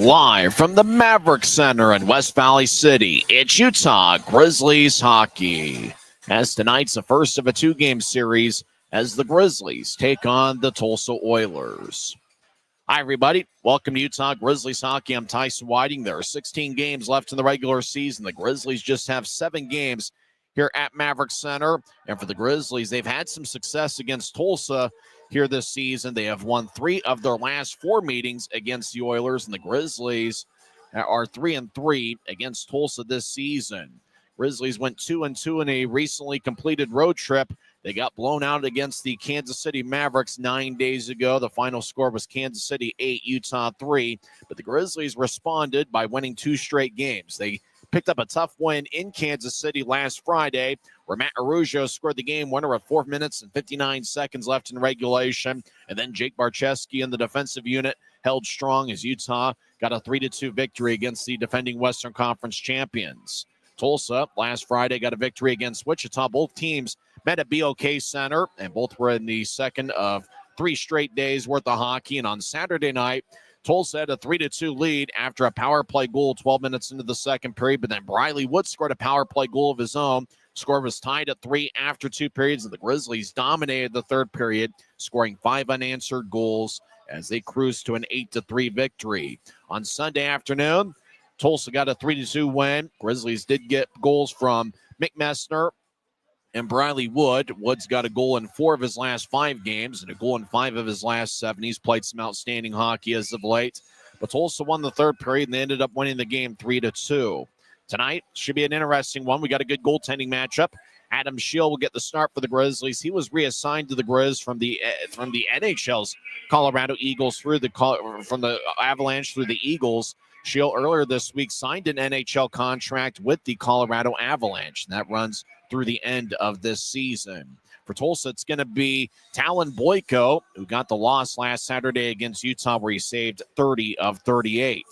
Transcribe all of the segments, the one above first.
Live from the Maverik Center in West Valley City, it's Utah Grizzlies hockey. As tonight's the first of a two-game series as the Grizzlies take on the Tulsa Oilers. Hi, everybody. Welcome to Utah Grizzlies hockey. I'm Tyson Whiting. There are 16 games left in the regular season. The Grizzlies just have 7 games here at Maverik Center. And for the Grizzlies, they've had some success against Tulsa here this season. They have won 3 of their last 4 meetings against the Oilers, and the Grizzlies are 3-3 against Tulsa this season. Grizzlies went 2-2 in a recently completed road trip. They got blown out against the Kansas City Mavericks 9 days ago. The final score was Kansas City 8, Utah 3. But the Grizzlies responded by winning 2 straight games. They picked up a tough win in Kansas City last Friday, where Matt Araujo scored the game winner with 4 minutes and 59 seconds left in regulation. And then Jake Barcheski in the defensive unit held strong as Utah got a 3-2 victory against the defending Western Conference champions. Tulsa last Friday got a victory against Wichita. Both teams met at BOK Center, and both were in the second of 3 straight days worth of hockey. And on Saturday night, Tulsa had a 3-2 lead after a power play goal 12 minutes into the second period, but then Briley Wood scored a power play goal of his own. Score was tied at 3 after 2 periods, and the Grizzlies dominated the third period, scoring 5 unanswered goals as they cruised to an 8-3 victory. On Sunday afternoon, Tulsa got a 3-2 win. Grizzlies did get goals from Mick Messner and Briley Wood. Wood's got a goal in 4 of his last 5 games and a goal in 5 of his last 7. He's played some outstanding hockey as of late. But Tulsa won the third period, and they ended up winning the game 3-2. Tonight should be an interesting one. We got a good goaltending matchup. Adam Scheel will get the start for the Grizzlies. He was reassigned to the Grizz from the NHL's Colorado Eagles from the Avalanche through the Eagles. Scheel earlier this week signed an NHL contract with the Colorado Avalanche, and that runs through the end of this season. For Tulsa, it's going to be Talon Boyko, who got the loss last Saturday against Utah, where he saved 30 of 38.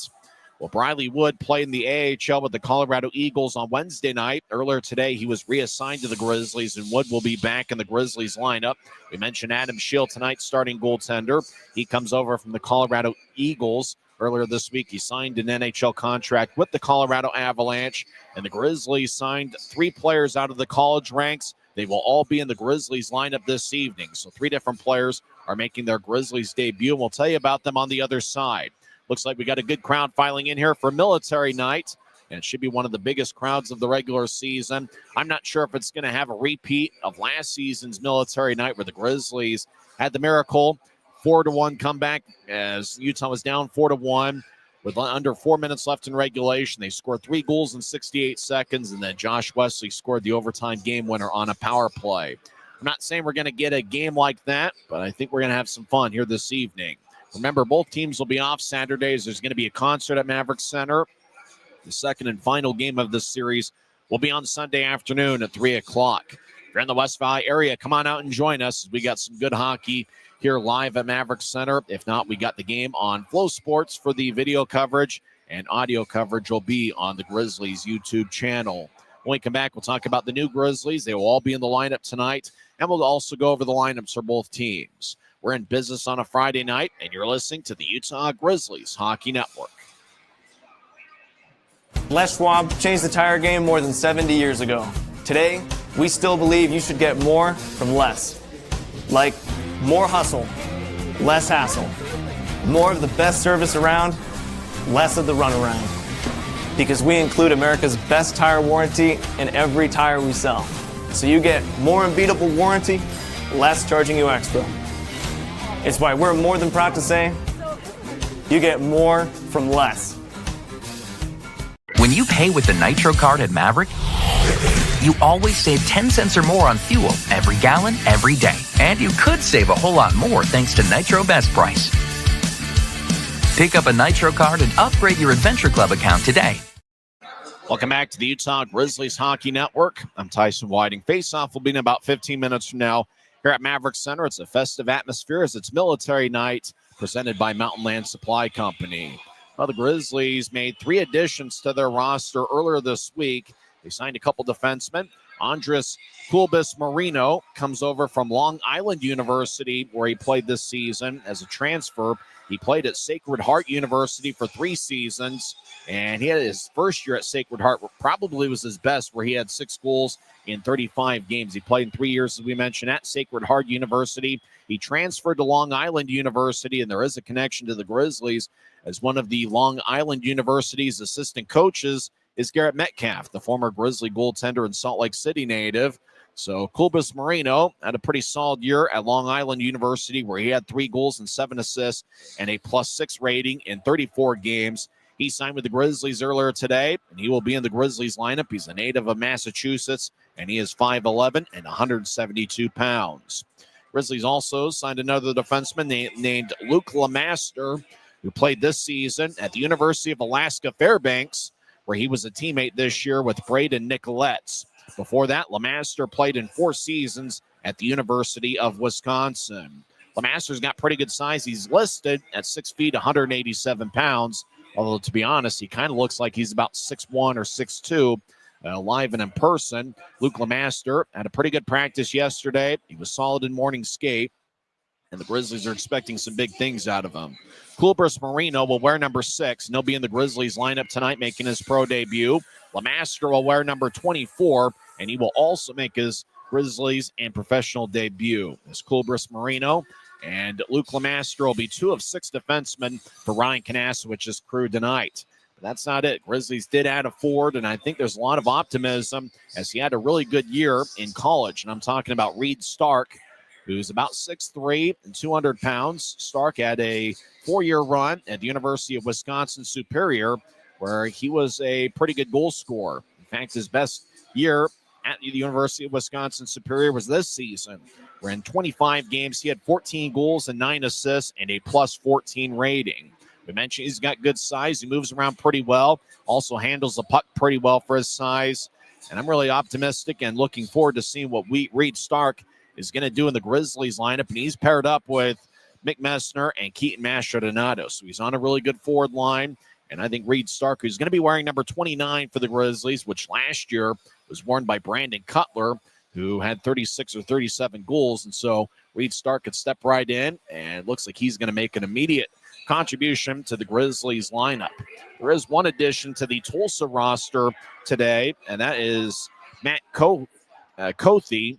Well, Briley Wood played in the AHL with the Colorado Eagles on Wednesday night. Earlier today, he was reassigned to the Grizzlies, and Wood will be back in the Grizzlies lineup. We mentioned Adam Scheel tonight, starting goaltender. He comes over from the Colorado Eagles. Earlier this week, he signed an NHL contract with the Colorado Avalanche, and the Grizzlies signed 3 players out of the college ranks. They will all be in the Grizzlies lineup this evening. So 3 different players are making their Grizzlies debut, and we'll tell you about them on the other side. Looks like we got a good crowd filing in here for military night, and it should be one of the biggest crowds of the regular season. I'm not sure if it's going to have a repeat of last season's military night where the Grizzlies had the miracle 4-1 comeback as Utah was down 4-1 with under 4 minutes left in regulation. They scored 3 goals in 68 seconds, and then Josh Wesley scored the overtime game winner on a power play. I'm not saying we're going to get a game like that, but I think we're going to have some fun here this evening. Remember, both teams will be off Saturdays. There's going to be a concert at Maverik Center. The second and final game of this series will be on Sunday afternoon at 3 o'clock. If you're in the West Valley area, come on out and join us. We got some good hockey here live at Maverik Center. If not, we got the game on Flow Sports for the video coverage, and audio coverage will be on the Grizzlies YouTube channel. When we come back, we'll talk about the new Grizzlies. They will all be in the lineup tonight, and we'll also go over the lineups for both teams. We're in business on a Friday night, and you're listening to the Utah Grizzlies Hockey Network. Les Schwab changed the tire game more than 70 years ago. Today, we still believe you should get more from less. Like more hustle, less hassle. More of the best service around, less of the runaround. Because we include America's best tire warranty in every tire we sell. So you get more unbeatable warranty, less charging you extra. It's why we're more than proud to say, you get more from less. When you pay with the Nitro card at Maverik, you always save 10 cents or more on fuel every gallon, every day. And you could save a whole lot more thanks to Nitro Best Price. Pick up a Nitro card and upgrade your Adventure Club account today. Welcome back to the Utah Grizzlies Hockey Network. I'm Tyson Whiting. Face-off will be in about 15 minutes from now here at Maverik Center. It's a festive atmosphere as it's military night presented by Mountain Land Supply Company. Well, the Grizzlies made 3 additions to their roster earlier this week. They signed a couple defensemen. Andres Kulbis Marino comes over from Long Island University, where he played this season as a transfer. He played at Sacred Heart University for 3 seasons, and he had his first year at Sacred Heart probably was his best, where he had 6 goals in 35 games. He played in 3 years, as we mentioned, at Sacred Heart University. He transferred to Long Island University, and there is a connection to the Grizzlies, as one of the Long Island University's assistant coaches is Garrett Metcalf, the former Grizzly goaltender and Salt Lake City native. So Kulbis Marino had a pretty solid year at Long Island University, where he had 3 goals and 7 assists and a +6 rating in 34 games. He signed with the Grizzlies earlier today, and he will be in the Grizzlies lineup. He's a native of Massachusetts, and he is 5'11" and 172 pounds. Grizzlies also signed another defenseman named Luke Lemaster, who played this season at the University of Alaska Fairbanks, where he was a teammate this year with Braden Nicolettes. Before that, Lemaster played in 4 seasons at the University of Wisconsin. Lemaster's got pretty good size. He's listed at 6 feet, 187 pounds, although to be honest, he kind of looks like he's about 6'1" or 6'2", live and in person. Luke Lemaster had a pretty good practice yesterday. He was solid in morning skate, and the Grizzlies are expecting some big things out of him. Kulbis Marino will wear number 6, and he'll be in the Grizzlies lineup tonight, making his pro debut. Lemaster will wear number 24, and he will also make his Grizzlies and professional debut. As Kulbis Marino and Luke Lemaster will be 2 of 6 defensemen for Ryan Kanasowicz's crew tonight. But that's not it. Grizzlies did add a forward, and I think there's a lot of optimism, as he had a really good year in college. And I'm talking about Reed Stark, who's about 6'3" and 200 pounds. Stark had a 4-year run at the University of Wisconsin Superior, where he was a pretty good goal scorer. In fact, his best year at the University of Wisconsin Superior was this season, where in 25 games he had 14 goals and 9 assists and a +14 rating. We mentioned he's got good size. He moves around pretty well, also handles the puck pretty well for his size. And I'm really optimistic and looking forward to seeing what Reed Stark is going to do in the Grizzlies lineup. And he's paired up with Mick Messner and Keaton Mastrodonato. So he's on a really good forward line. And I think Reed Stark, who's going to be wearing number 29 for the Grizzlies, which last year was worn by Brandon Cutler, who had 36 or 37 goals. And so Reed Stark could step right in, and it looks like he's going to make an immediate contribution to the Grizzlies lineup. There is one addition to the Tulsa roster today, and that is Matt Koethe, Koethe.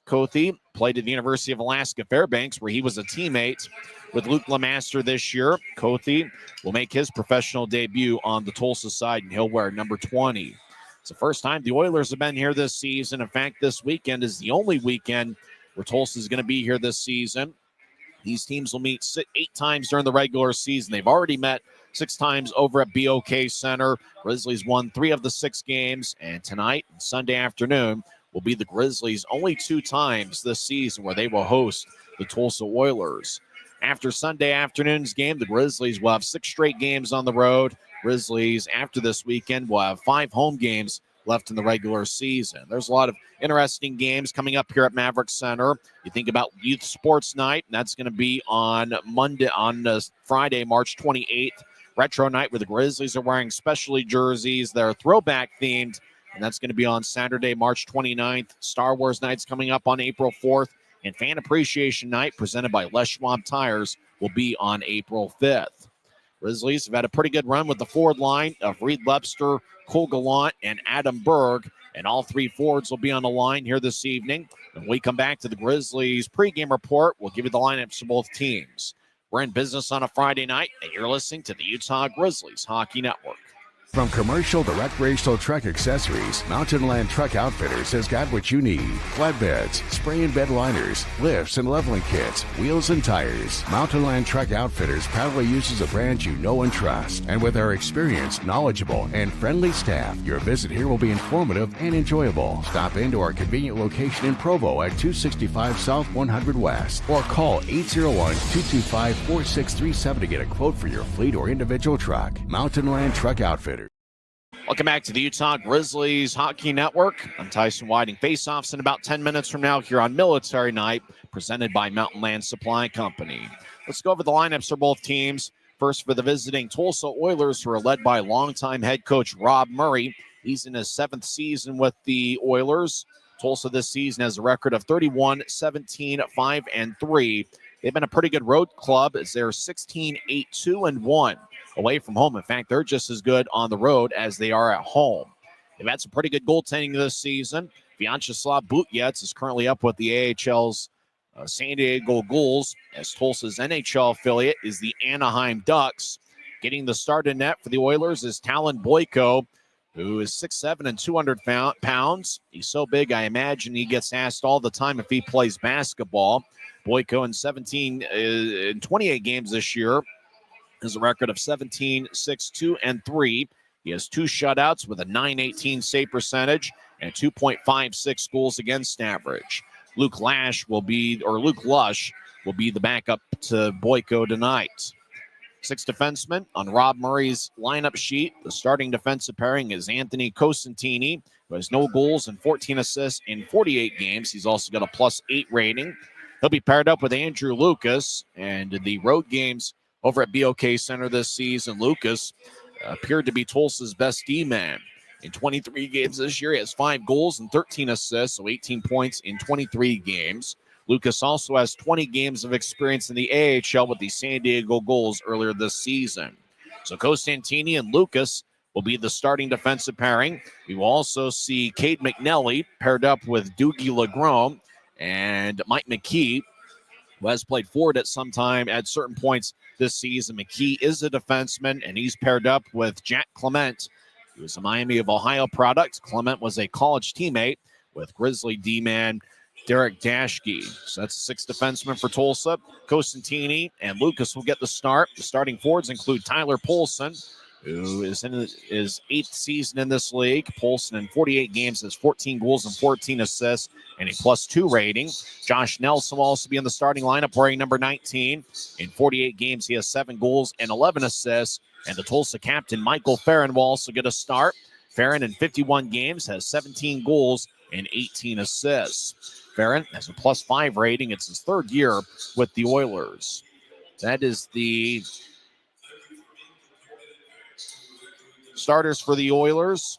Koethe played at the University of Alaska Fairbanks, where he was a teammate with Luke Lemaster this year. Koethe will make his professional debut on the Tulsa side, and he'll wear number 20. It's the first time the Oilers have been here this season. In fact, this weekend is the only weekend where Tulsa is going to be here this season. These teams will meet 8 times during the regular season. They've already met 6 times over at BOK Center. Grizzlies won 3 of the 6 games, and tonight, Sunday afternoon, will be the Grizzlies' only 2 times this season where they will host the Tulsa Oilers. After Sunday afternoon's game, the Grizzlies will have 6 straight games on the road. Grizzlies, after this weekend, will have 5 home games left in the regular season. There's a lot of interesting games coming up here at Maverik Center. You think about Youth Sports Night, and that's going to be on Friday, March 28th. Retro Night, where the Grizzlies are wearing specialty jerseys. They're throwback themed, and that's going to be on Saturday, March 29th. Star Wars Night's coming up on April 4th. And Fan Appreciation Night, presented by Les Schwab Tires, will be on April 5th. Grizzlies have had a pretty good run with the forward line of Reed Webster, Cole Gallant, and Adam Berg. And all 3 forwards will be on the line here this evening. When we come back to the Grizzlies pregame report, we'll give you the lineups for both teams. We're in business on a Friday night, and you're listening to the Utah Grizzlies Hockey Network. From commercial to recreational truck accessories, Mountain Land Truck Outfitters has got what you need. Flatbeds, spray and bed liners, lifts and leveling kits, wheels and tires. Mountain Land Truck Outfitters proudly uses a brand you know and trust. And with our experienced, knowledgeable, and friendly staff, your visit here will be informative and enjoyable. Stop into our convenient location in Provo at 265 South 100 West, or call 801-225-4637 to get a quote for your fleet or individual truck. Mountain Land Truck Outfitters. Welcome back to the Utah Grizzlies Hockey Network. I'm Tyson Whiting. Face-offs in about 10 minutes from now here on Military Night, presented by Mountain Land Supply Company. Let's go over the lineups for both teams. First, for the visiting Tulsa Oilers, who are led by longtime head coach Rob Murray. He's in his 7th season with the Oilers. Tulsa this season has a record of 31-17-5-3. They've been a pretty good road club as they're 16-8-2-1 away from home. In fact, they're just as good on the road as they are at home. They've had some pretty good goaltending this season. Vyacheslav Butyets is currently up with the AHL's San Diego Ghouls, as Tulsa's NHL affiliate is the Anaheim Ducks. Getting the start in net for the Oilers is Talon Boyko, who is 6'7" and 200 pounds. He's so big, I imagine he gets asked all the time if he plays basketball. Boyko in 28 games this year has a record of 17-6-2-3. He has 2 shutouts with a .918 save percentage and 2.56 goals against average. Luke Lush will be the backup to Boyko tonight. 6 defensemen on Rob Murray's lineup sheet. The starting defensive pairing is Anthony Cosentini, who has no goals and 14 assists in 48 games. He's also got a +8 rating. He'll be paired up with Andrew Lucas, and in the road games over at BOK Center this season, Lucas appeared to be Tulsa's best D-man. In 23 games this year, he has 5 goals and 13 assists, so 18 points in 23 games. Lucas also has 20 games of experience in the AHL with the San Diego Ghouls earlier this season. So Costantini and Lucas will be the starting defensive pairing. We will also see Cade McNally paired up with Doogie Legron and Mike McKee, who has played forward at certain points this season. McKee is a defenseman, and he's paired up with Jack Clement, who is a Miami of Ohio product. Clement was a college teammate with Grizzly D-man Derek Dashke. So that's 6 defensemen for Tulsa. Costantini and Lucas will get the start. The starting forwards include Tyler Polson, who is in his 8th season in this league. Polson in 48 games has 14 goals and 14 assists and a +2 rating. Josh Nelson will also be in the starting lineup wearing number 19. In 48 games, he has 7 goals and 11 assists. And the Tulsa captain, Michael Farron, will also get a start. Farron in 51 games has 17 goals and 18 assists. Farron has a +5 rating. It's his 3rd year with the Oilers. That is the starters for the Oilers.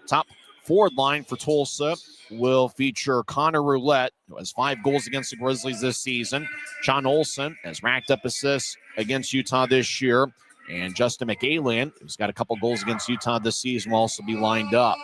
Top forward line for Tulsa will feature Connor Roulette, who has 5 goals against the Grizzlies this season. Sean Olson has racked up assists against Utah this year. And Justin McAlien, who's got a couple goals against Utah this season, will also be lined up.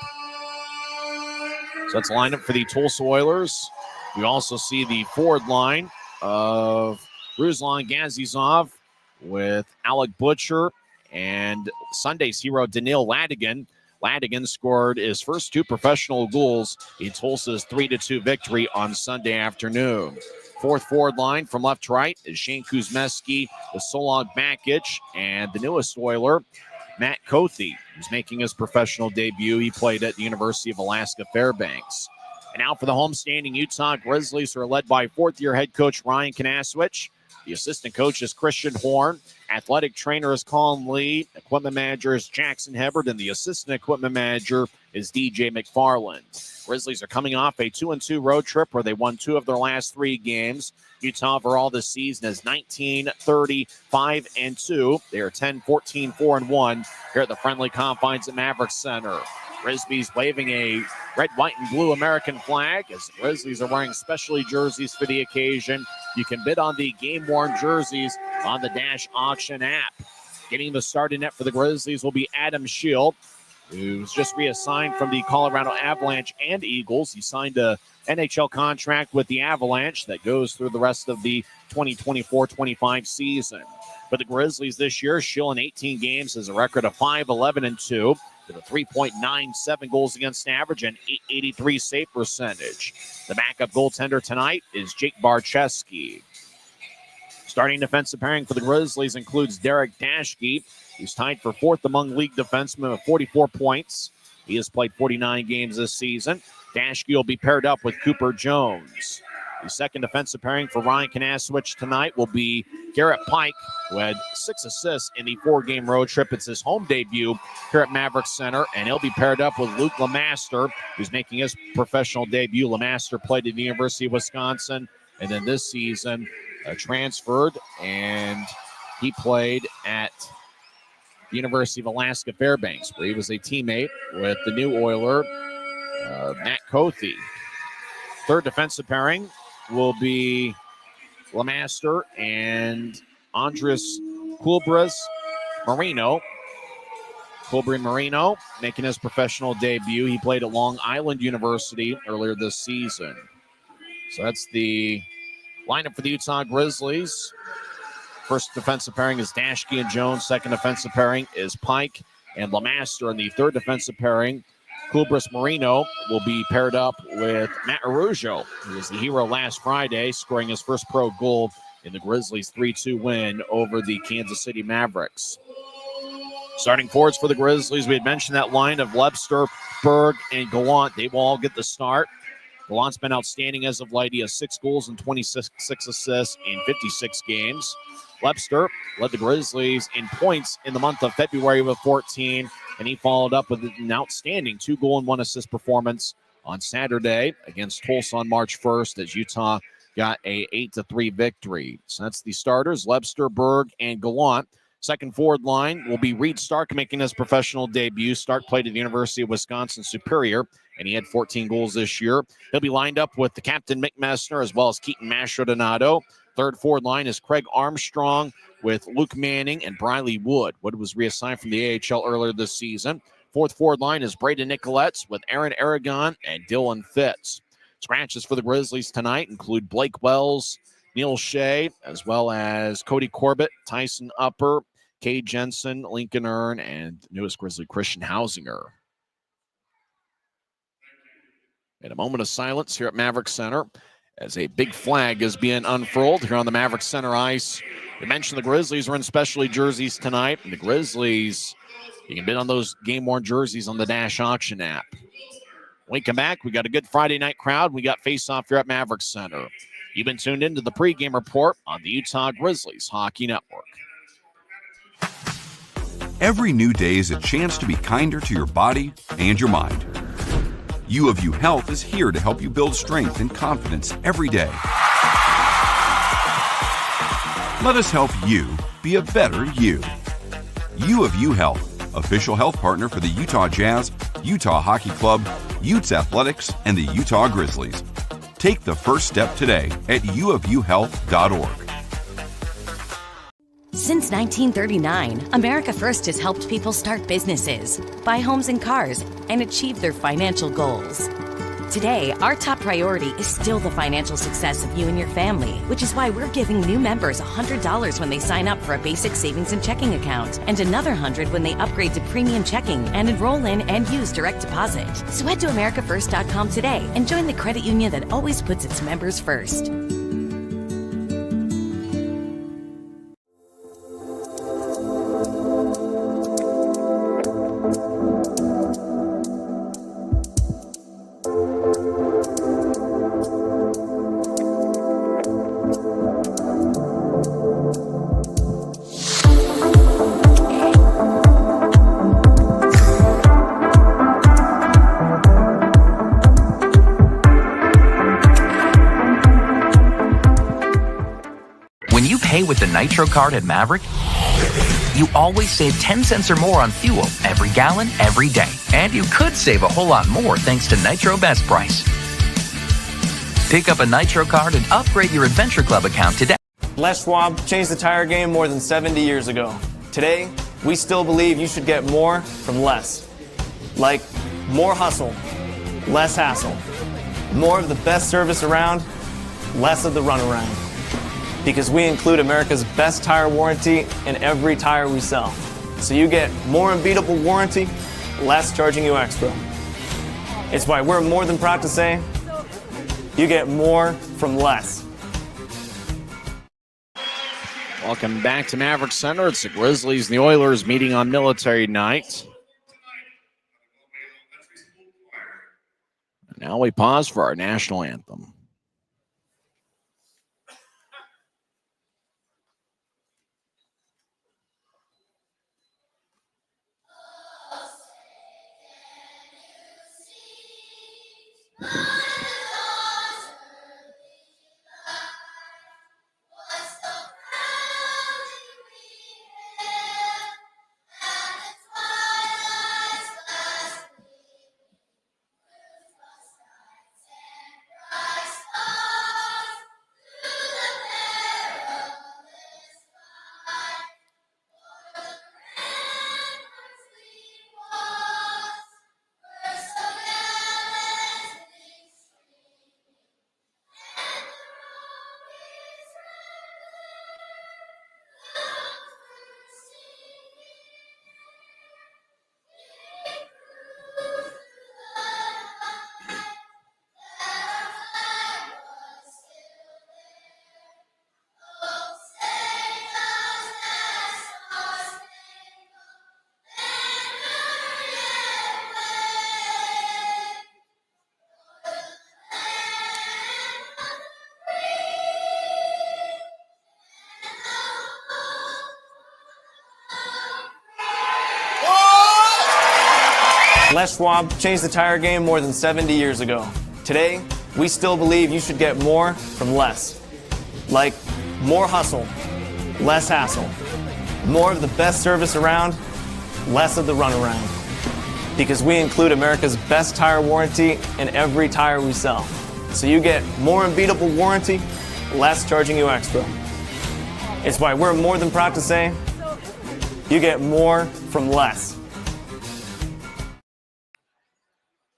So that's a lineup for the Tulsa Oilers. We also see the forward line of Ruslan Gazizov with Alec Butcher and Sunday's hero Daniil Ladigan. Ladigan scored his first 2 professional goals in Tulsa's 3-2 victory on Sunday afternoon. 4th forward line from left to right is Shane Kuzmeski with Solog Bakic and the newest Oiler, Matt Kothe, who's making his professional debut. He played at the University of Alaska Fairbanks. And now for the homestanding Utah Grizzlies, who are led by 4th-year head coach Ryan Kanaswich. The assistant coach is Christian Horn. Athletic trainer is Colin Lee. Equipment manager is Jackson Hibbert. And the assistant equipment manager is DJ McFarland. Grizzlies are coming off a 2-2 road trip where they won 2 of their last 3 games. Utah overall this season is 19-30-5-2. They are 10-14-4-1 here at the friendly confines at Maverik Center. Grizzlies waving a red, white, and blue American flag as the Grizzlies are wearing specialty jerseys for the occasion. You can bid on the game-worn jerseys on the Dash Auction app. Getting the start in net for the Grizzlies will be Adam Shield, who's just reassigned from the Colorado Avalanche and Eagles. He signed a NHL contract with the Avalanche that goes through the rest of the 2024-25 season. But the Grizzlies this year, Shield in 18 games has a record of 5-11-2. With a 3.97 goals against average and 883 save percentage. The backup goaltender tonight is Jake Barcheski. Starting defensive pairing for the Grizzlies includes Derek Dashke, who's tied for 4th among league defensemen with 44 points. He has played 49 games this season. Dashke will be paired up with Cooper Jones. The second defensive pairing for Ryan Kanaswich tonight will be Garrett Pike, who had 6 assists in the 4-game road trip. It's his home debut here at Maverik Center, and he'll be paired up with Luke Lemaster, who's making his professional debut. Lemaster played at the University of Wisconsin, and then this season transferred, and he played at the University of Alaska Fairbanks, where he was a teammate with the new Oiler, Matt Kothe. Third defensive pairing will be Lemaster and Andres Culbris Marino. Culbris Marino making his professional debut. He played at Long Island University earlier this season. So that's the lineup for the Utah Grizzlies. First defensive pairing is Dashke and Jones. Second defensive pairing is Pike and Lemaster. And the third defensive pairing, Culbris Marino, will be paired up with Matt Arujo, who was the hero last Friday, scoring his first pro goal in the Grizzlies' 3-2 win over the Kansas City Mavericks. Starting forwards for the Grizzlies, we had mentioned that line of Webster, Berg, and Gallant. They will all get the start. Gallant's been outstanding as of late. He has 6 goals and 26 assists in 56 games. Webster led the Grizzlies in points in the month of February with 14, and he followed up with an outstanding 2-goal and 1-assist performance on Saturday against Tulsa on March 1st as Utah got a 8-3 victory. So that's the starters, Webster, Berg, and Gallant. Second forward line will be Reed Stark making his professional debut. Stark played at the University of Wisconsin Superior, and he had 14 goals this year. He'll be lined up with the captain Mick Messner as well as Keaton Mastrodonato. Third forward line is Craig Armstrong with Luke Manning and Briley Wood. Wood was reassigned from the AHL earlier this season. Fourth forward line is Braden Nicoletts with Aaron Aragon and Dylan Fitz. Scratches for the Grizzlies tonight include Blake Wells, Neil Shea, as well as Cody Corbett, Tyson Upper, Cade Jensen, Lincoln Earn, and newest Grizzly Christian Hausinger. In a moment of silence here at Maverik Center as a big flag is being unfurled here on the Maverik Center ice. We mentioned the Grizzlies are in specialty jerseys tonight, and the Grizzlies, you can bid on those game-worn jerseys on the Dash Auction app. When we come back, we got a good Friday night crowd. We got face-off here at Maverik Center. You've been tuned into the pregame report on the Utah Grizzlies Hockey Network. Every new day is a chance to be kinder to your body and your mind. U of U Health is here to help you build strength and confidence every day. Let us help you be a better you. U of U Health, official health partner for the Utah Jazz, Utah Hockey Club, Utes Athletics, and the Utah Grizzlies. Take the first step today at uofuhealth.org. Since 1939, America First has helped people start businesses, buy homes and cars, and achieve their financial goals. Today, our top priority is still the financial success of you and your family, which is why we're giving new members $100 when they sign up for a basic savings and checking account, and another $100 when they upgrade to premium checking and enroll in and use direct deposit. So head to americafirst.com today and join the credit union that always puts its members first. With the Nitro card at Maverik, you always save 10 cents or more on fuel every gallon, every day. And you could save a whole lot more thanks to Nitro Best Price. Pick up a Nitro card and upgrade your Adventure Club account today. Les Schwab changed the tire game more than 70 years ago. Today, we still believe you should get more from less. Like more hustle, less hassle. More of the best service around, less of the runaround. Because we include America's best tire warranty in every tire we sell. So you get more unbeatable warranty, less charging you extra. It's why we're more than proud to say, you get more from less. Welcome back to Maverik Center. It's the Grizzlies and the Oilers meeting on Military Night. And now we pause for our national anthem. Les Schwab changed the tire game more than 70 years ago. Today, we still believe you should get more from less. Like more hustle, less hassle. More of the best service around, less of the runaround. Because we include America's best tire warranty in every tire we sell. So you get more unbeatable warranty, less charging you extra. It's why we're more than proud to say, you get more from less.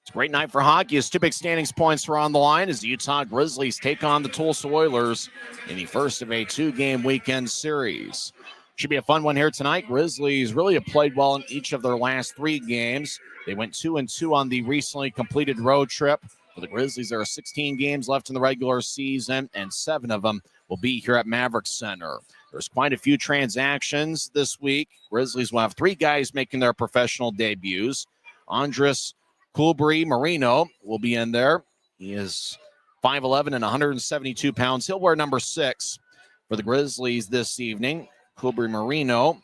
It's a great night for hockey as two big standings points are on the line as the Utah Grizzlies take on the Tulsa Oilers in the first of a two-game weekend series. Should be a fun one here tonight. Grizzlies really have played well in each of their last three games. They went 2-2 on the recently completed road trip. For the Grizzlies, there are 16 games left in the regular season, and 7 of them will be here at Maverik Center. There's quite a few transactions this week. Grizzlies will have 3 guys making their professional debuts. Andres Marino will be in there. He is 5'11 and 172 pounds. He'll wear number 6 for the Grizzlies this evening. Marino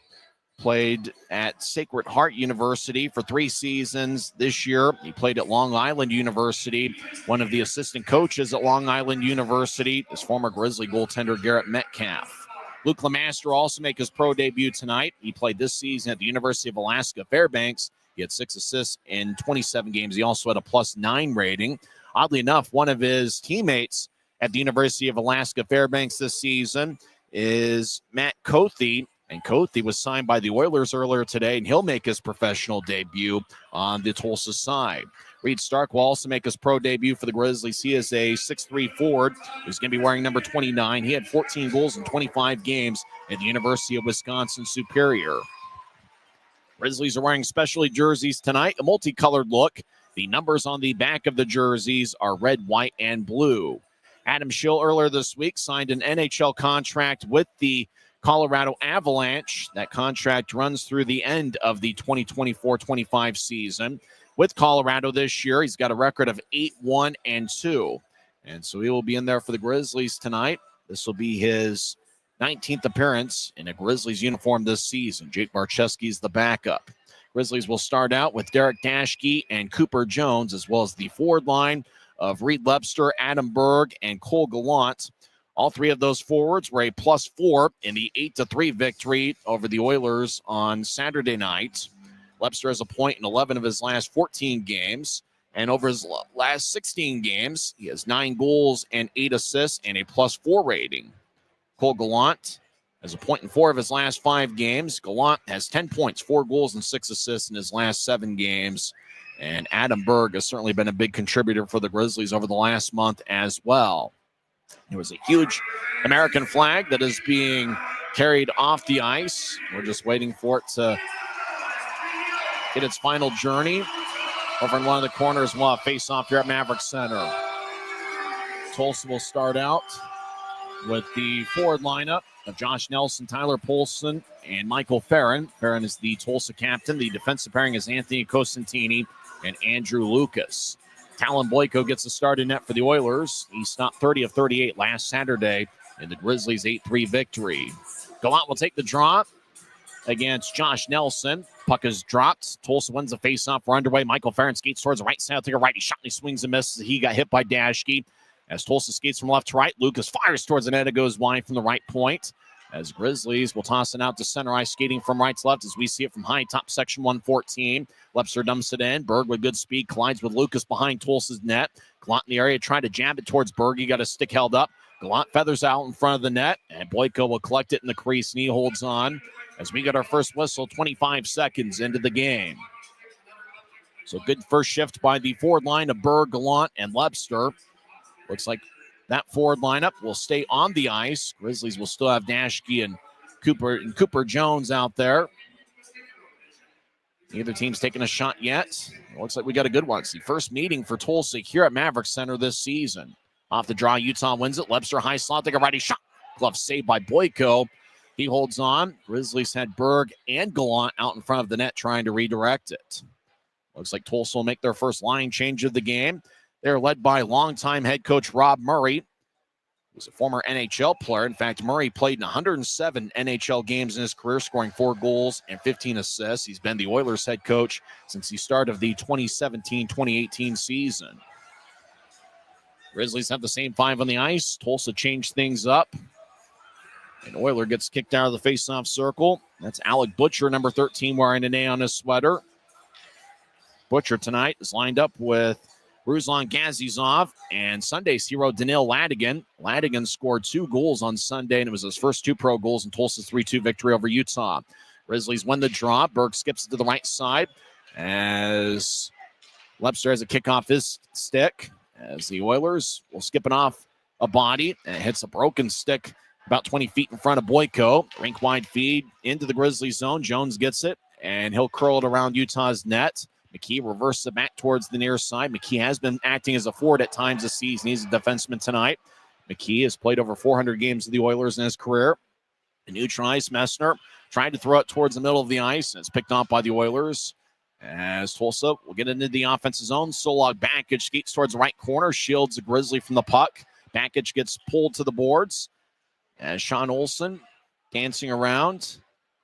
played at Sacred Heart University for 3 seasons this year. He played at Long Island University. One of the assistant coaches at Long Island University is former Grizzly goaltender Garrett Metcalf. Luke Lemaster also make his pro debut tonight. He played this season at the University of Alaska Fairbanks. He had 6 assists in 27 games. He also had a +9 rating. Oddly enough, one of his teammates at the University of Alaska Fairbanks this season is Matt Cothe, and Cothe was signed by the Oilers earlier today, and he'll make his professional debut on the Tulsa side. Reed Stark will also make his pro debut for the Grizzlies. He is a 6'3" forward who's going to be wearing number 29. He had 14 goals in 25 games at the University of Wisconsin Superior. Grizzlies are wearing specialty jerseys tonight, a multicolored look. The numbers on the back of the jerseys are red, white, and blue. Adam Schill earlier this week signed an NHL contract with the Colorado Avalanche. That contract runs through the end of the 2024-25 season. With Colorado this year, he's got a record of 8-1-2. And so he will be in there for the Grizzlies tonight. This will be his 19th appearance in a Grizzlies uniform this season. Jake Barczewski is the backup. Grizzlies will start out with Derek Daschke and Cooper Jones, as well as the forward line of Reed Lebster, Adam Berg, and Cole Gallant. All 3 of those forwards were a +4 in the 8-3 victory over the Oilers on Saturday night. Lebster has a point in 11 of his last 14 games. And over his last 16 games, he has 9 goals and 8 assists and a +4 rating. Cole Gallant has a point in 4 of his last 5 games. Gallant has 10 points, 4 goals, and 6 assists in his last 7 games. And Adam Berg has certainly been a big contributor for the Grizzlies over the last month as well. There was a huge American flag that is being carried off the ice. We're just waiting for it to get its final journey. Over in one of the corners, we'll have face-off here at Maverik Center. Tulsa will start out with the forward lineup of Josh Nelson, Tyler Polson, and Michael Farron. Farron is the Tulsa captain. The defensive pairing is Anthony Cosentini and Andrew Lucas. Talon Boyko gets the start in net for the Oilers. He stopped 30 of 38 last Saturday in the Grizzlies' 8-3 victory. Gallant will take the draw against Josh Nelson. Puck is dropped. Tulsa wins the faceoff. We're underway. Michael Farron skates towards the right side. I'll take a righty shot. He swings and misses. He got hit by Daschke. As Tulsa skates from left to right, Lucas fires towards the net. It goes wide from the right point. As Grizzlies will toss it out to center ice, skating from right to left as we see it from high top section 114. Lebster dumps it in. Berg with good speed collides with Lucas behind Tulsa's net. Gallant in the area tried to jab it towards Berg. He got a stick held up. Gallant feathers out in front of the net, and Boyko will collect it in the crease, and he holds on as we get our first whistle 25 seconds into the game. So good first shift by the forward line of Berg, Gallant, and Lebster. Looks like that forward lineup will stay on the ice. Grizzlies will still have Daschke and Cooper Jones out there. Neither team's taking a shot yet. It looks like we got a good one. It's the first meeting for Tulsa here at Maverik Center this season. Off the draw, Utah wins it. Lebster high slot, take a righty shot. Glove saved by Boyko. He holds on. Grizzlies had Berg and Gallant out in front of the net trying to redirect it. Looks like Tulsa will make their first line change of the game. They're led by longtime head coach Rob Murray. He's a former NHL player. In fact, Murray played in 107 NHL games in his career, scoring 4 goals and 15 assists. He's been the Oilers head coach since the start of the 2017-2018 season. Grizzlies have the same 5 on the ice. Tulsa changed things up. An Oiler gets kicked out of the faceoff circle. That's Alec Butcher, number 13, wearing an A on his sweater. Butcher tonight is lined up with Ruslan Gazizov and Sunday's hero Danil Ladigan. Ladigan scored 2 goals on Sunday, and it was his first 2 pro goals in Tulsa's 3-2 victory over Utah. Grizzlies win the draw. Berg skips it to the right side as Lepster has a kick off his stick, as the Oilers will skip it off a body, and it hits a broken stick about 20 feet in front of Boyko. Rink-wide feed into the Grizzlies zone. Jones gets it, and he'll curl it around Utah's net. McKee reverses it back towards the near side. McKee has been acting as a forward at times this season. He's a defenseman tonight. McKee has played over 400 games with the Oilers in his career. A new try, Messner tried to throw it towards the middle of the ice, and it's picked off by the Oilers. As Tulsa will get into the offensive zone. Solog Bakic skates towards the right corner, shields the Grizzly from the puck. Bakic gets pulled to the boards as Sean Olsen dancing around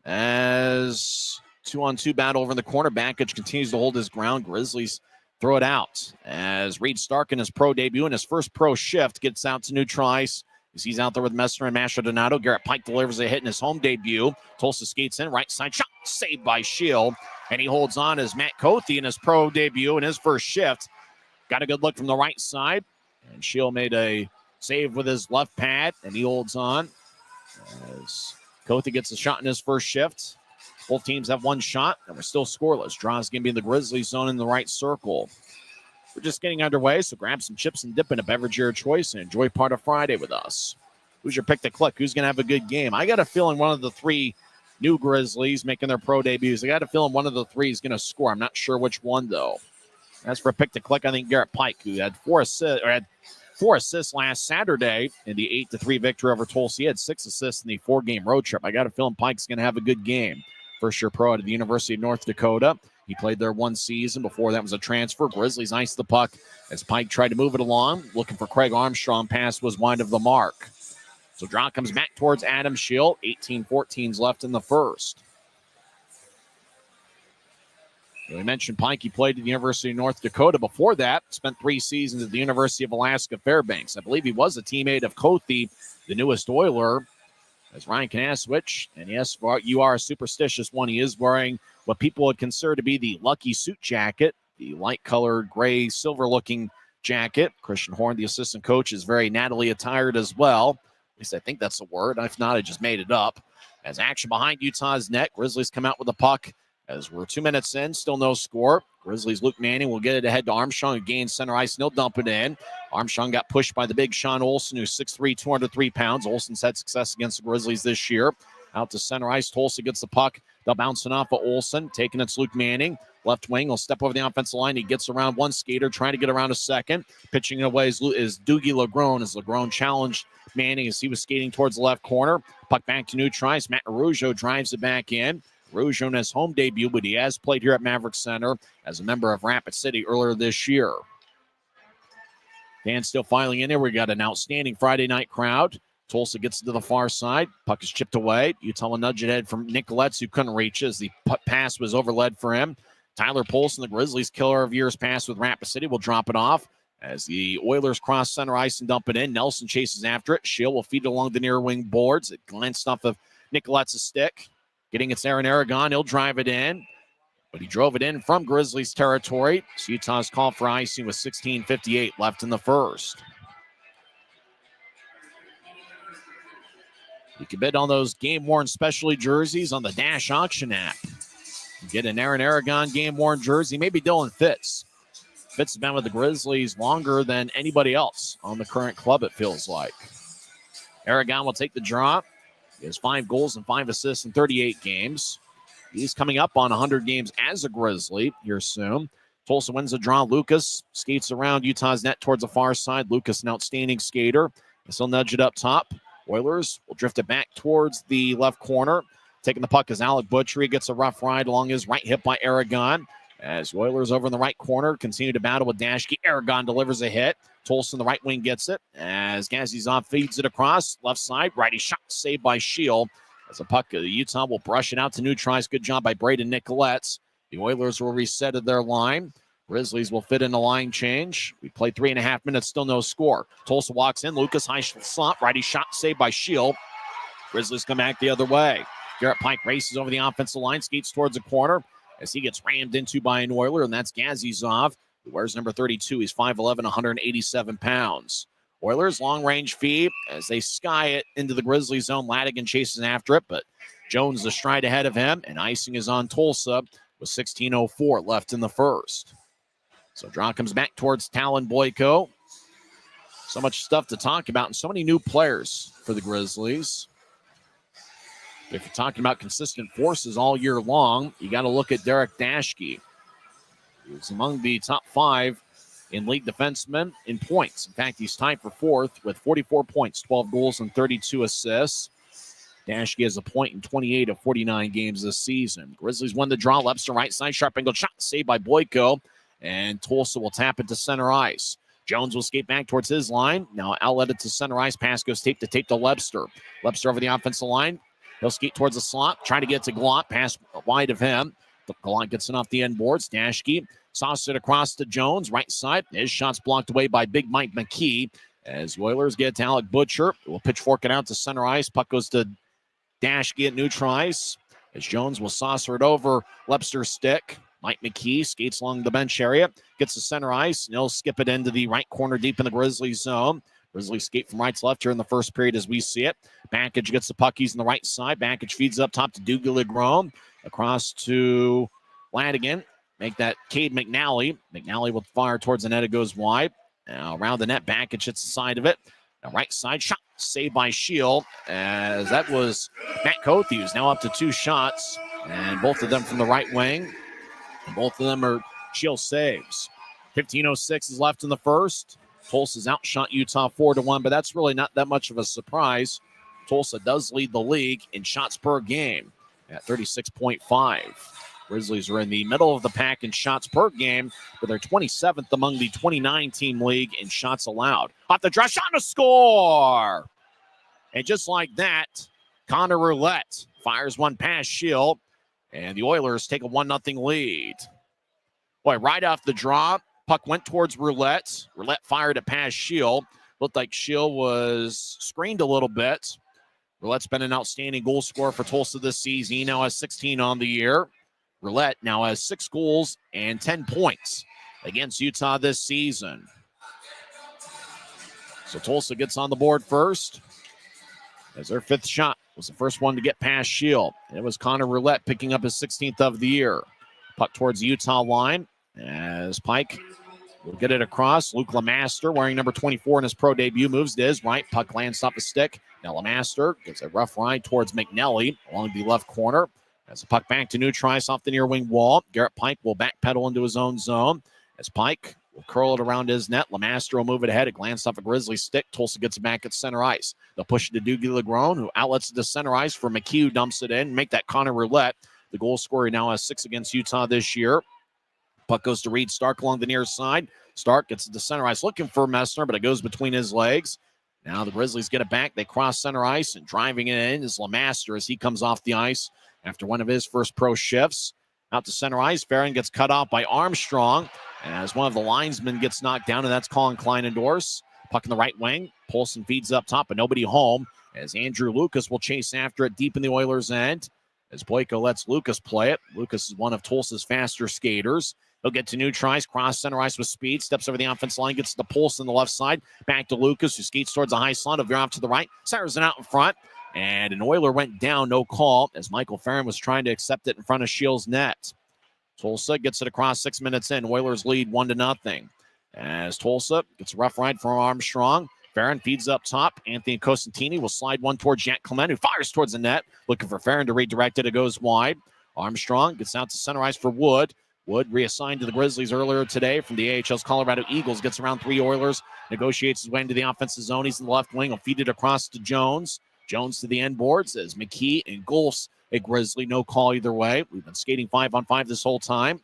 as 2-on-2 battle over in the corner. Bakic continues to hold his ground. Grizzlies throw it out as Reed Stark in his pro debut and his first pro shift gets out to new tries. He's out there with Messner and Mastrodonado. Garrett Pike delivers a hit in his home debut. Tulsa skates in, right side shot, saved by Shield. And he holds on as Matt Cothey in his pro debut in his first shift. Got a good look from the right side. And Shield made a save with his left pad, and he holds on as Cothey gets a shot in his first shift. Both teams have 1 shot, and we're still scoreless. Draw's going to be in the Grizzlies zone in the right circle. We're just getting underway, so grab some chips and dip in a beverage of your choice and enjoy part of Friday with us. Who's your pick to click? Who's going to have a good game? I got a feeling one of the 3 new Grizzlies making their pro debuts, I got a feeling one of the 3 is going to score. I'm not sure which one, though. As for a pick to click, I think Garrett Pike, who had 4 assists last Saturday in the 8-3 victory over Tulsa. He had 6 assists in the 4-game road trip. I got a feeling Pike's going to have a good game. First-year pro out of the University of North Dakota. He played there 1 season. Before that was a transfer. Grizzlies iced the puck as Pike tried to move it along. Looking for Craig Armstrong. Pass was wide of the mark. So draw comes back towards Adam Schill. 18-14's left in the first. We mentioned Pike. He played at the University of North Dakota. Before that, spent 3 seasons at the University of Alaska Fairbanks. I believe he was a teammate of Cothey, the newest Oiler. As Ryan Kanaswich, and yes, you are a superstitious one. He is wearing what people would consider to be the lucky suit jacket, the light-colored, gray, silver-looking jacket. Christian Horn, the assistant coach, is very Natalie attired as well. At least I think that's the word. If not, I just made it up. As action behind Utah's net, Grizzlies come out with the puck. As we're 2 minutes in, still no score. Grizzlies' Luke Manning will get it ahead to Armstrong, who gains center ice, and he'll dump it in. Armstrong got pushed by the big Sean Olsen, who's 6'3", 203 pounds. Olsen's had success against the Grizzlies this year. Out to center ice, Tulsa gets the puck. They'll bounce it off of Olsen. Taking it's Luke Manning. Left wing will step over the offensive line. He gets around one skater, trying to get around a second. Pitching it away is Doogie Legrone, as Legrone challenged Manning as he was skating towards the left corner. Puck back to new tries. Matt Arujo drives it back in. Arujo in his home debut, but he has played here at Maverik Center as a member of Rapid City earlier this year. Fans still filing in here. We got an outstanding Friday night crowd. Tulsa gets to the far side. Puck is chipped away. Utah will nudge it ahead from Nicoletz, who couldn't reach as the pass was overled for him. Tyler Polson, the Grizzlies' killer of years past with Rapid City, will drop it off as the Oilers cross center ice and dump it in. Nelson chases after it. Shield will feed it along the near wing boards. It glanced off of Nicoletz's stick. Getting it's Aaron Aragon. He'll drive it in. But he drove it in from Grizzlies territory. So Utah's call for icing with 16:58 left in the first. You can bid on those game-worn specialty jerseys on the Dash Auction app. You get an Aaron Aragon game-worn jersey, maybe Dylan Fitz. Fitz has been with the Grizzlies longer than anybody else on the current club, it feels like. Aragon will take the draw. He has 5 goals and 5 assists in 38 games. He's coming up on 100 games as a Grizzly here soon. Tulsa wins the draw. Lucas skates around Utah's net towards the far side. Lucas, an outstanding skater. He'll nudge it up top. Oilers will drift it back towards the left corner. Taking the puck is Alec Butcher. He gets a rough ride along his right hip by Aragon. As the Oilers over in the right corner continue to battle with Dashke. Aragon delivers a hit. Tulsa in the right wing gets it. As Gazizov feeds it across. Left side. Righty shot saved by Shield. As a puck, Utah will brush it out to neutralize. Good job by Braden Nicolettes. The Oilers will reset their line. Grizzlies will fit in a line change. We played 3.5 minutes, still no score. Tulsa walks in. Lucas high slot. Righty shot saved by Shield. Grizzlies come back the other way. Garrett Pike races over the offensive line, skates towards the corner as he gets rammed into by an Oiler, and that's Gazizov, who wears number 32. He's 5'11", 187 pounds. Oilers long-range feed as they sky it into the Grizzlies zone. Ladigan chases after it, but Jones a stride ahead of him, and icing is on Tulsa with 16:04 left in the first. So draw comes back towards Talon Boyko. So much stuff to talk about and so many new players for the Grizzlies. If you're talking about consistent forces all year long, you got to look at Derek Dashke. He was among the top 5 in league defensemen in points. In fact, he's tied for 4th with 44 points, 12 goals, and 32 assists. Dashke has a point in 28 of 49 games this season. Grizzlies won the draw. Lepster right side, sharp angled shot saved by Boyko. And Tulsa will tap it to center ice. Jones will skate back towards his line. Now outlet it to center ice. Pass goes tape to Lepster. Lepster over the offensive line. He'll skate towards the slot, trying to get to Gallant. Pass wide of him. Gallant gets it off the end boards. Dashke sauces it across to Jones, right side. His shot's blocked away by Big Mike McKee. As the Oilers get to Alec Butcher, will pitchfork it out to center ice. Puck goes to Dashke at neutral ice. As Jones will saucer it over Lepster's stick. Mike McKee skates along the bench area, gets to center ice, and he'll skip it into the right corner deep in the Grizzlies zone. Grizzlies skate from right to left here in the first period as we see it. Backage gets the puck. He's on the right side. Backage feeds up top to Duguay-Legros. Across to Ladigan. Make that Cade McNally. McNally will fire towards the net. It goes wide. Now around the net. Backage hits the side of it. Now right side shot. Saved by Shield. As that was Matt Cothey, who's now up to 2 shots. And both of them from the right wing. And both of them are Shield saves. 15:06 is left in the first. Tulsa's outshot Utah 4-1, but that's really not that much of a surprise. Tulsa does lead the league in shots per game at 36.5. Grizzlies are in the middle of the pack in shots per game, but they're 27th among the 29-team league in shots allowed. Off the draw, shot and a score! And just like that, Connor Roulette fires one past Shield, and the Oilers take a 1-0 lead. Boy, right off the draw, puck went towards Roulette. Roulette fired it past Shield. Looked like Shield was screened a little bit. Roulette's been an outstanding goal scorer for Tulsa this season. He now has 16 on the year. Roulette now has 6 goals and 10 points against Utah this season. So Tulsa gets on the board first, as their 5th shot was the first one to get past Shield. It was Connor Roulette picking up his 16th of the year. Puck towards the Utah line as Pike will get it across. Luke Lemaster, wearing number 24 in his pro debut, moves to his right. Puck lands off the stick. Now Lemaster gets a rough ride towards McNally along the left corner. As the puck back to neutralize off the near wing wall. Garrett Pike will backpedal into his own zone. As Pike will curl it around his net. Lemaster will move it ahead. It glanced off a Grizzly stick. Tulsa gets it back at center ice. They'll push it to Duguay-Legros, who outlets it to center ice for McKee, who dumps it in. Make that Connor Roulette. The goal scorer now has 6 against Utah this year. Puck goes to Reed Stark along the near side. Stark gets it to center ice looking for Messner, but it goes between his legs. Now the Grizzlies get it back. They cross center ice, and driving it in is Lemaster as he comes off the ice after one of his first pro shifts. Out to center ice. Farron gets cut off by Armstrong as one of the linesmen gets knocked down, and that's Colin Klein-Endorse. Puck in the right wing. Polson feeds up top, but nobody home as Andrew Lucas will chase after it deep in the Oilers' end as Boyko lets Lucas play it. Lucas is one of Tulsa's faster skaters. He'll get to neutralize, cross center ice with speed, steps over the offense line, gets the pulse on the left side, back to Lucas, who skates towards the high slot. He'll veer off to the right, centers it out in front, and an Oiler went down, no call, as Michael Farron was trying to accept it in front of Shield's net. Tulsa gets it across 6 minutes in. Oilers lead 1-0. As Tulsa gets a rough ride from Armstrong. Farron feeds up top. Anthony Cosentini will slide one towards Jack Clement, who fires towards the net, looking for Farron to redirect it. It goes wide. Armstrong gets out to center ice for Wood. Wood, reassigned to the Grizzlies earlier today from the AHL's Colorado Eagles, gets around 3 Oilers, negotiates his way into the offensive zone. He's in the left wing. He'll feed it across to Jones. Jones to the end boards as McKee engulfs a Grizzly. No call either way. We've been skating 5-on-5 this whole time.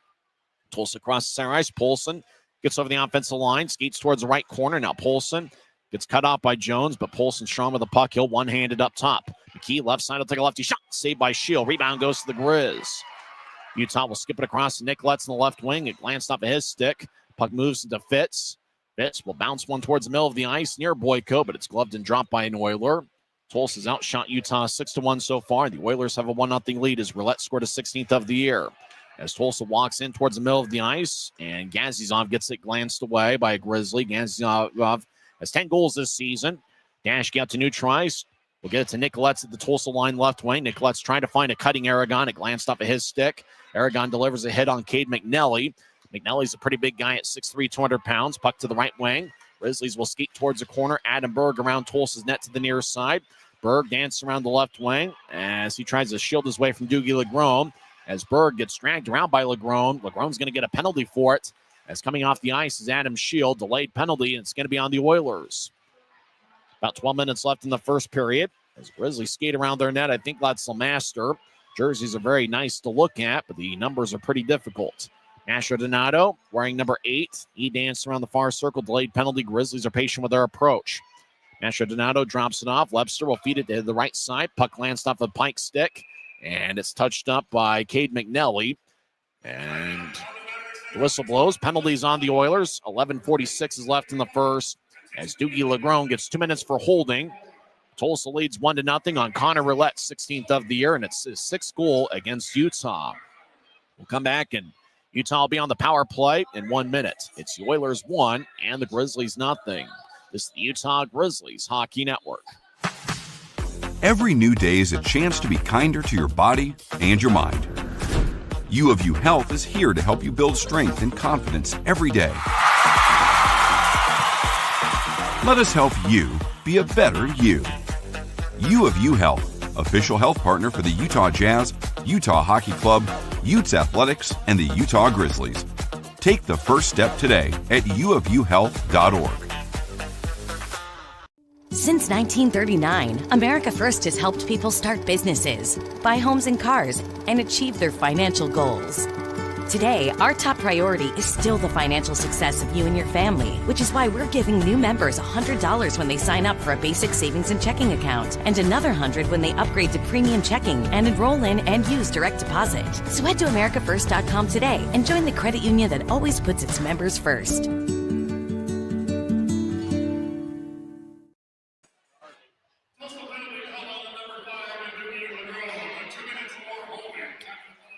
Tulsa across the center ice. Polson gets over the offensive line, skates towards the right corner. Now Polson gets cut off by Jones, but Polson strong with the puck. He'll one-handed up top. McKee, left side, will take a lefty shot. Saved by Shield. Rebound goes to the Grizz. Utah will skip it across to Nick Letts in the left wing. It glanced off of his stick. Puck moves into Fitz. Fitz will bounce one towards the middle of the ice near Boyko, but it's gloved and dropped by an Oiler. Tulsa's outshot Utah 6-1 so far. The Oilers have a 1-0 lead as Roulette scored a 16th of the year. As Tulsa walks in towards the middle of the ice, and Gazizov gets it glanced away by a Grizzly. Gazizov has 10 goals this season. Dashke out to neutralize. We'll get it to Nicolet's at the Tulsa line left wing. Nicolet's trying to find a cutting Aragon. It glanced off of his stick. Aragon delivers a hit on Cade McNelly. McNelly's a pretty big guy at 6'3", 200 pounds. Puck to the right wing. Grizzlies will skate towards the corner. Adam Berg around Tulsa's net to the near side. Berg dances around the left wing as he tries to shield his way from Dougie Legrone. As Berg gets dragged around by Legrone. Legrone's going to get a penalty for it. As coming off the ice is Adam Shield. Delayed penalty, and it's going to be on the Oilers. About 12 minutes left in the first period. As Grizzlies skate around their net, I think that's Lemaster. Jerseys are very nice to look at, but the numbers are pretty difficult. Asher Donato wearing number 8. He danced around the far circle. Delayed penalty. Grizzlies are patient with their approach. Asher Donato drops it off. Webster will feed it to the right side. Puck glanced off of Pike's stick, and it's touched up by Cade McNelly. And the whistle blows. Penalties on the Oilers. 11:46 is left in the first as Dougie Legrone gets 2 minutes for holding. Tulsa leads 1-0 on Connor Roulette's 16th of the year, and it's his 6th goal against Utah. We'll come back, and Utah will be on the power play in 1 minute. It's the Oilers 1 and the Grizzlies 0. This is the Utah Grizzlies Hockey Network. Every new day is a chance to be kinder to your body and your mind. U of U Health is here to help you build strength and confidence every day. Let us help you be a better you. U of U Health, official health partner for the Utah Jazz, Utah Hockey Club, Utes Athletics, and the Utah Grizzlies. Take the first step today at uofuhealth.org. Since 1939, America First has helped people start businesses, buy homes and cars, and achieve their financial goals. Today, our top priority is still the financial success of you and your family, which is why we're giving new members $100 when they sign up for a basic savings and checking account, and another $100 when they upgrade to premium checking and enroll in and use direct deposit. So head to americafirst.com today and join the credit union that always puts its members first.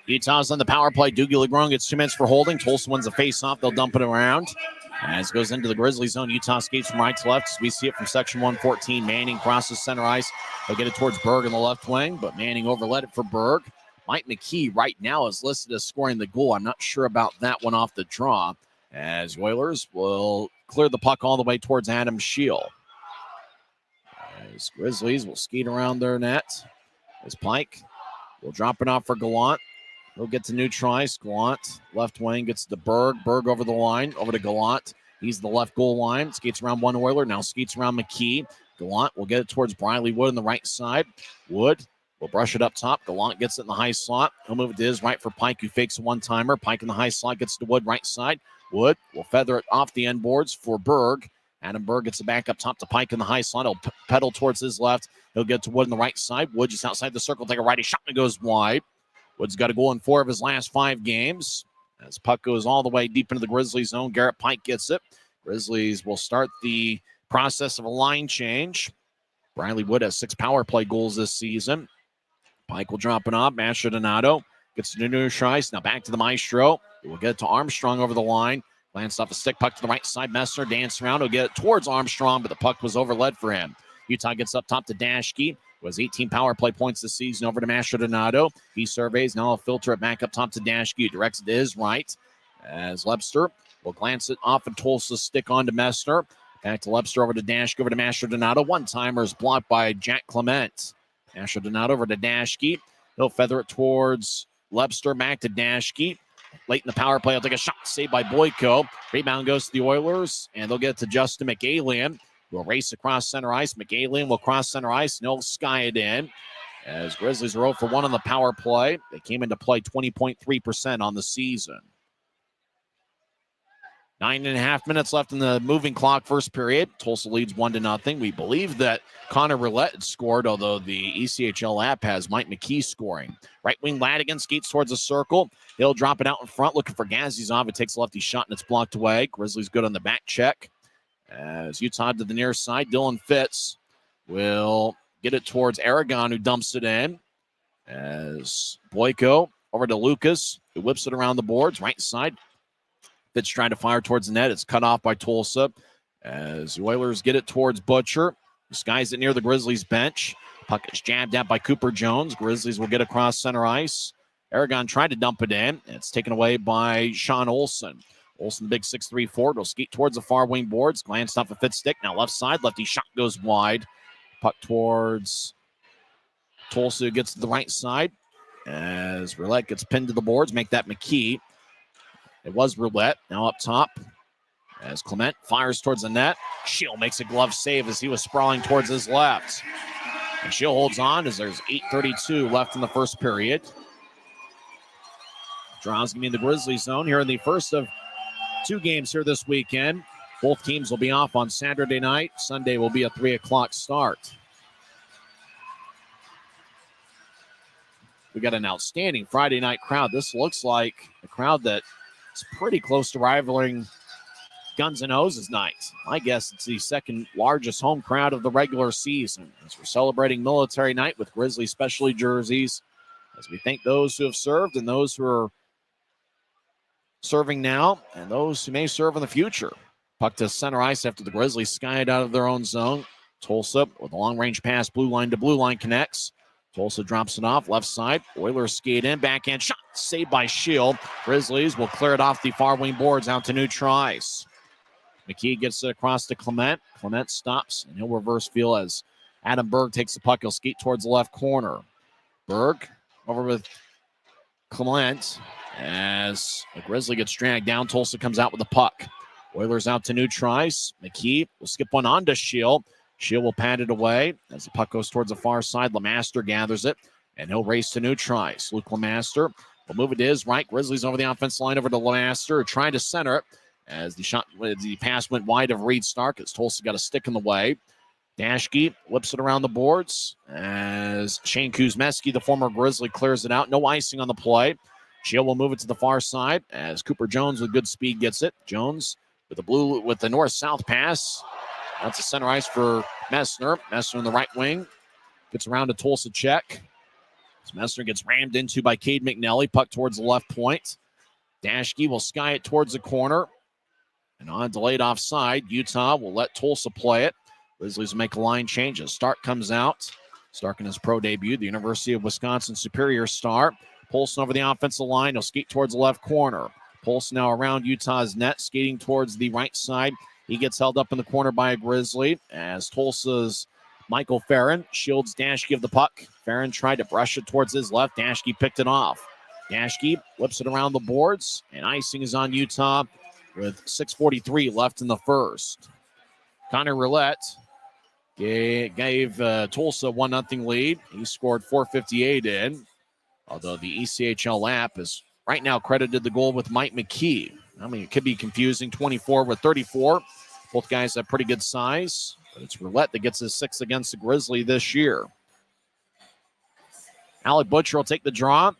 Utah's on the power play. Dougie Legrone gets 2 minutes for holding. Tulsa wins the face-off. They'll dump it around. As it goes into the Grizzlies zone, Utah skates from right to left. As we see it from section 114. Manning crosses center ice. They'll get it towards Berg in the left wing, but Manning overled it for Berg. Mike McKee right now is listed as scoring the goal. I'm not sure about that one off the draw, as Oilers will clear the puck all the way towards Adam Shield. As Grizzlies will skate around their net. As Pike will drop it off for Gallant. He'll get to neutralize. Gallant, left wing, gets to Berg. Berg over the line, over to Gallant. He's the left goal line. Skates around one Oiler. Now skates around McKee. Gallant will get it towards Briley Wood on the right side. Wood will brush it up top. Gallant gets it in the high slot. He'll move it to his right for Pike, who fakes a one-timer. Pike in the high slot gets to Wood right side. Wood will feather it off the end boards for Berg. Adam Berg gets it back up top to Pike in the high slot. He'll pedal towards his left. He'll get to Wood on the right side. Wood just outside the circle. Take a righty shot and it goes wide. Wood's got a goal in 4 of his last 5 games. As puck goes all the way deep into the Grizzlies zone, Garrett Pike gets it. Grizzlies will start the process of a line change. Briley Wood has 6 power play goals this season. Pike will drop it off. Masher Donato gets to neutralize. Now back to the Maestro. We'll get it to Armstrong over the line. Glanced off a stick, puck to the right side. Messner danced around. He'll get it towards Armstrong, but the puck was overled for him. Utah gets up top to Dashke. Was 18 power play points this season over to Masher Donato. He surveys. Now he'll filter it back up top to Dashke. Directs it to his right. As Lebster will glance it off of Tulsa's stick onto Messner. Back to Lebster over to Dashke, over to Masher Donato. One-timer is blocked by Jack Clement. Masher Donato over to Dashke. He'll feather it towards Lebster, back to Dashke. Late in the power play, he'll take a shot, saved by Boyko. Rebound goes to the Oilers, and they'll get it to Justin McAlian. Will race across center ice. McAlian will cross center ice, and he'll sky it in. As Grizzlies are 0 for 1 on the power play. They came into play 20.3% on the season. 9.5 minutes left in the moving clock, first period. Tulsa leads 1-0. We believe that Connor Roulette had scored, although the ECHL app has Mike McKee scoring. Right wing Ladigan skates towards the circle. He'll drop it out in front, looking for Gazizov. It takes a lefty shot, and it's blocked away. Grizzlies good on the back check. As Utah to the near side, Dylan Fitz will get it towards Aragon, who dumps it in. As Boyko over to Lucas, who whips it around the boards, right side. Fitz trying to fire towards the net. It's cut off by Tulsa. As the Oilers get it towards Butcher. He skies it near the Grizzlies bench. Puck is jabbed at by Cooper Jones. Grizzlies will get across center ice. Aragon tried to dump it in. It's taken away by Sean Olson. Olson, the big 6'3" forward, will skate towards the far wing boards. Glanced off a Fitz stick. Now left side. Lefty shot goes wide. Puck towards Tulsa, gets to the right side. As Roulette gets pinned to the boards. Make that McKee. It was Roulette. Now up top. As Clement fires towards the net. Shield makes a glove save as he was sprawling towards his left. And Shield holds on as there's 8:32 left in the first period. Draws going to be in the Grizzlies zone here in the first of 2 games here this weekend. Both teams will be off on Saturday night. Sunday will be a 3 o'clock start. We got an outstanding Friday night crowd. This looks like a crowd that is pretty close to rivaling Guns N' Roses night. I guess it's the second largest home crowd of the regular season as we're celebrating Military Night with Grizzly specialty jerseys as we thank those who have served and those who are serving now and those who may serve in the future. Puck to center ice after the Grizzlies sky it out of their own zone. Tulsa with a long-range pass, blue line to blue line connects. Tulsa drops it off, left side. Oilers skate in, backhand shot, saved by Shield. Grizzlies will clear it off the far wing boards out to new tries. McKee gets it across to Clement. Clement stops, and he'll reverse field as Adam Berg takes the puck. He'll skate towards the left corner. Berg over with Clement as the Grizzly gets dragged down. Tulsa comes out with the puck. Oilers out to new tries. McKee will skip one on to Shield. Shield will pat it away as the puck goes towards the far side. Lemaster gathers it, and he'll race to new tries. Luke Lemaster will move it to his right. Grizzlies over the offense line over to Lemaster, trying to center it as the pass went wide of Reed Stark as Tulsa got a stick in the way. Dashke whips it around the boards as Shane Kuzmeski, the former Grizzly, clears it out. No icing on the play. Shield will move it to the far side as Cooper Jones with good speed gets it. Jones with the north-south pass. That's a center ice for Messner. Messner in the right wing. Gets around to Tulsa check. As Messner gets rammed into by Cade McNally. Puck towards the left point. Dashke will sky it towards the corner. And on delayed offside, Utah will let Tulsa play it. Grizzlies make a line change as Stark comes out. Stark in his pro debut, the University of Wisconsin Superior star. Polson over the offensive line. He'll skate towards the left corner. Polson now around Utah's net, skating towards the right side. He gets held up in the corner by a Grizzly as Tulsa's Michael Farron shields Dashke of the puck. Farron tried to brush it towards his left. Dashke picked it off. Dashke whips it around the boards, and icing is on Utah with 6:43 left in the first. Connor Roulette gave Tulsa 1-0 lead. He scored 4:58 in, although the ECHL app is right now credited the goal with Mike McKee. I mean, it could be confusing. 24 with 34. Both guys have pretty good size, but it's Roulette that gets his 6th against the Grizzly this year. Alec Butcher will take the draw.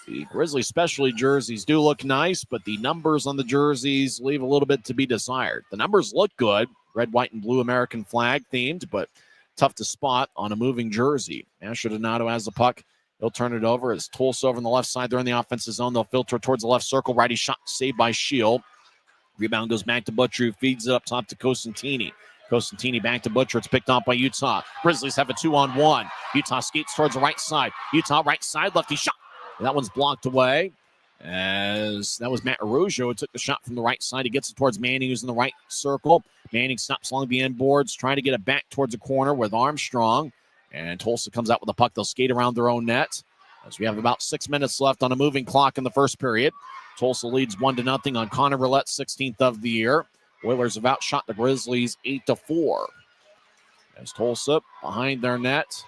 The Grizzly specialty jerseys do look nice, but the numbers on the jerseys leave a little bit to be desired. The numbers look good. Red, white, and blue American flag themed, but tough to spot on a moving jersey. Asher Donato has the puck. He'll turn it over as Tulsa over on the left side. They're in the offensive zone. They'll filter towards the left circle. Righty shot saved by Shield. Rebound goes back to Butcher, who feeds it up top to Cosentini. Cosentini back to Butcher. It's picked off by Utah. Grizzlies have a 2-on-1. Utah skates towards the right side. Utah right side, lefty shot. And that one's blocked away as that was Matt Araujo who took the shot from the right side. He gets it towards Manning, who's in the right circle. Manning stops along the end boards, trying to get it back towards the corner with Armstrong. And Tulsa comes out with the puck. They'll skate around their own net as we have about 6 minutes left on a moving clock in the first period. Tulsa leads 1-0 on Connor Roulette's 16th of the year. Oilers have outshot the Grizzlies 8-4. As Tulsa behind their net.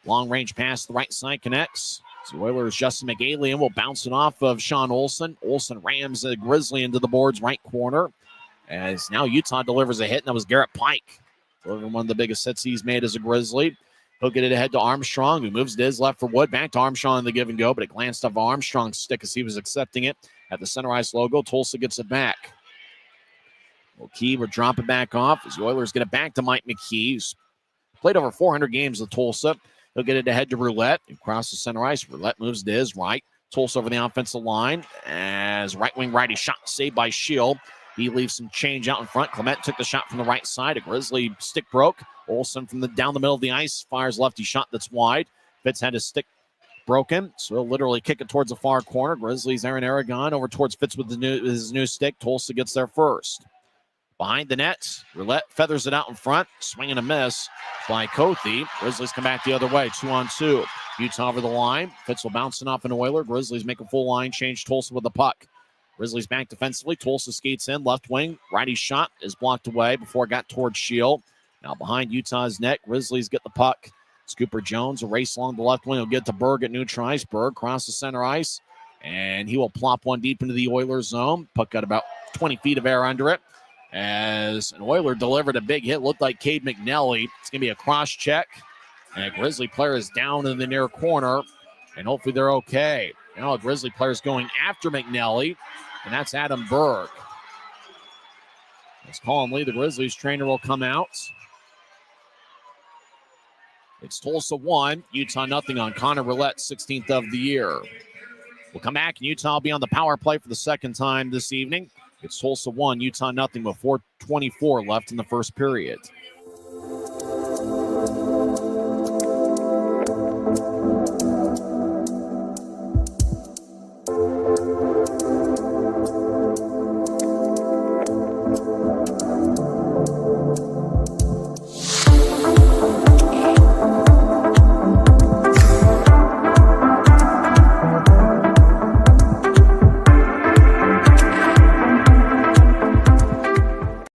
Long range pass to the right side connects. So Oilers' Justin McAlien will bounce it off of Sean Olsen. Olsen rams a Grizzly into the boards right corner. As now Utah delivers a hit, and that was Garrett Pike. Delivering one of the biggest hits he's made as a Grizzly. He'll get it ahead to Armstrong, who moves to his left for Wood. Back to Armstrong in the give and go, but it glanced off Armstrong's stick as he was accepting it at the center ice logo. Tulsa gets it back. McKee will drop it back off as the Oilers get it back to Mike McKee, who's played over 400 games with Tulsa. He'll get it ahead to Roulette. Across the center ice. Roulette moves to his right. Tulsa over the offensive line as right wing righty shot saved by Shield. He leaves some change out in front. Clement took the shot from the right side. A Grizzly stick broke. Olsen from down the middle of the ice fires lefty shot that's wide. Fitz had his stick broken, so he'll literally kick it towards the far corner. Grizzlies Aaron Aragon over towards Fitz with his new stick. Tulsa gets there first. Behind the net, Roulette feathers it out in front. Swing and a miss by Kothi. Grizzlies come back the other way, 2-on-2. Utah over the line. Fitz will bounce it off an Oiler. Grizzlies make a full line change. Tulsa with the puck. Grizzlies back defensively. Tulsa skates in, left wing. Righty shot is blocked away before it got towards Shield. Now behind Utah's net, Grizzlies get the puck. Scooper Jones will race along the left wing. He'll get to Berg at neutral ice. Berg across the center ice, and he will plop one deep into the Oilers zone. Puck got about 20 feet of air under it. As an Oiler delivered a big hit, looked like Cade McNally. It's going to be a cross check, and a Grizzly player is down in the near corner, and hopefully they're okay. Now a Grizzly player is going after McNally, and that's Adam Berg. As Colin Lee, the Grizzlies trainer, will come out. It's Tulsa 1, Utah nothing on Connor Roulette, 16th of the year. We'll come back, and Utah will be on the power play for the second time this evening. It's Tulsa 1, Utah nothing with 4:24 left in the first period.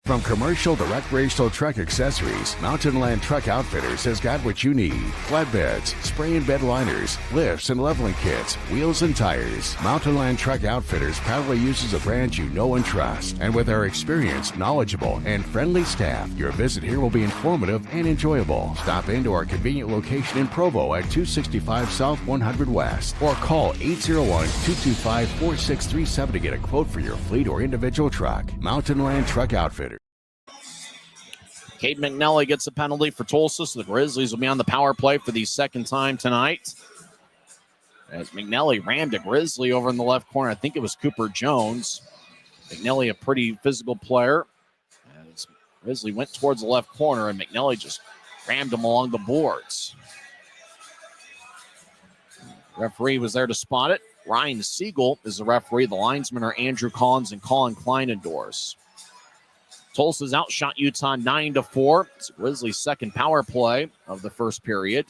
From commercial to recreational truck accessories, Mountain Land Truck Outfitters has got what you need. Flatbeds, spray and bed liners, lifts and leveling kits, wheels and tires. Mountain Land Truck Outfitters proudly uses a brand you know and trust. And with our experienced, knowledgeable, and friendly staff, your visit here will be informative and enjoyable. Stop into our convenient location in Provo at 265 South 100 West or call 801-225-4637 to get a quote for your fleet or individual truck. Mountain Land Truck Outfitters. Cade McNally gets a penalty for Tulsa, so the Grizzlies will be on the power play for the second time tonight. As McNally rammed a Grizzly over in the left corner. I think it was Cooper Jones. McNally, a pretty physical player. As Grizzly went towards the left corner, and McNally just rammed him along the boards. Referee was there to spot it. Ryan Siegel is the referee. The linesmen are Andrew Collins and Colin Kleinendorf. Tulsa's outshot Utah 9-4. It's Grizzlies' second power play of the first period.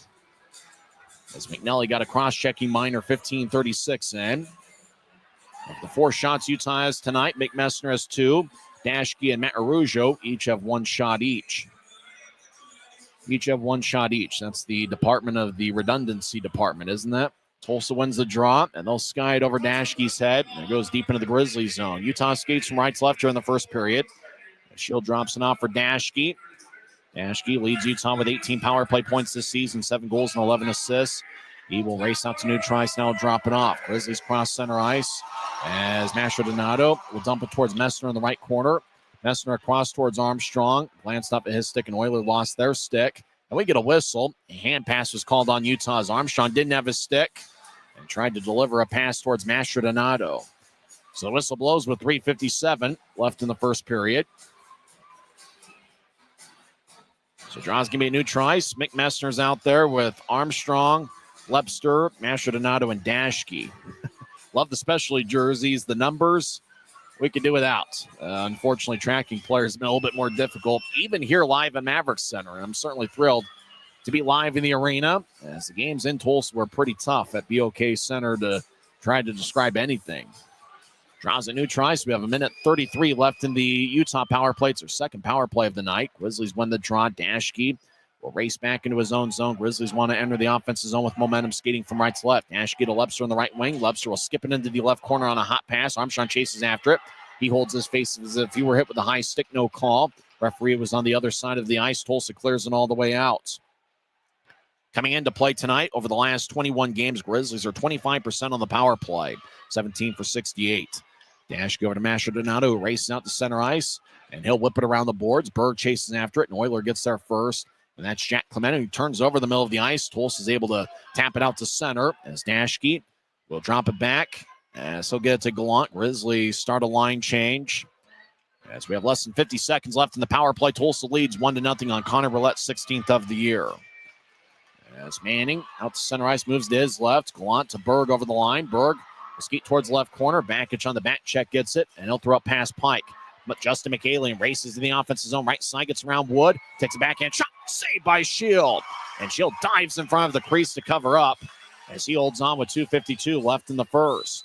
As McNally got a cross-checking minor 15:36 in. Of the four shots Utah has tonight, Mick Messner has two. Dashke and Matt Arujo each have one shot each. That's the department of the redundancy department, isn't that? Tulsa wins the draw, and they'll sky it over Dashke's head. And it goes deep into the Grizzly zone. Utah skates from right to left during the first period. Shield drops it off for Dashke. Dashke leads Utah with 18 power play points this season, 7 goals and 11 assists. He will race out to neutral ice now, drop it off. Grizzlies cross center ice as Mastrodonato will dump it towards Messner in the right corner. Messner across towards Armstrong. Glanced up at his stick, and Oiler lost their stick. And we get a whistle. A hand pass was called on Utah as Armstrong didn't have his stick and tried to deliver a pass towards Mastrodonato. So the whistle blows with 3:57 left in the first period. So draw's going to be a neutral ice. Mick Messner's out there with Armstrong, Lepster, Mastrodonato, and Dashke. Love the specialty jerseys, the numbers. We could do without. Unfortunately, tracking players has been a little bit more difficult, even here live at Maverik Center. And I'm certainly thrilled to be live in the arena, as the games in Tulsa were pretty tough at BOK Center to try to describe anything. Draws a neutral ice. We have 1:33 left in the Utah power play. It's their second power play of the night. Grizzlies win the draw. Dashke will race back into his own zone. Grizzlies want to enter the offensive zone with momentum, skating from right to left. Ashke to Lebster on the right wing. Lebster will skip it into the left corner on a hot pass. Armstrong chases after it. He holds his face as if he were hit with a high stick, no call. Referee was on the other side of the ice. Tulsa clears it all the way out. Coming into play tonight, over the last 21 games, Grizzlies are 25% on the power play, 17 for 68. Dashke over to Masher Donato, who races out to center ice, and he'll whip it around the boards. Berg chases after it, and Euler gets there first. And that's Jack Clemento, who turns over the middle of the ice. Tulsa is able to tap it out to center as Dashke will drop it back. As he'll get it to Gallant. Grizzlies start a line change. As we have less than 50 seconds left in the power play, Tulsa leads 1-0 on Connor Burlett's 16th of the year. As Manning out to center ice, moves to his left. Gallant to Berg over the line. Berg will skate towards the left corner. Bakic on the back check gets it, and he'll throw it past Pike. But Justin McAlien races to the offensive zone. Right side gets around Wood. Takes a backhand shot. Saved by Shield. And Shield dives in front of the crease to cover up as he holds on with 2:52 left in the first.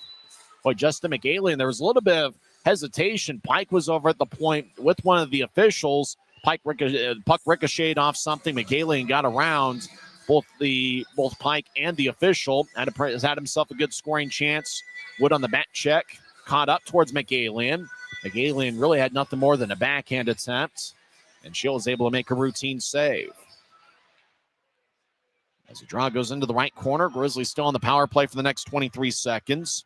Boy, Justin McAlien, there was a little bit of hesitation. Pike was over at the point with one of the officials. Puck ricocheted off something. McAlien got around both Pike and the official. Has had himself a good scoring chance. Wood on the back check. Caught up towards McAlien. McAlien really had nothing more than a backhand attempt. And Shield is able to make a routine save. As the draw goes into the right corner, Grizzlies still on the power play for the next 23 seconds.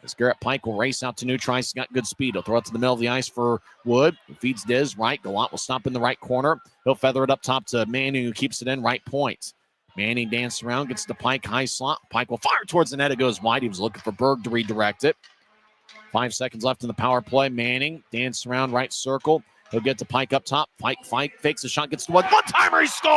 As Garrett Pike will race out to neutral ice. He's got good speed. He'll throw it to the middle of the ice for Wood. He feeds Diz right. Gallant will stop in the right corner. He'll feather it up top to Manning, who keeps it in right point. Manning dances around, gets to Pike, high slot. Pike will fire towards the net. It goes wide. He was looking for Berg to redirect it. 5 seconds left in the power play. Manning dances around right circle. He'll get to Pike up top. Pike fakes the shot, gets to one-timer. He scores!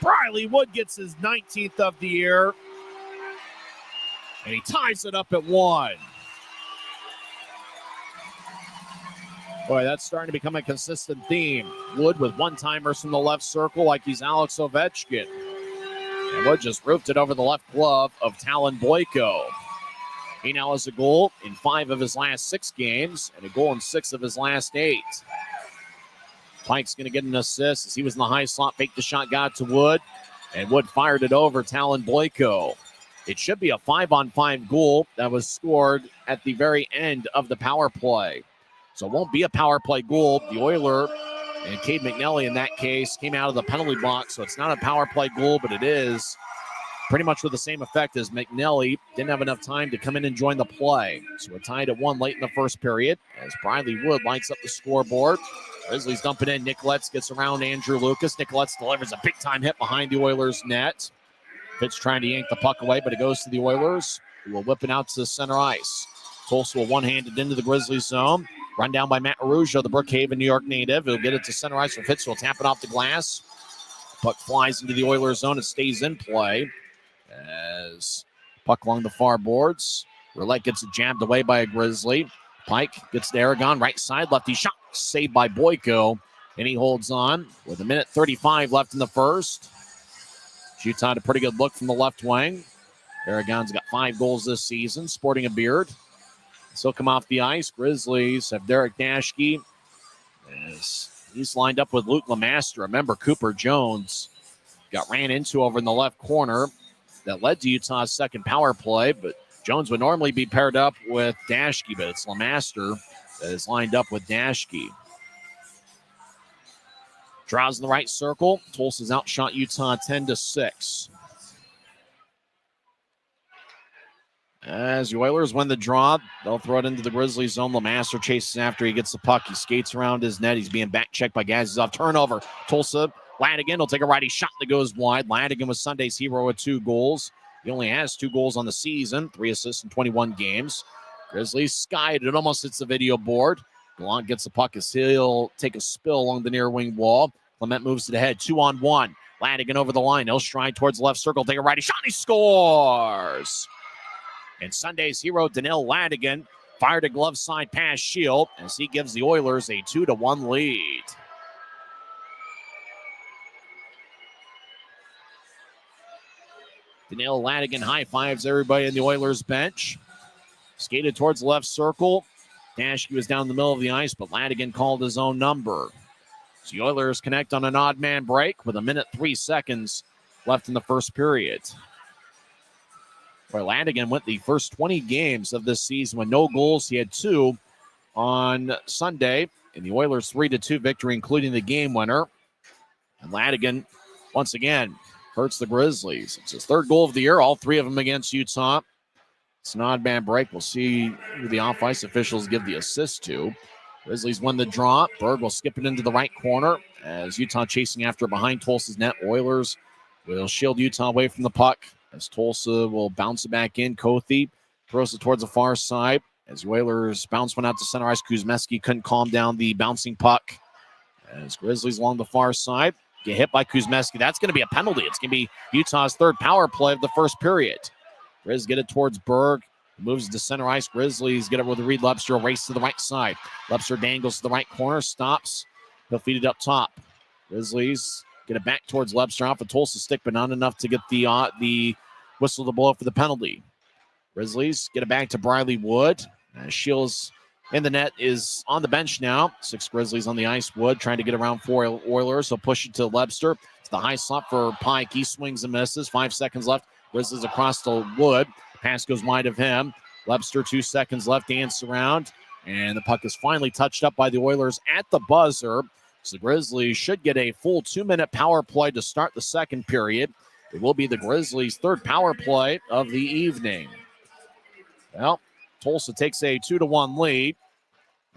Briley Wood gets his 19th of the year. And he ties it up at 1. Boy, that's starting to become a consistent theme. Wood with one-timers from the left circle like he's Alex Ovechkin. And Wood just roofed it over the left glove of Talon Boyko. He now has a goal in 5 of his last 6 games and a goal in 6 of his last 8. Pike's going to get an assist as he was in the high slot, faked the shot, got to Wood, and Wood fired it over Talon Boyko. It should be a 5-on-5 goal that was scored at the very end of the power play. So it won't be a power play goal. The Oiler and Cade McNally in that case came out of the penalty box, so it's not a power play goal, but it is pretty much with the same effect as McNally. Didn't have enough time to come in and join the play. So we're tied at 1 late in the first period as Briley Wood lights up the scoreboard. Grizzlies dump it in. Nicoletz gets around Andrew Lucas. Nicoletz delivers a big-time hit behind the Oilers' net. Fitz trying to yank the puck away, but it goes to the Oilers, who will whip it out to the center ice. Tulsa will one-handed into the Grizzlies zone. Run down by Matt Araujo, the Brookhaven, New York native. He'll get it to center ice for Fitz. He'll tap it off the glass. Puck flies into the Oilers zone. It stays in play as puck along the far boards. Roulette gets it jabbed away by a Grizzly. Pike gets to Aragon, right side, lefty shot, saved by Boyko, and he holds on with 1:35 left in the first. Shoots out a pretty good look from the left wing. Aragon's got 5 goals this season, sporting a beard. So come off the ice. Grizzlies have Derek Dashke as he's lined up with Luke Lemaster. Remember, Cooper Jones got ran into over in the left corner. That led to Utah's second power play, but Jones would normally be paired up with Dashke, but it's Lemaster that is lined up with Dashke. Draws in the right circle. Tulsa's outshot Utah 10-6. As the Oilers win the draw, they'll throw it into the Grizzlies zone. Lemaster chases after he gets the puck. He skates around his net. He's being back-checked by Gazizov. Turnover. Tulsa, Ladigan will take a righty shot that goes wide. Ladigan was Sunday's hero with 2 goals. He only has 2 goals on the season, 3 assists in 21 games. Grizzlies skied. It almost hits the video board. Gallant gets the puck as he'll take a spill along the near wing wall. Clement moves to the head. 2-on-1. Ladigan over the line. He'll stride towards the left circle. Take a righty shot. He scores. And Sunday's hero, Daniil Ladigan, fired a glove side past Shield as he gives the Oilers a 2-1 lead. Daniil Ladigan high-fives everybody in the Oilers bench. Skated towards the left circle. Dashke was down the middle of the ice, but Ladigan called his own number. So the Oilers connect on an odd man break with 1:03 left in the first period. Where Ladigan went the first 20 games of this season with no goals. He had 2 on Sunday in the Oilers' 3-2 victory, including the game winner. And Ladigan, once again, hurts the Grizzlies. It's his 3rd goal of the year, all 3 of them against Utah. It's an odd man break. We'll see who the off-ice officials give the assist to. Grizzlies win the draw. Berg will skip it into the right corner as Utah chasing after behind Tulsa's net. Oilers will shield Utah away from the puck as Tulsa will bounce it back in. Kothi throws it towards the far side as the Oilers bounce one out to center ice. Kuzmeski couldn't calm down the bouncing puck as Grizzlies along the far side get hit by Kuzmeski. That's going to be a penalty. It's going to be Utah's 3rd power play of the first period. Grizz get it towards Berg. Moves to center ice. Grizzlies get it with Reed Lebster. Race to the right side. Lebster dangles to the right corner. Stops. He'll feed it up top. Grizzlies get it back towards Lebster off a Tulsa stick, but not enough to get the whistle to blow for the penalty. Grizzlies get it back to Briley Wood. Shields in the net is on the bench now. 6 Grizzlies on the ice. Wood trying to get around 4 Oilers. So push it to Lebster. It's the high slot for Pike. He swings and misses. 5 seconds left. Grizzlies across to Wood. Pass goes wide of him. Lebster, 2 seconds left, dance around. And the puck is finally touched up by the Oilers at the buzzer. So the Grizzlies should get a full 2-minute power play to start the second period. It will be the Grizzlies' 3rd power play of the evening. Well, Tulsa takes a 2-1 lead.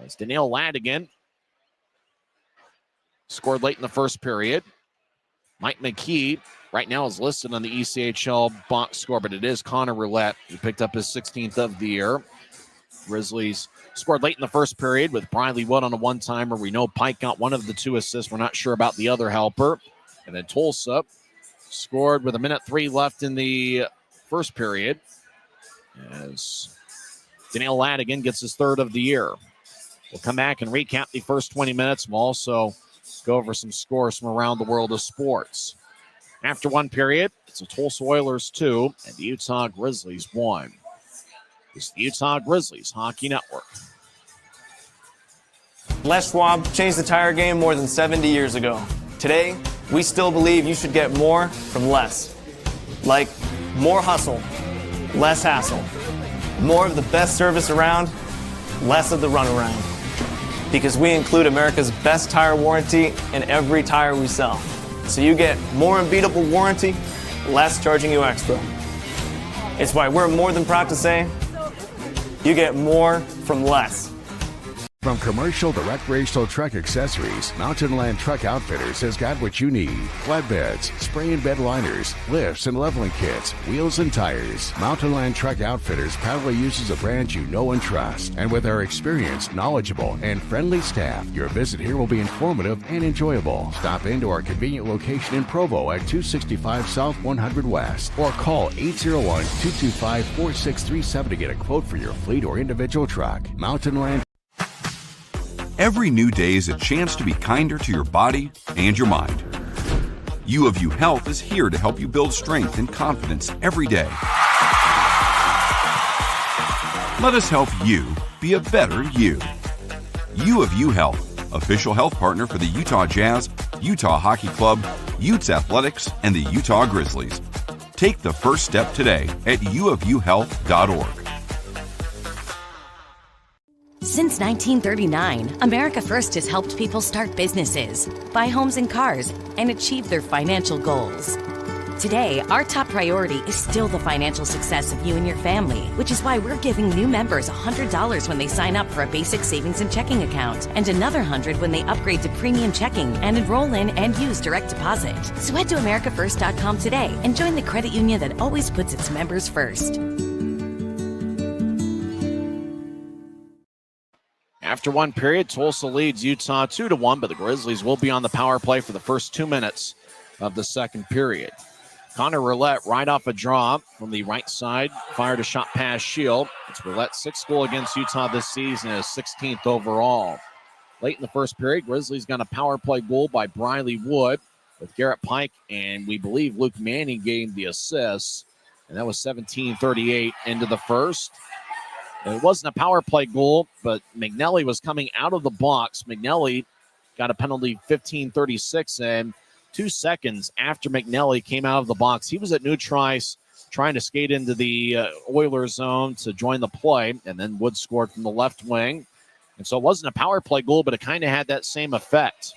As Daniil Ladigan scored late in the first period. Mike McKee right now is listed on the ECHL box score, but it is Connor Roulette. He picked up his 16th of the year. Grizzlies scored late in the first period with Briley Wood on a one-timer. We know Pike got one of the 2 assists. We're not sure about the other helper. And then Tulsa scored with 1:03 left in the first period as Daniil Ladigan gets his 3rd of the year. We'll come back and recap the first 20 minutes. We'll also go over some scores from around the world of sports. After one period, it's the Tulsa Oilers 2 and the Utah Grizzlies 1. This is the Utah Grizzlies Hockey Network. Les Schwab changed the tire game more than 70 years ago. Today, we still believe you should get more from less. Like more hustle, less hassle. More of the best service around, less of the runaround. Because we include America's best tire warranty in every tire we sell. So you get more unbeatable warranty, less charging you extra. It's why we're more than proud to say, you get more from less. From commercial to recreational truck accessories, Mountain Land Truck Outfitters has got what you need. Flatbeds, spray and bed liners, lifts and leveling kits, wheels and tires. Mountain Land Truck Outfitters proudly uses a brand you know and trust. And with our experienced, knowledgeable, and friendly staff, your visit here will be informative and enjoyable. Stop into our convenient location in Provo at 265 South 100 West or call 801-225-4637 to get a quote for your fleet or individual truck. Mountain Land. Every new day is a chance to be kinder to your body and your mind. U of U Health is here to help you build strength and confidence every day. Let us help you be a better you. U of U Health, official health partner for the Utah Jazz, Utah Hockey Club, Utes Athletics, and the Utah Grizzlies. Take the first step today at uofuhealth.org. Since 1939, America First has helped people start businesses, buy homes and cars, and achieve their financial goals. Today, our top priority is still the financial success of you and your family, which is why we're giving new members $100 when they sign up for a basic savings and checking account, and another $100 when they upgrade to premium checking and enroll in and use direct deposit. So head to americafirst.com today and join the credit union that always puts its members first. After one period, Tulsa leads Utah 2-1, but the Grizzlies will be on the power play for the first 2 minutes of the second period. Connor Roulette right off a draw from the right side, fired a shot past Shield. It's Roulette's 6th goal against Utah this season, his 16th overall. Late in the first period, Grizzlies got a power play goal by Briley Wood with Garrett Pike, and we believe Luke Manning gained the assist, and that was 17:38 into the first. It wasn't a power play goal, but McNelly was coming out of the box. McNelly got a penalty 15:36, and 2 seconds after McNelly came out of the box, he was at neutral ice trying to skate into the Oilers zone to join the play, and then Wood scored from the left wing. And so it wasn't a power play goal, but it kind of had that same effect.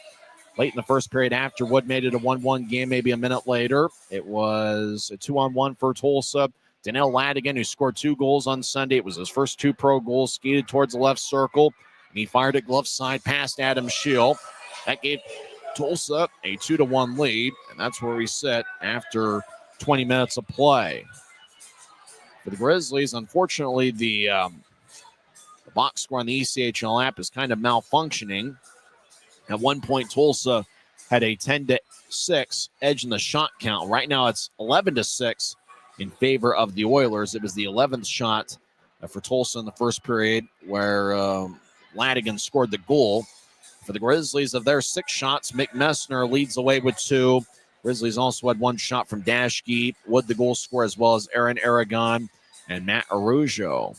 Late in the first period, after Wood made it a 1-1 game, maybe a minute later, it was a 2-on-1 for Tulsa. Daniel Ladigan, who scored 2 goals on Sunday. It was his first 2 pro goals, skated towards the left circle, and he fired it glove side past Adam Scheel. That gave Tulsa a 2-1 lead, and that's where we sit after 20 minutes of play. For the Grizzlies, unfortunately, the box score on the ECHL app is kind of malfunctioning. At one point, Tulsa had a 10-6 edge in the shot count. Right now, it's 11-6 in favor of the Oilers. It was the 11th shot for Tulsa in the first period where Ladigan scored the goal. For the Grizzlies, of their 6 shots, Mick Messner leads the way with 2. Grizzlies also had 1 shot from Dashke, Wood the goal scorer, as well as Aaron Aragon and Matt Arujo.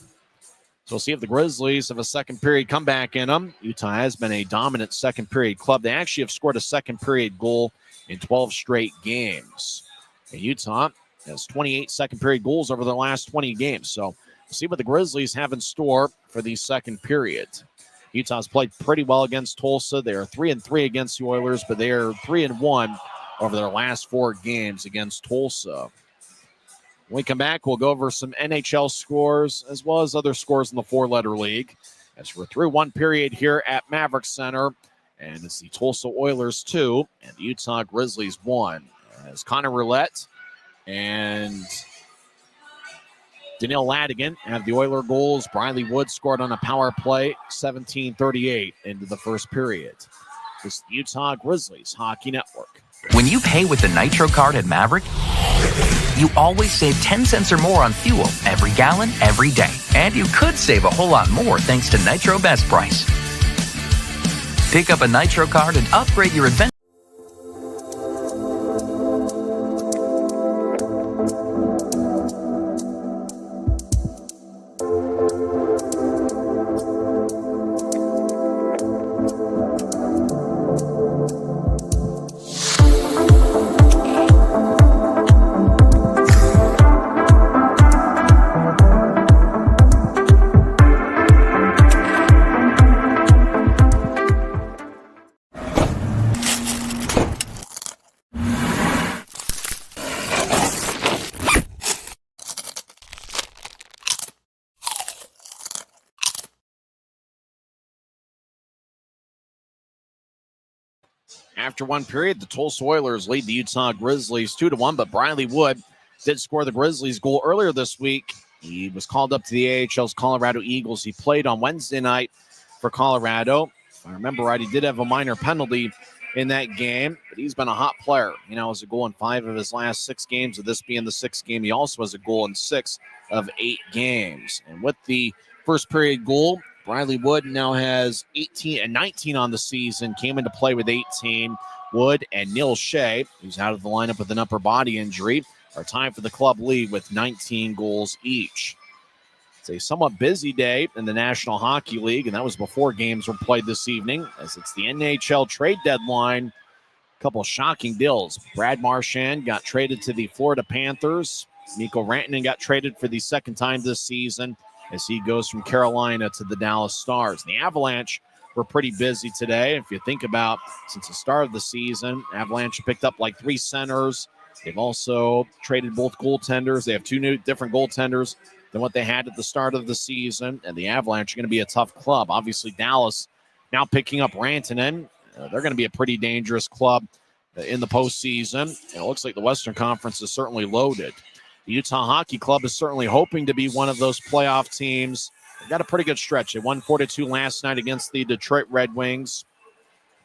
So we'll see if the Grizzlies have a second period comeback in them. Utah has been a dominant second period club. They actually have scored a second period goal in 12 straight games. And Utah has 28 second period goals over the last 20 games. So we'll see what the Grizzlies have in store for the second period. Utah's played pretty well against Tulsa. They are 3-3 against the Oilers, but they are 3-1 over their last 4 games against Tulsa. When we come back, we'll go over some NHL scores as well as other scores in the 4-letter league. As we're through one period here at Maverik Center, and it's the Tulsa Oilers 2 and the Utah Grizzlies 1. As Connor Roulette and Daniel Ladigan have the Oiler goals. Briley Wood scored on a power play, 17:38 into the first period. This is the Utah Grizzlies Hockey Network. When you pay with the Nitro card at Maverik, you always save 10 cents or more on fuel every gallon, every day. And you could save a whole lot more thanks to Nitro Best Price. Pick up a Nitro card and upgrade your adventure. After one period, the Tulsa Oilers lead the Utah Grizzlies 2-1, but Briley Wood did score the Grizzlies goal earlier this week. He was called up to the AHL's Colorado Eagles. He played on Wednesday night for Colorado. If I remember right, he did have a minor penalty in that game, but he's been a hot player. You know, has a goal in 5 of his last 6 games, with this being the 6th game. He also has a goal in 6 of 8 games. And with the first period goal, Briley Wood now has 18 and 19 on the season, came into play with 18. Wood and Neil Shea, who's out of the lineup with an upper body injury, are tied for the club lead with 19 goals each. It's a somewhat busy day in the National Hockey League, and that was before games were played this evening, as it's the NHL trade deadline. A couple shocking deals. Brad Marchand got traded to the Florida Panthers. Mikko Rantanen got traded for the second time this season, as he goes from Carolina to the Dallas Stars. The Avalanche were pretty busy today. If you think about, since the start of the season, Avalanche picked up like 3 centers. They've also traded both goaltenders. They have 2 new different goaltenders than what they had at the start of the season. And the Avalanche are going to be a tough club. Obviously, Dallas now picking up Rantanen. They're going to be a pretty dangerous club in the postseason. It looks like the Western Conference is certainly loaded. The Utah Hockey Club is certainly hoping to be one of those playoff teams. They've got a pretty good stretch. They won 4-2 last night against the Detroit Red Wings.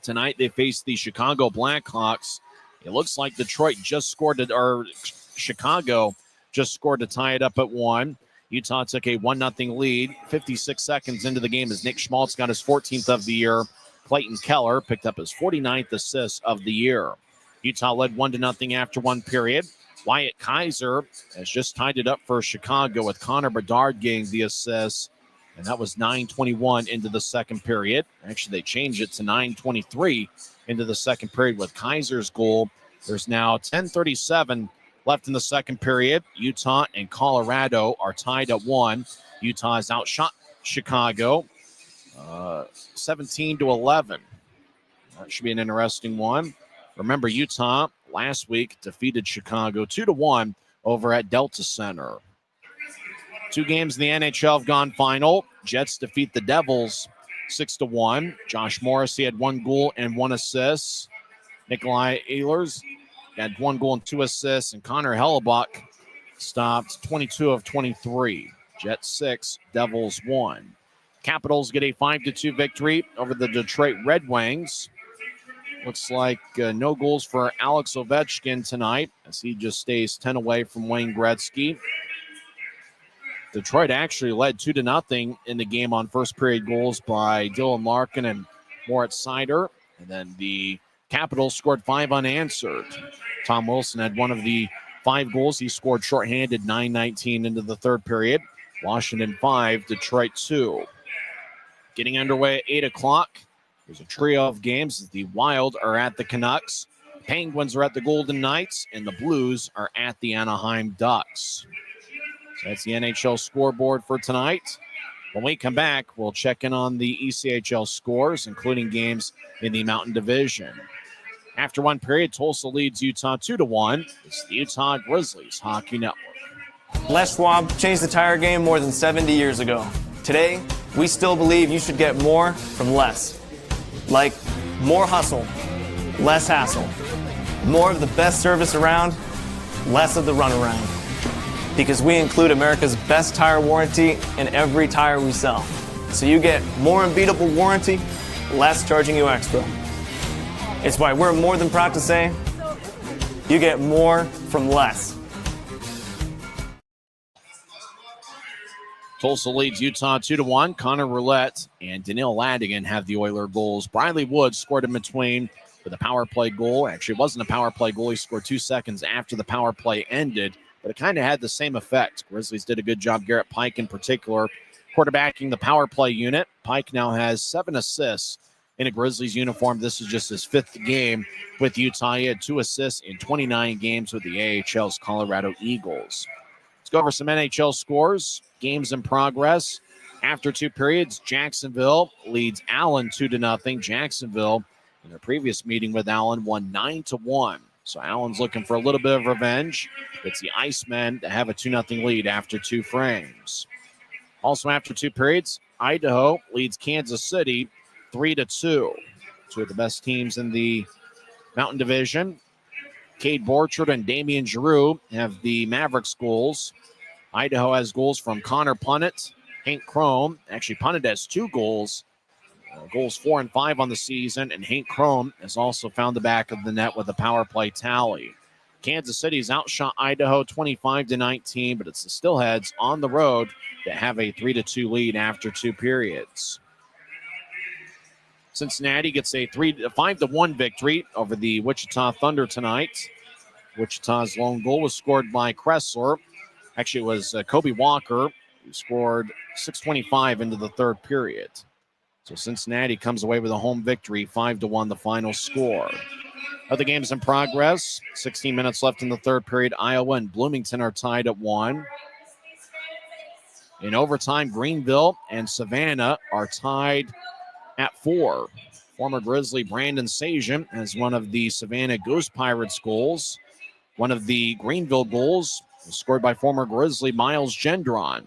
Tonight they face the Chicago Blackhawks. It looks like Detroit just scored, or Chicago just scored to tie it up at 1. Utah took a 1-0 lead. 56 seconds into the game as Nick Schmaltz got his 14th of the year. Clayton Keller picked up his 49th assist of the year. Utah led 1-0 after one period. Wyatt Kaiser has just tied it up for Chicago, with Connor Bedard getting the assist. And that was 9:21 into the second period. Actually, they changed it to 9:23 into the second period with Kaiser's goal. There's now 10:37 left in the second period. Utah and Colorado are tied at 1. Utah has outshot Chicago 17-11. That should be an interesting one. Remember, Utah last week defeated Chicago 2-1 over at Delta Center. 2 games in the NHL have gone final. Jets defeat the Devils 6-1. Josh Morrissey had 1 goal and 1 assist. Nikolai Ehlers had 1 goal and 2 assists. And Connor Hellebuck stopped 22 of 23. Jets 6, Devils 1. Capitals get a 5-2 victory over the Detroit Red Wings. Looks like no goals for Alex Ovechkin tonight as he just stays 10 away from Wayne Gretzky. Detroit actually led 2-0 in the game on first period goals by Dylan Larkin and Moritz Seider. And then the Capitals scored 5 unanswered. Tom Wilson had 1 of the 5 goals. He scored shorthanded 9:19 into the third period. Washington 5, Detroit 2. Getting underway at 8 o'clock. There's a trio of games. The Wild are at the Canucks. Penguins are at the Golden Knights. And the Blues are at the Anaheim Ducks. So that's the NHL scoreboard for tonight. When we come back, we'll check in on the ECHL scores, including games in the Mountain Division. After one period, Tulsa leads Utah 2-1. It's the Utah Grizzlies Hockey Network. Les Schwab changed the tire game more than 70 years ago. Today, we still believe you should get more from less. Like more hustle, less hassle. More of the best service around, less of the runaround. Because we include America's best tire warranty in every tire we sell. So you get more unbeatable warranty, less charging you extra. It's why we're more than proud to say, you get more from less. Tulsa leads Utah 2-1. Connor Roulette and Daniil Ladigan have the Oiler goals. Briley Woods scored in between with a power play goal. Actually, it wasn't a power play goal. He scored 2 seconds after the power play ended, but it kind of had the same effect. Grizzlies did a good job. Garrett Pike in particular, quarterbacking the power play unit. Pike now has 7 assists in a Grizzlies uniform. This is just his 5th game with Utah. He had 2 assists in 29 games with the AHL's Colorado Eagles. Let's go over some NHL scores. Games in progress. After 2 periods, Jacksonville leads Allen 2-0. Jacksonville, in their previous meeting with Allen, won 9-1. So Allen's looking for a little bit of revenge. It's the Icemen that have a 2-0 lead after 2 frames. Also after 2 periods, Idaho leads Kansas City 3-2. 2 of the best teams in the Mountain Division. Cade Borchard and Damian Giroux have the Mavericks goals. Idaho has goals from Connor Punnett, Hank Chrome. Actually, Punnett has 2 goals. Goals 4 and 5 on the season, and Hank Chrome has also found the back of the net with a power play tally. Kansas City's outshot Idaho 25-19, but it's the Stillheads on the road that have a 3-2 lead after 2 periods. Cincinnati gets a 5-1 victory over the Wichita Thunder tonight. Wichita's lone goal was scored by Kressler. Actually, it was Kobe Walker who scored 6:25 into the third period. So Cincinnati comes away with a home victory, 5-1 the final score. Other games in progress, 16 minutes left in the third period. Iowa and Bloomington are tied at 1. In overtime, Greenville and Savannah are tied at 4. Former Grizzly Brandon Sajan has one of the Savannah Ghost Pirates goals. One of the Greenville goals was scored by former Grizzly Miles Gendron.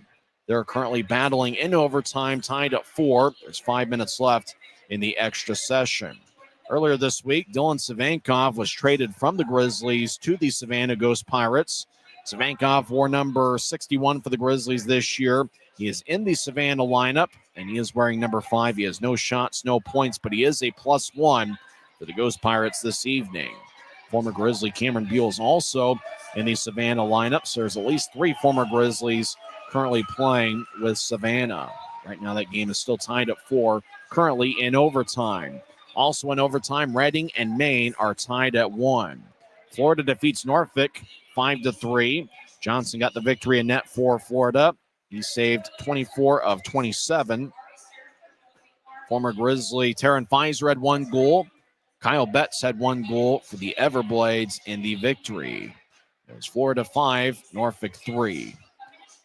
They're currently battling in overtime, tied at 4. There's 5 minutes left in the extra session. Earlier this week, Dylan Savankov was traded from the Grizzlies to the Savannah Ghost Pirates. Savankov wore number 61 for the Grizzlies this year. He is in the Savannah lineup, and he is wearing number 5. He has no shots, no points, but he is a +1 for the Ghost Pirates this evening. Former Grizzly Cameron Buell is also in the Savannah lineup, so there's at least 3 former Grizzlies currently playing with Savannah. Right now, that game is still tied at 4, currently in overtime. Also in overtime, Reading and Maine are tied at 1. Florida defeats Norfolk 5-3. Johnson got the victory in net for Florida. He saved 24 of 27. Former Grizzly Taryn Fizer had 1 goal. Kyle Betts had 1 goal for the Everblades in the victory. It was Florida 5, Norfolk 3.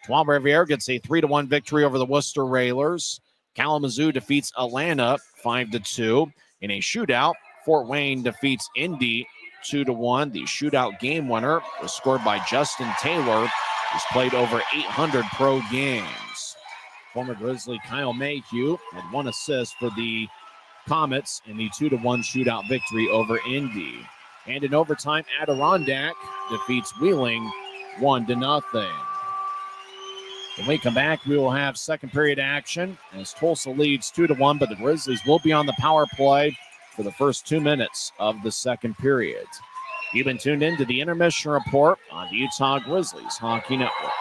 Trois-Rivières gets a 3-1 victory over the Worcester Railers. Kalamazoo defeats Atlanta 5-2. In a shootout, Fort Wayne defeats Indy 2-1. The shootout game winner was scored by Justin Taylor, who's played over 800 pro games. Former Grizzly Kyle Mayhew had 1 assist for the Comets in the 2-1 shootout victory over Indy. And in overtime, Adirondack defeats Wheeling 1-0. When we come back, we will have second period action as Tulsa leads 2-1, but the Grizzlies will be on the power play for the first 2 minutes of the second period. You've been tuned in to the Intermission Report on the Utah Grizzlies Hockey Network.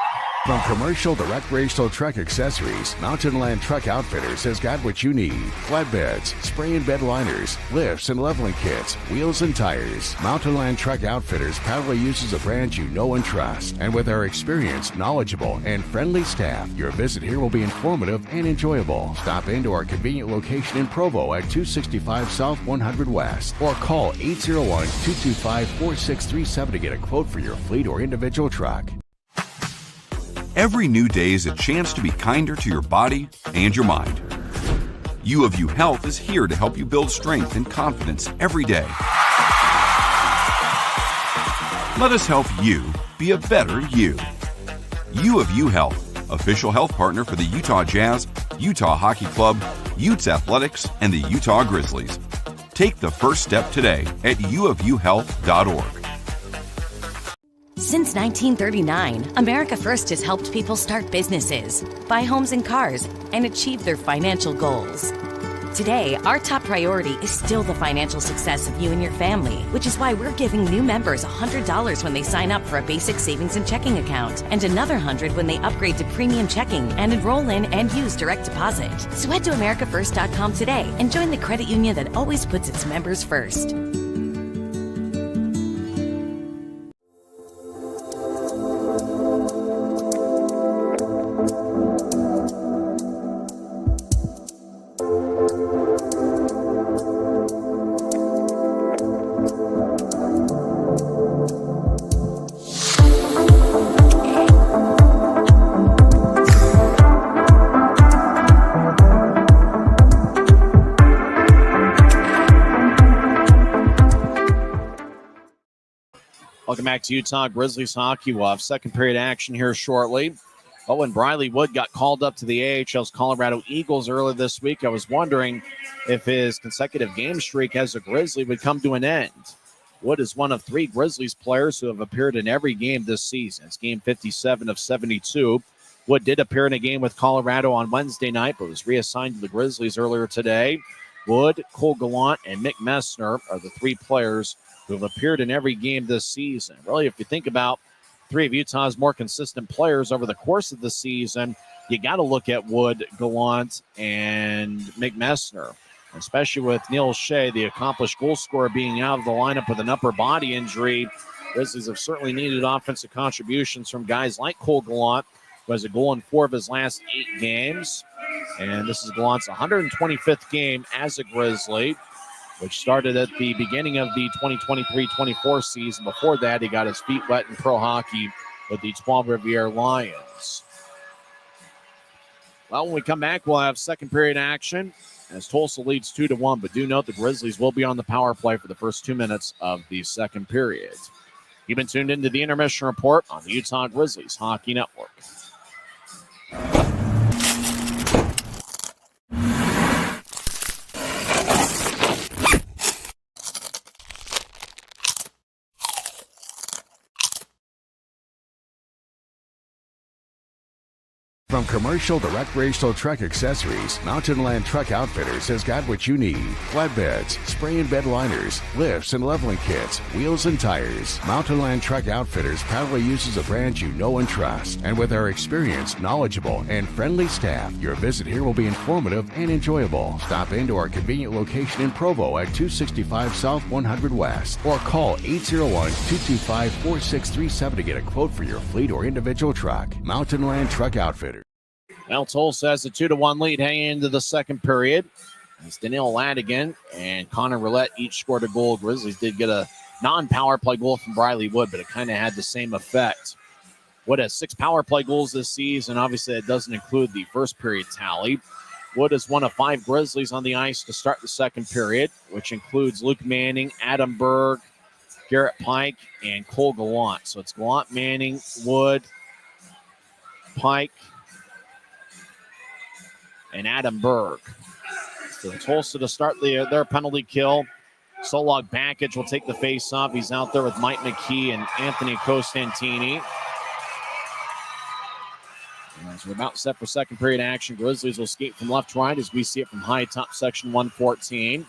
From commercial to recreational truck accessories, Mountain Land Truck Outfitters has got what you need. Flatbeds, spray and bed liners, lifts and leveling kits, wheels and tires. Mountain Land Truck Outfitters proudly uses a brand you know and trust. And with our experienced, knowledgeable, and friendly staff, your visit here will be informative and enjoyable. Stop into our convenient location in Provo at 265 South 100 West or call 801-225-4637 to get a quote for your fleet or individual truck. Every new day is a chance to be kinder to your body and your mind. U of U Health is here to help you build strength and confidence every day. Let us help you be a better you. U of U Health, official health partner for the Utah Jazz, Utah Hockey Club, Utes Athletics, and the Utah Grizzlies. Take the first step today at uofuhealth.org. Since 1939, America First has helped people start businesses, buy homes and cars, and achieve their financial goals. Today, our top priority is still the financial success of you and your family, which is why we're giving new members $100 when they sign up for a basic savings and checking account, and another $100 when they upgrade to premium checking and enroll in and use direct deposit. So head to americafirst.com today and join the credit union that always puts its members first. Welcome back to Utah Grizzlies Hockey. We'll have second period action here shortly. But when Briley Wood got called up to the AHL's Colorado Eagles earlier this week, I was wondering if his consecutive game streak as a Grizzly would come to an end. Wood is one of 3 Grizzlies players who have appeared in every game this season. It's game 57 of 72. Wood did appear in a game with Colorado on Wednesday night, but was reassigned to the Grizzlies earlier today. Wood, Cole Gallant, and Mick Messner are the 3 players who have appeared in every game this season. Really, if you think about 3 of Utah's more consistent players over the course of the season, you got to look at Wood, Gallant, and Mick Messner, especially with Neil Shea, the accomplished goal scorer, being out of the lineup with an upper body injury. Grizzlies have certainly needed offensive contributions from guys like Cole Gallant, who has a goal in 4 of his last 8 games. And this is Gallant's 125th game as a Grizzly, which started at the beginning of the 2023-24 season. Before that, he got his feet wet in pro hockey with the Trois-Rivières Lions. Well, when we come back, we'll have second period action as Tulsa leads 2-1. But do note the Grizzlies will be on the power play for the first 2 minutes of the second period. You've been tuned into the Intermission Report on the Utah Grizzlies Hockey Network. From commercial to recreational truck accessories, Mountain Land Truck Outfitters has got what you need. Flatbeds, spray and bed liners, lifts and leveling kits, wheels and tires. Mountain Land Truck Outfitters proudly uses a brand you know and trust. And with our experienced, knowledgeable, and friendly staff, your visit here will be informative and enjoyable. Stop into our convenient location in Provo at 265 South 100 West or call 801-225-4637 to get a quote for your fleet or individual truck. Mountain Land Truck Outfitters. Well, Tulsa has a 2-1 lead heading into the second period. It's Daniil Ladigan and Connor Roulette each scored a goal. Grizzlies did get a non-power play goal from Briley Wood, but it kind of had the same effect. Wood has 6 power play goals this season. Obviously, it doesn't include the first period tally. Wood is one of 5 Grizzlies on the ice to start the second period, which includes Luke Manning, Adam Berg, Garrett Pike, and Cole Gallant. So it's Gallant, Manning, Wood, Pike, and Adam Berg. So Tulsa to start their penalty kill. Solog Bakic will take the face-off. He's out there with Mike McKee and Anthony Costantini. As we're about set for second period action, Grizzlies will skate from left to right as we see it from high top section 114.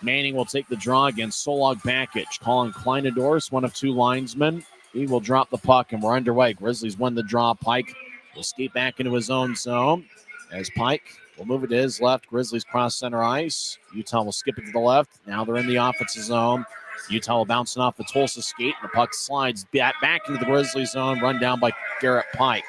Manning will take the draw against Solog Bakic. Colin Kleinadors, one of 2 linesmen. He will drop the puck, and we're underway. Grizzlies win the draw. Pike will skate back into his own zone as Pike will move it to his left. Grizzlies cross center ice. Utah will skip it to the left. Now they're in the offensive zone. Utah will bounce it off the Tulsa skate, and the puck slides back into the Grizzlies zone, run down by Garrett Pike.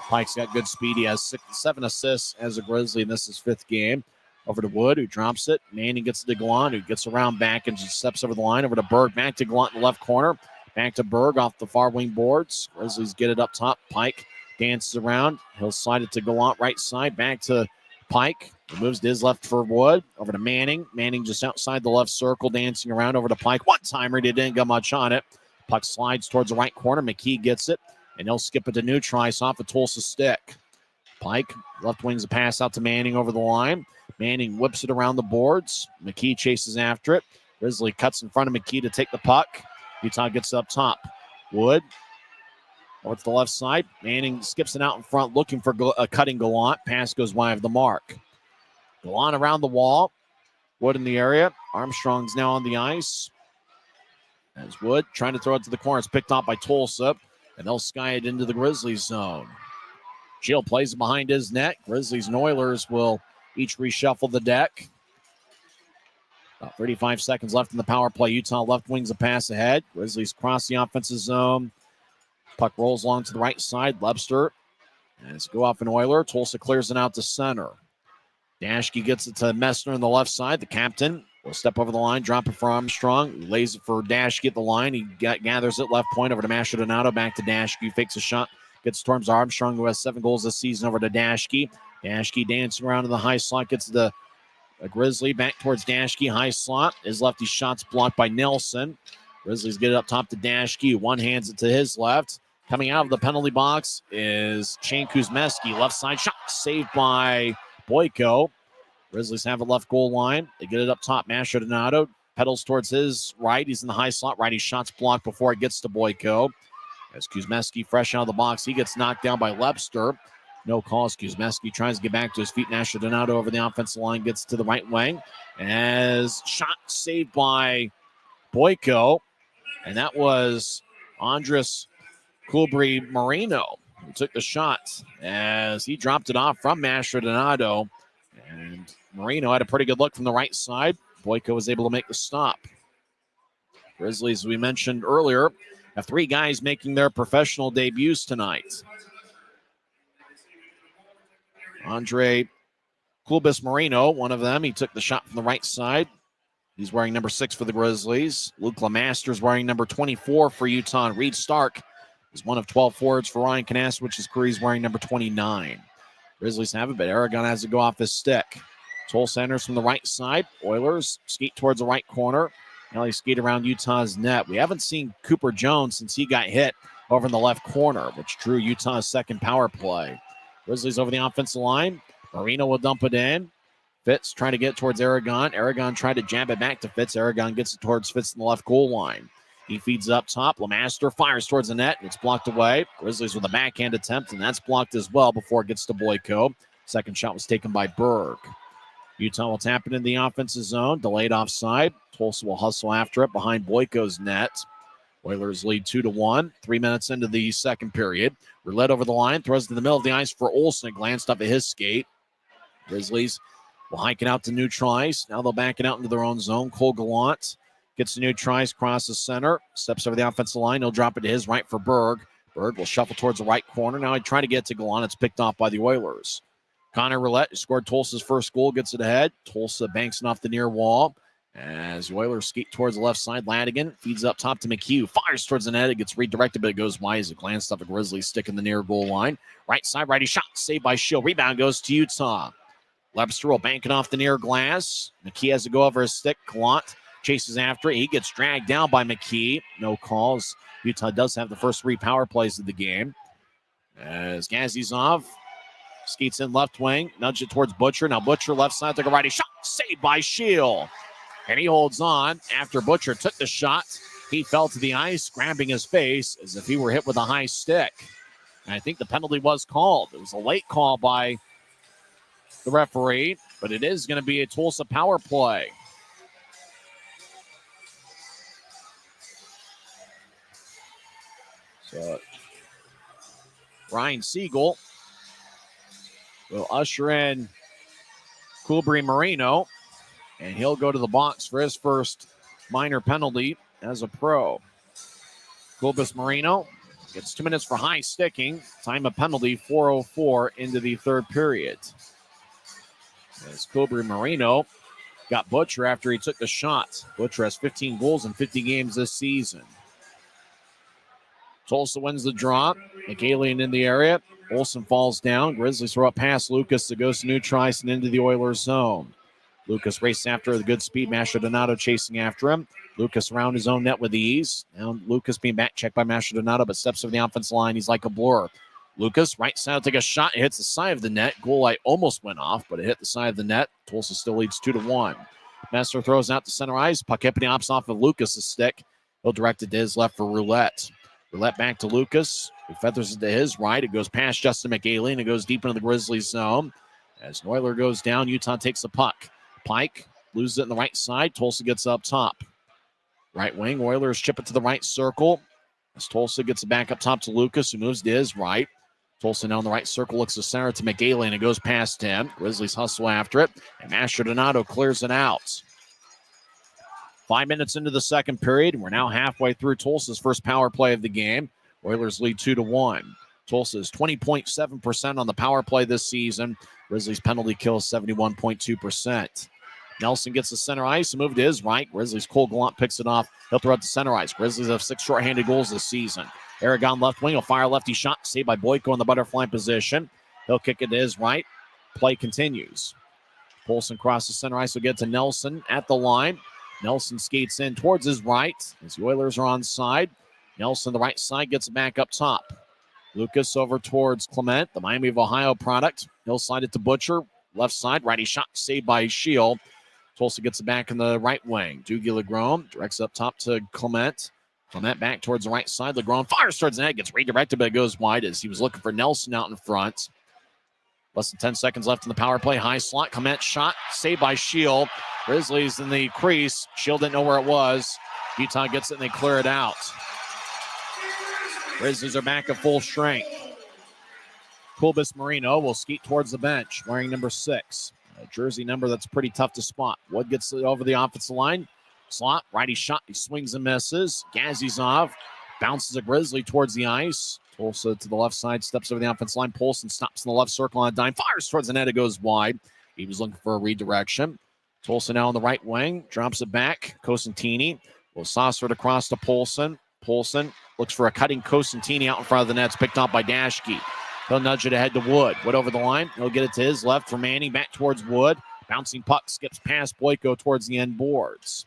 Pike's got good speed. He has 7 assists as a Grizzly, and this is his 5th game. Over to Wood, who drops it. Manning gets it to Gallant, who gets around back and just steps over the line. Over to Berg, back to Gallant in the left corner. Back to Berg off the far wing boards. Grizzlies get it up top. Pike dances around. He'll slide it to Gallant right side. Back to Pike. He moves to his left for Wood. Over to Manning. Manning just outside the left circle, dancing around. Over to Pike. One-timer. He didn't get much on it. Puck slides towards the right corner. McKee gets it, and he'll skip it to Neutrice off a Tulsa stick. Pike left wings a pass out to Manning over the line. Manning whips it around the boards. McKee chases after it. Grizzly cuts in front of McKee to take the puck. Utah gets up top. Wood over to the left side. Manning skips it out in front, looking for a cutting Gallant. Pass goes wide of the mark. Gallant around the wall. Wood in the area. Armstrong's now on the ice. As Wood trying to throw it to the corner. It's picked off by Tulsa, and they'll sky it into the Grizzlies zone. Shield plays it behind his net. Grizzlies and Oilers will each reshuffle the deck. About 35 seconds left in the power play. Utah left wings a pass ahead. Grizzlies cross the offensive zone. Puck rolls along to the right side. Lebster has go off an Oiler. Tulsa clears it out to center. Dashke gets it to Messner on the left side. The captain will step over the line, drop it for Armstrong. He lays it for Dashke at the line. He gathers it left point over to Masher Donato. Back to Dashke. Fakes a shot. Gets towards Armstrong, who has 7 goals this season, over to Dashke. Dashke dancing around in the high slot. Gets the Grizzly back towards Dashke. High slot. His lefty shot's blocked by Nelson. Grizzlies get it up top to Dashke. One hands it to his left. Coming out of the penalty box is Shane Kuzmeski. Left side shot saved by Boyko. Grizzlies have a left goal line. They get it up top. Masher Donato pedals towards his right. He's in the high slot. Righty shot's blocked before it gets to Boyko. As Kuzmeski fresh out of the box, he gets knocked down by Lebster. No calls. Kuzmeski tries to get back to his feet. Masher Donato over the offensive line gets to the right wing. As shot saved by Boyko. And that was Andres Kulbri Marino who took the shot as he dropped it off from Masher Donato. And Marino had a pretty good look from the right side. Boyko was able to make the stop. Grizzlies, as we mentioned earlier, have 3 guys making their professional debuts tonight. Andre Kulbis Marino, one of them. He took the shot from the right side. He's wearing number 6 for the Grizzlies. Luke Lemaster's wearing number 24 for Utah. And Reed Stark is one of 12 forwards for Ryan Kanasowicz's career. He's wearing number 29. Grizzlies have it, but Aragon has to go off his stick. Tulsa enters from the right side. Oilers skate towards the right corner. Now they skate around Utah's net. We haven't seen Cooper Jones since he got hit over in the left corner, which drew Utah's second power play. Grizzlies over the offensive line. Marino will dump it in. Fitz trying to get towards Aragon. Aragon tried to jab it back to Fitz. Aragon gets it towards Fitz in the left goal line. He feeds it up top. Lemaster fires towards the net, and it's blocked away. Grizzlies with a backhand attempt, and that's blocked as well before it gets to Boyko. Second shot was taken by Berg. Utah will tap it in the offensive zone. Delayed offside. Tulsa will hustle after it behind Boyko's net. Oilers lead 2-1. 3 minutes into the second period. Roulette over the line. Throws to the middle of the ice for Olsen. Glanced up at his skate. Grizzlies will hike it out to Neutrice. Now they'll back it out into their own zone. Cole Gallant gets to Neutrice, crosses center. Steps over the offensive line. He'll drop it to his right for Berg. Berg will shuffle towards the right corner. Now he's trying to get to Gallant. It's picked off by the Oilers. Connor Roulette scored Tulsa's first goal, gets it ahead. Tulsa banks it off the near wall. As the Oilers skate towards the left side, Ladigan feeds up top to McHugh. Fires towards the net. It gets redirected, but it goes wide as it glanced off a Grizzlies stick in the near goal line. Right side, righty shot. Saved by Shield. Rebound goes to Utah. Webster will bank it off the near glass. McKee has to go over his stick. Gallant chases after it. He gets dragged down by McKee. No calls. Utah does have the first 3 power plays of the game. As Gazizov skates in left wing, nudge it towards Butcher. Now Butcher left side, took a righty shot. Saved by Shield. And he holds on. After Butcher took the shot, he fell to the ice, grabbing his face as if he were hit with a high stick. And I think the penalty was called. It was a late call by the referee, but it is going to be a Tulsa power play. So Ryan Siegel will usher in Coolbury Marino, and he'll go to the box for his first minor penalty as a pro. Coolbury Marino gets 2 minutes for high sticking. Time of penalty, 4:04 into the third period. As Coolbury Marino got Butcher after he took the shot. Butcher has 15 goals in 50 games this season. Tulsa wins the draw. McAlien in the area. Olsen falls down. Grizzlies throw up past Lucas. It goes to Neutrice and into the Oilers zone. Lucas races after the good speed. Mastrodonato chasing after him. Lucas around his own net with ease. Now Lucas being back checked by Mastrodonato, but steps over the offensive line. He's like a blur. Lucas, right side, take a shot. It hits the side of the net. Goal light almost went off, but it hit the side of the net. Tulsa still leads 2-1. Messer throws out to center ice. Puck hippity hops off of Lucas' stick. He'll direct it to his left for Roulette. Roulette back to Lucas. He feathers it to his right. It goes past Justin McAlien. It goes deep into the Grizzlies zone. As Neuler goes down, Utah takes the puck. Pike loses it in the right side. Tulsa gets up top. Right wing, Oilers chip it to the right circle. As Tulsa gets it back up top to Lucas, who moves to his right. Tulsa now in the right circle, looks to center to McAlien. It goes past him. Grizzlies hustle after it. And Mastrodonato clears it out. 5 minutes into the second period. We're now halfway through Tulsa's first power play of the game. Oilers lead 2-1. Tulsa is 20.7% on the power play this season. Grizzlies penalty kill 71.2%. Nelson gets the center ice and move to his right. Grizzlies Cole Gallant picks it off. He'll throw it to center ice. Grizzlies have 6 shorthanded goals this season. Aragon left wing will fire lefty shot. Saved by Boyko in the butterfly position. He'll kick it to his right. Play continues. Polson crosses center ice. Will get to Nelson at the line. Nelson skates in towards his right as the Oilers are on side. Nelson, the right side, gets it back up top. Lucas over towards Clement, the Miami of Ohio product. He'll slide it to Butcher. Left side, righty shot, saved by Shield. Tulsa gets it back in the right wing. Dougie Legrom directs up top to Clement. Clement back towards the right side. Legrom fires towards the net, gets redirected, but it goes wide as he was looking for Nelson out in front. Less than 10 seconds left in the power play. High slot, Clement shot, saved by Shield. Grizzlies in the crease. Shield didn't know where it was. Utah gets it and they clear it out. Grizzlies are back at full strength. Coolbury Marino will skate towards the bench, wearing number 6. A jersey number that's pretty tough to spot. Wood gets it over the offensive line. Slot, righty shot. He swings and misses. Gazizov bounces a Grizzly towards the ice. Tulsa to the left side, steps over the offensive line. Polson stops in the left circle on a dime. Fires towards the net. It goes wide. He was looking for a redirection. Tulsa now on the right wing. Drops it back. Cosentini will saucer it across to Polson. Polson looks for a cutting Cosentini out in front of the net. It's picked up by Dashke. He'll nudge it ahead to Wood. Wood over the line. He'll get it to his left for Manning. Back towards Wood. Bouncing puck skips past Boyko towards the end boards.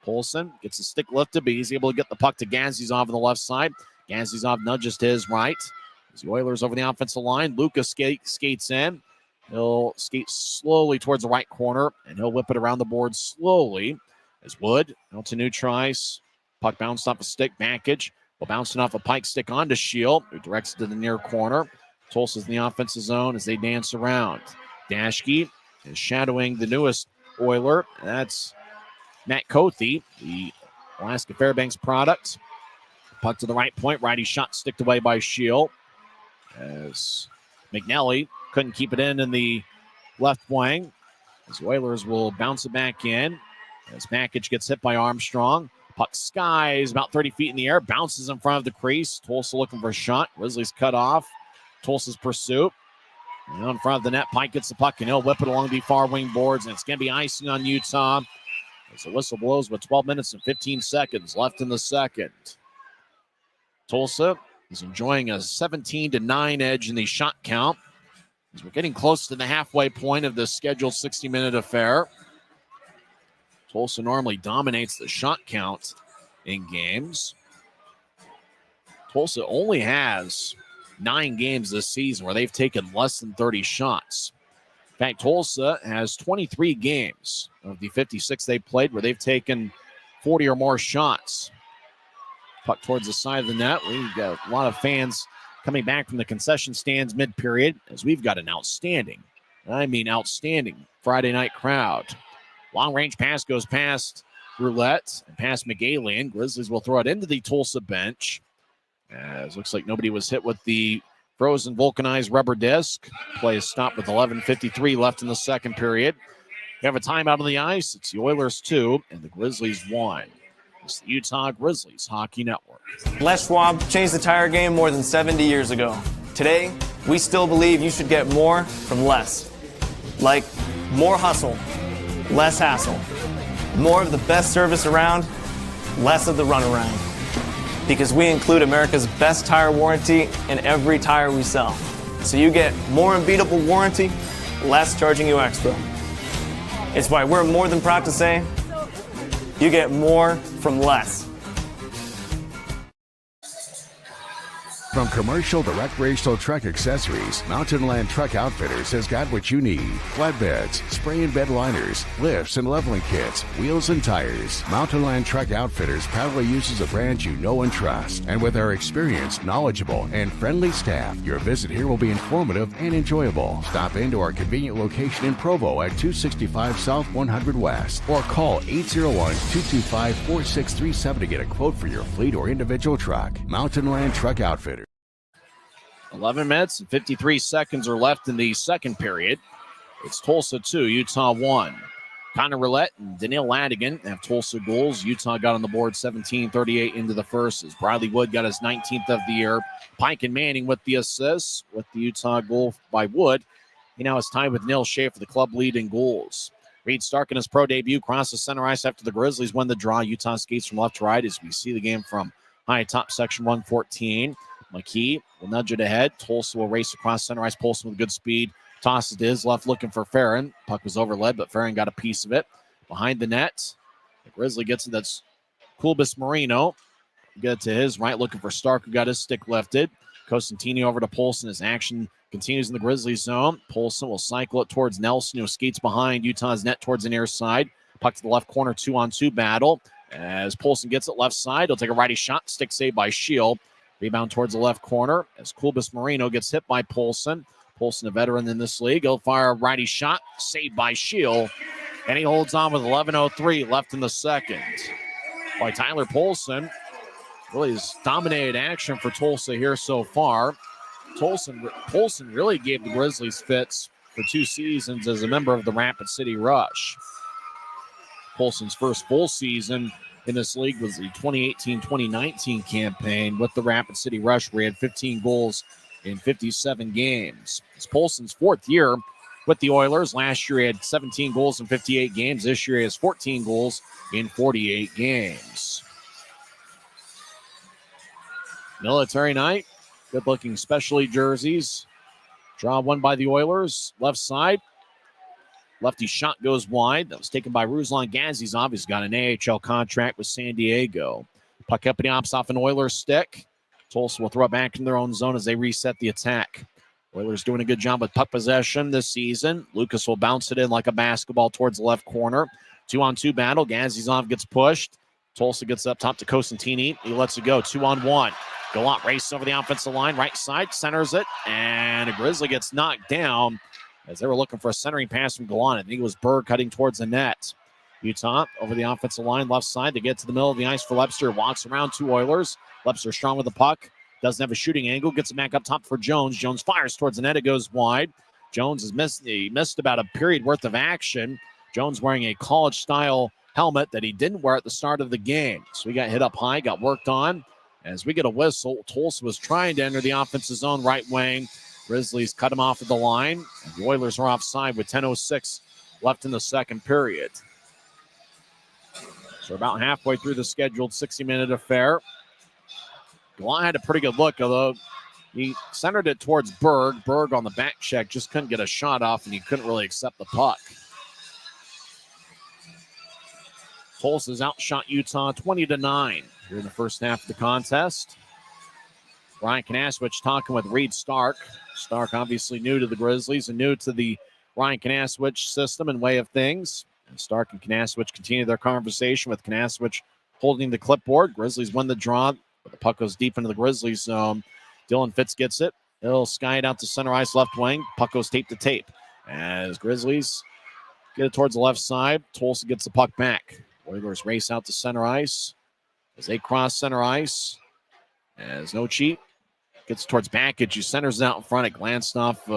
Polson gets the stick lifted, but he's able to get the puck to Gazizov on the left side. Gazizov nudges to his right. As the Oilers over the offensive line, Lucas skates in. He'll skate slowly towards the right corner, and he'll whip it around the board slowly. As Wood out to Neutrice. Puck bounced off a stick. Backage will bounce it off a Pike stick onto Shield, who directs it to the near corner. Tulsa's in the offensive zone as they dance around. Dashke is shadowing the newest Oiler. That's Matt Cothey, the Alaska Fairbanks product. Puck to the right point. Righty shot sticked away by Shield. As McNally couldn't keep it in the left wing. As the Oilers will bounce it back in. As Mackage gets hit by Armstrong. Puck skies about 30 feet in the air, bounces in front of the crease. Tulsa looking for a shot. Grizzlies cut off. Tulsa's pursuit. And in front of the net, Pike gets the puck, and he'll whip it along the far wing boards, and it's going to be icing on Utah as the whistle blows with 12 minutes and 15 seconds left in the second. Tulsa is enjoying a 17-9 edge in the shot count as we're getting close to the halfway point of this scheduled 60-minute affair. Tulsa normally dominates the shot count in games. Tulsa only has 9 games this season where they've taken less than 30 shots. In fact, Tulsa has 23 games of the 56 they've played where they've taken 40 or more shots. Puck towards the side of the net. We've got a lot of fans coming back from the concession stands mid-period as we've got an outstanding Friday night crowd. Long-range pass goes past Roulette and past McGalian. Grizzlies will throw it into the Tulsa bench. As looks like nobody was hit with the frozen vulcanized rubber disc. Play is stopped with 11:53 left in the second period. We have a timeout on the ice. It's the Oilers 2 and the Grizzlies 1. It's the Utah Grizzlies Hockey Network. Les Schwab changed the tire game more than 70 years ago. Today, we still believe you should get more from less. Like more hustle, less hassle. More of the best service around, less of the runaround. Because we include America's best tire warranty in every tire we sell. So you get more unbeatable warranty, less charging you extra. It's why we're more than proud to say, you get more from less. From commercial to recreational truck accessories, Mountain Land Truck Outfitters has got what you need. Flatbeds, spray and bed liners, lifts and leveling kits, wheels and tires. Mountain Land Truck Outfitters proudly uses a brand you know and trust. And with our experienced, knowledgeable, and friendly staff, your visit here will be informative and enjoyable. Stop into our convenient location in Provo at 265 South 100 West or call 801-225-4637 to get a quote for your fleet or individual truck. Mountain Land Truck Outfitters. 11 minutes and 53 seconds are left in the second period. It's Tulsa 2, Utah 1. Connor Roulette and Daniil Ladigan have Tulsa goals. Utah got on the board 17:38 into the first as Bradley Wood got his 19th of the year. Pike and Manning with the assists with the Utah goal by Wood. He now is tied with Neil Shea for the club lead in goals. Reed Stark in his pro debut crosses center ice after the Grizzlies win the draw. Utah skates from left to right as we see the game from high top section 114. McKee will nudge it ahead. Tulsa will race across center ice. Polson with good speed. Tosses to his left looking for Farron. Puck was overled, but Farron got a piece of it. Behind the net, the Grizzly gets it. That's Kulbis Marino. Get it to his right looking for Stark, who got his stick lifted. Costantini over to Polson as action continues in the Grizzly zone. Polson will cycle it towards Nelson, who skates behind Utah's net towards the near side. Puck to the left corner, 2-on-2 battle. As Polson gets it left side, he'll take a righty shot. Stick saved by Shield. Rebound towards the left corner as Kulbis Marino gets hit by Polson. Polson, a veteran in this league. He'll fire a righty shot, saved by Shield. And he holds on with 11:03 left in the second. By Tyler Polson, really has dominated action for Tulsa here so far. Polson really gave the Grizzlies fits for 2 seasons as a member of the Rapid City Rush. Polson's first full season in this league was the 2018-2019 campaign with the Rapid City Rush, where he had 15 goals in 57 games. It's Polson's 4th year with the Oilers. Last year he had 17 goals in 58 games. This year he has 14 goals in 48 games. Military night. Good-looking specialty jerseys. Draw won by the Oilers. Left side. Lefty shot goes wide. That was taken by Ruslan Gazizov. He's got an AHL contract with San Diego. Puck up in the ops off an Oilers stick. Tulsa will throw it back in their own zone as they reset the attack. Oilers doing a good job with puck possession this season. Lucas will bounce it in like a basketball towards the left corner. 2-on-2 battle. Gazizov gets pushed. Tulsa gets up top to Costantini. He lets it go. 2-on-1. Gallant race over the offensive line. Right side. Centers it. And a Grizzly gets knocked down as they were looking for a centering pass from Gallant. I think it was Berg cutting towards the net. Utah over the offensive line, left side to get to the middle of the ice for Lepster. Walks around 2 Oilers. Lepster strong with the puck. Doesn't have a shooting angle. Gets it back up top for Jones. Jones fires towards the net. It goes wide. Jones has missed about a period worth of action. Jones wearing a college-style helmet that he didn't wear at the start of the game. So he got hit up high, got worked on. As we get a whistle, Tulsa was trying to enter the offensive zone right wing. Grizzlies cut him off at the line. And the Oilers are offside with 10:06 left in the second period. So about halfway through the scheduled 60-minute affair. Gallant had a pretty good look, although he centered it towards Berg. Berg on the back check just couldn't get a shot off, and he couldn't really accept the puck. Tulsa's outshot Utah 20-9 here in the first half of the contest. Ryan Kanaswich talking with Reed Stark. Stark obviously new to the Grizzlies and new to the Ryan Kanaswich system and way of things. And Stark and Kanaswich continue their conversation with Kanaswich holding the clipboard. Grizzlies win the draw, but the puck goes deep into the Grizzlies zone. Dylan Fitz gets it. He'll sky it out to center ice left wing. Puck goes tape to tape. As Grizzlies get it towards the left side, Tulsa gets the puck back. Oilers race out to center ice as they cross center ice. As no cheat gets towards Backage, who centers it out in front. It glanced off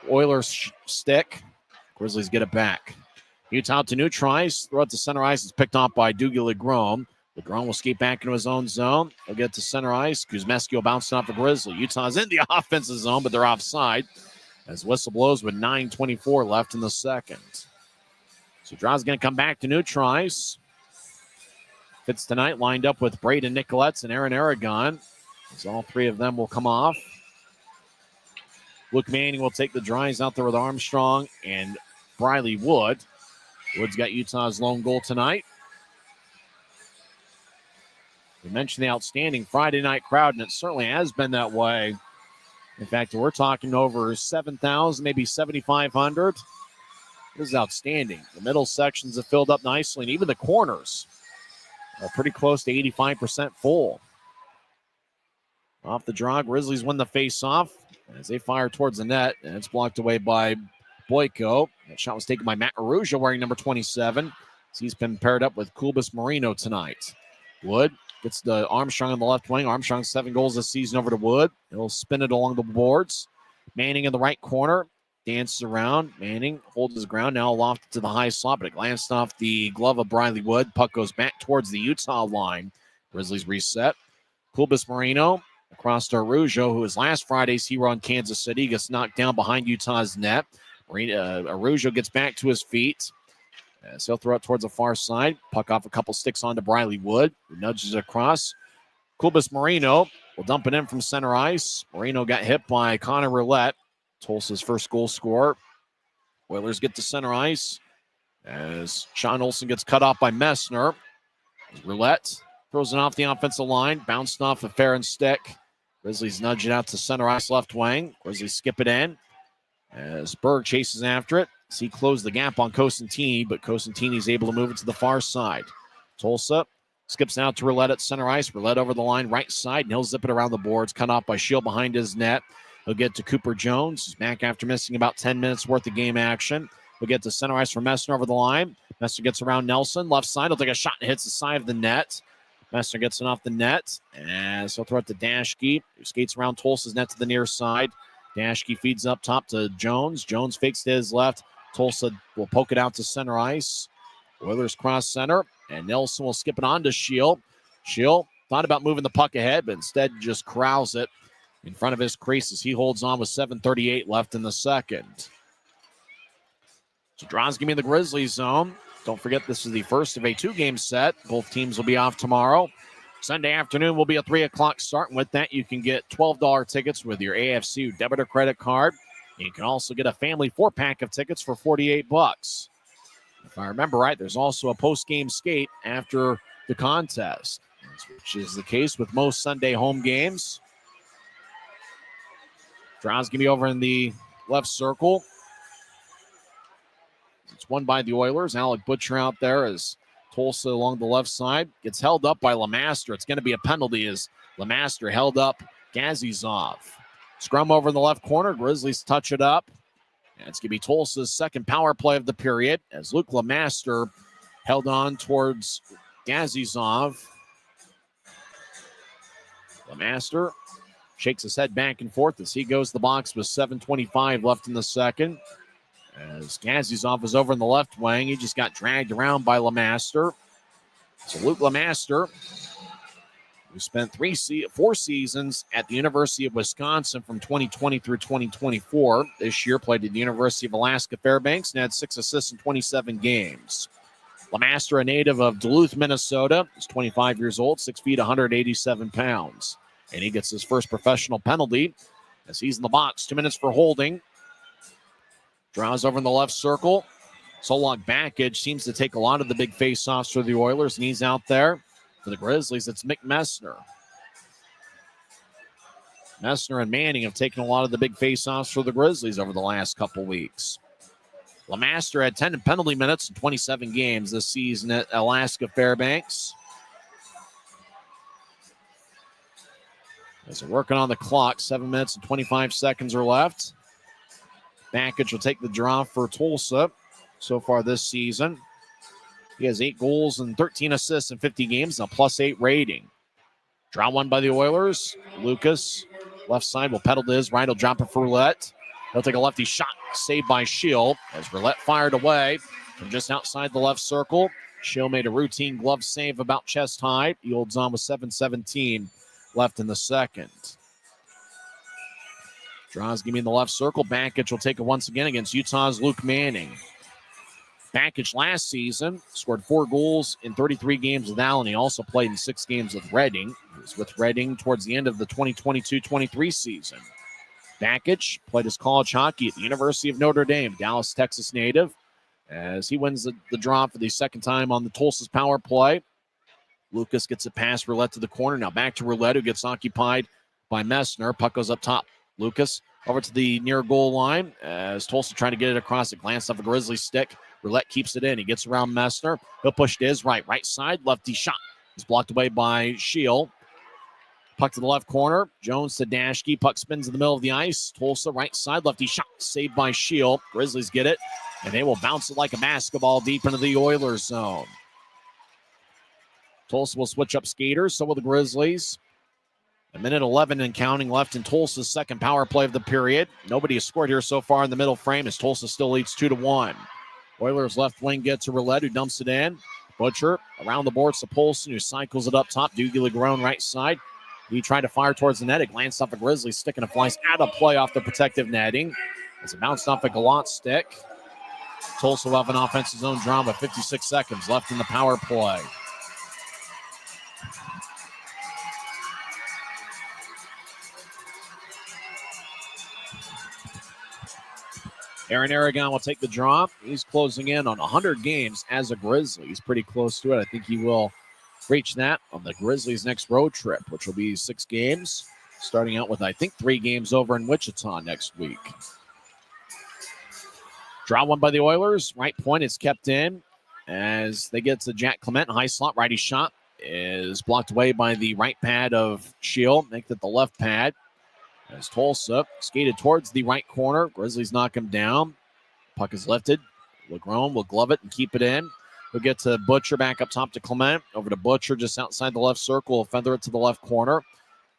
Oilers stick. Grizzlies get it back. Utah to new tries. Throw it to center ice. It's picked off by Dougie Legrom. Legrom will skate back into his own zone. He'll get to center ice. Kuzmeski will bounce off a Grizzly. Utah's in the offensive zone, but they're offside. As whistle blows with 9:24 left in the second. So Draw's going to come back to new tries. Fitz tonight lined up with Braden Nicoletts and Aaron Aragon. As all three of them will come off. Luke Manning will take the drives out there with Armstrong and Briley Wood. Wood's got Utah's lone goal tonight. We mentioned the outstanding Friday night crowd, and it certainly has been that way. In fact, we're talking over 7,000, maybe 7,500. This is outstanding. The middle sections have filled up nicely, and even the corners are pretty close to 85% full. Off the draw, Grizzlies win the face-off as they fire towards the net, and it's blocked away by Boyko. That shot was taken by Matt Araujo wearing number 27. He's been paired up with Kulbis Marino tonight. Wood gets the Armstrong on the left wing. Armstrong 7 goals this season over to Wood. He'll spin it along the boards. Manning in the right corner. Dances around. Manning holds his ground. Now lofted to the high slot, but it glanced off the glove of Briley Wood. Puck goes back towards the Utah line. Grizzlies reset. Kulbis Marino across to Araujo, who was last Friday's hero in Kansas City. Gets knocked down behind Utah's net. Araujo gets back to his feet. So he'll throw it towards the far side. Puck off a couple sticks onto Briley Wood, who nudges it across. Kulbis Marino will dump it in from center ice. Marino got hit by Connor Roulette, Tulsa's first goal scorer. Oilers get to center ice as Sean Olsen gets cut off by Messner. Roulette throws it off the offensive line, bounced off a Farron stick. Grizzlies nudge it out to center ice left wing. Grizzlies skip it in as Berg chases after it. He closed the gap on Cosentini, but Cosentini's able to move it to the far side. Tulsa skips out to Roulette at center ice. Roulette over the line, right side, and he'll zip it around the boards. Cut off by Shield behind his net. He'll get to Cooper Jones. He's back after missing about 10 minutes worth of game action. He'll get to center ice for Messner over the line. Messner gets around Nelson. Left side, he'll take a shot and hits the side of the net. Messner gets it off the net, and so he'll throw it to Dashke, who skates around Tulsa's net to the near side. Dashke feeds up top to Jones. Jones fakes to his left. Tulsa will poke it out to center ice. Oilers cross center, and Nelson will skip it on to Shield. Shield thought about moving the puck ahead, but instead just corrals it in front of his crease as he holds on with 7:38 left in the second. So Draws give me the Grizzlies zone. Don't forget this is the first of a 2-game set. Both teams will be off tomorrow. Sunday afternoon will be a 3 o'clock start, and with that you can get $12 tickets with your AFC debit or credit card. You can also get a family 4-pack of tickets for $48. If I remember right, there's also a post-game skate after the contest, which is the case with most Sunday home games. Draws going to be over in the left circle. It's won by the Oilers. Alec Butcher out there as Tulsa along the left side gets held up by Lemaster. It's going to be a penalty as Lemaster held up Gazizov. Scrum over in the left corner. Grizzlies touch it up. And it's going to be Tulsa's second power play of the period as Luke Lemaster held on towards Gazizov. Lemaster shakes his head back and forth as he goes to the box with 7:25 left in the second. As Gaziosov is over in the left wing, he just got dragged around by Lemaster. So Luke Lemaster, who spent 4 seasons at the University of Wisconsin from 2020 through 2024. This year played at the University of Alaska Fairbanks and had 6 assists in 27 games. Lemaster, a native of Duluth, Minnesota, is 25 years old, 6 feet, 187 pounds. And he gets his first professional penalty as he's in the box. 2 minutes for holding. Draws over in the left circle. Solak Backage seems to take a lot of the big face-offs for the Oilers, and he's out there. For the Grizzlies, it's Mick Messner. Messner and Manning have taken a lot of the big face-offs for the Grizzlies over the last couple weeks. Lemaster had 10 penalty minutes in 27 games this season at Alaska Fairbanks. As they're working on the clock, 7 minutes and 25 seconds are left. Backage will take the draw for Tulsa so far this season. He has 8 goals and 13 assists in 50 games and a +8 rating. Draw one by the Oilers. Lucas, left side, will pedal to his right. He'll drop it for Roulette. He'll take a lefty shot, saved by Shield. As Roulette fired away from just outside the left circle. Shield made a routine glove save about chest high. He holds on with 7:17 left in the second. Draws give me in the left circle. Backage will take it once again against Utah's Luke Manning. Backage last season scored 4 goals in 33 games with Allen. He also played in 6 games with Reading. He was with Reading towards the end of the 2022-23 season. Backage played his college hockey at the University of Notre Dame, Dallas, Texas native, as he wins the draw for the second time on the Tulsa's power play. Lucas gets it past Roulette to the corner. Now back to Roulette, who gets occupied by Messner. Puck goes up top. Lucas over to the near goal line as Tulsa trying to get it across. A glance off a Grizzly stick. Roulette keeps it in. He gets around Messner. He'll push to his right. Right side, lefty shot. It's blocked away by Shield. Puck to the left corner. Jones to Dashke. Puck spins in the middle of the ice. Tulsa right side, lefty shot. Saved by Shield. Grizzlies get it, and they will bounce it like a basketball deep into the Oilers zone. Tulsa will switch up skaters. So will the Grizzlies. 1:11 and counting left in Tulsa's second power play of the period. Nobody has scored here so far in the middle frame as Tulsa still leads 2-1. Oilers left wing gets to Roulette, who dumps it in. Butcher around the boards to Polson, who cycles it up top. Dougie Legrone right side. He tried to fire towards the net. It glanced off a Grizzly stick and it flies out of play off the protective netting. As it bounced off a Gallant stick. Tulsa will have an offensive zone draw with 56 seconds left in the power play. Aaron Aragon will take the draw. He's closing in on 100 games as a Grizzly. He's pretty close to it. I think he will reach that on the Grizzlies' next road trip, which will be 6 games, starting out with, I think, 3 games over in Wichita next week. Draw one by the Oilers. Right point is kept in as they get to Jack Clement. High slot, righty shot is blocked away by the right pad of Shield. Make that the left pad. As Tulsa skated towards the right corner. Grizzlies knock him down. Puck is lifted. Legrone will glove it and keep it in. We'll get to Butcher back up top to Clement. Over to Butcher just outside the left circle. Will feather it to the left corner.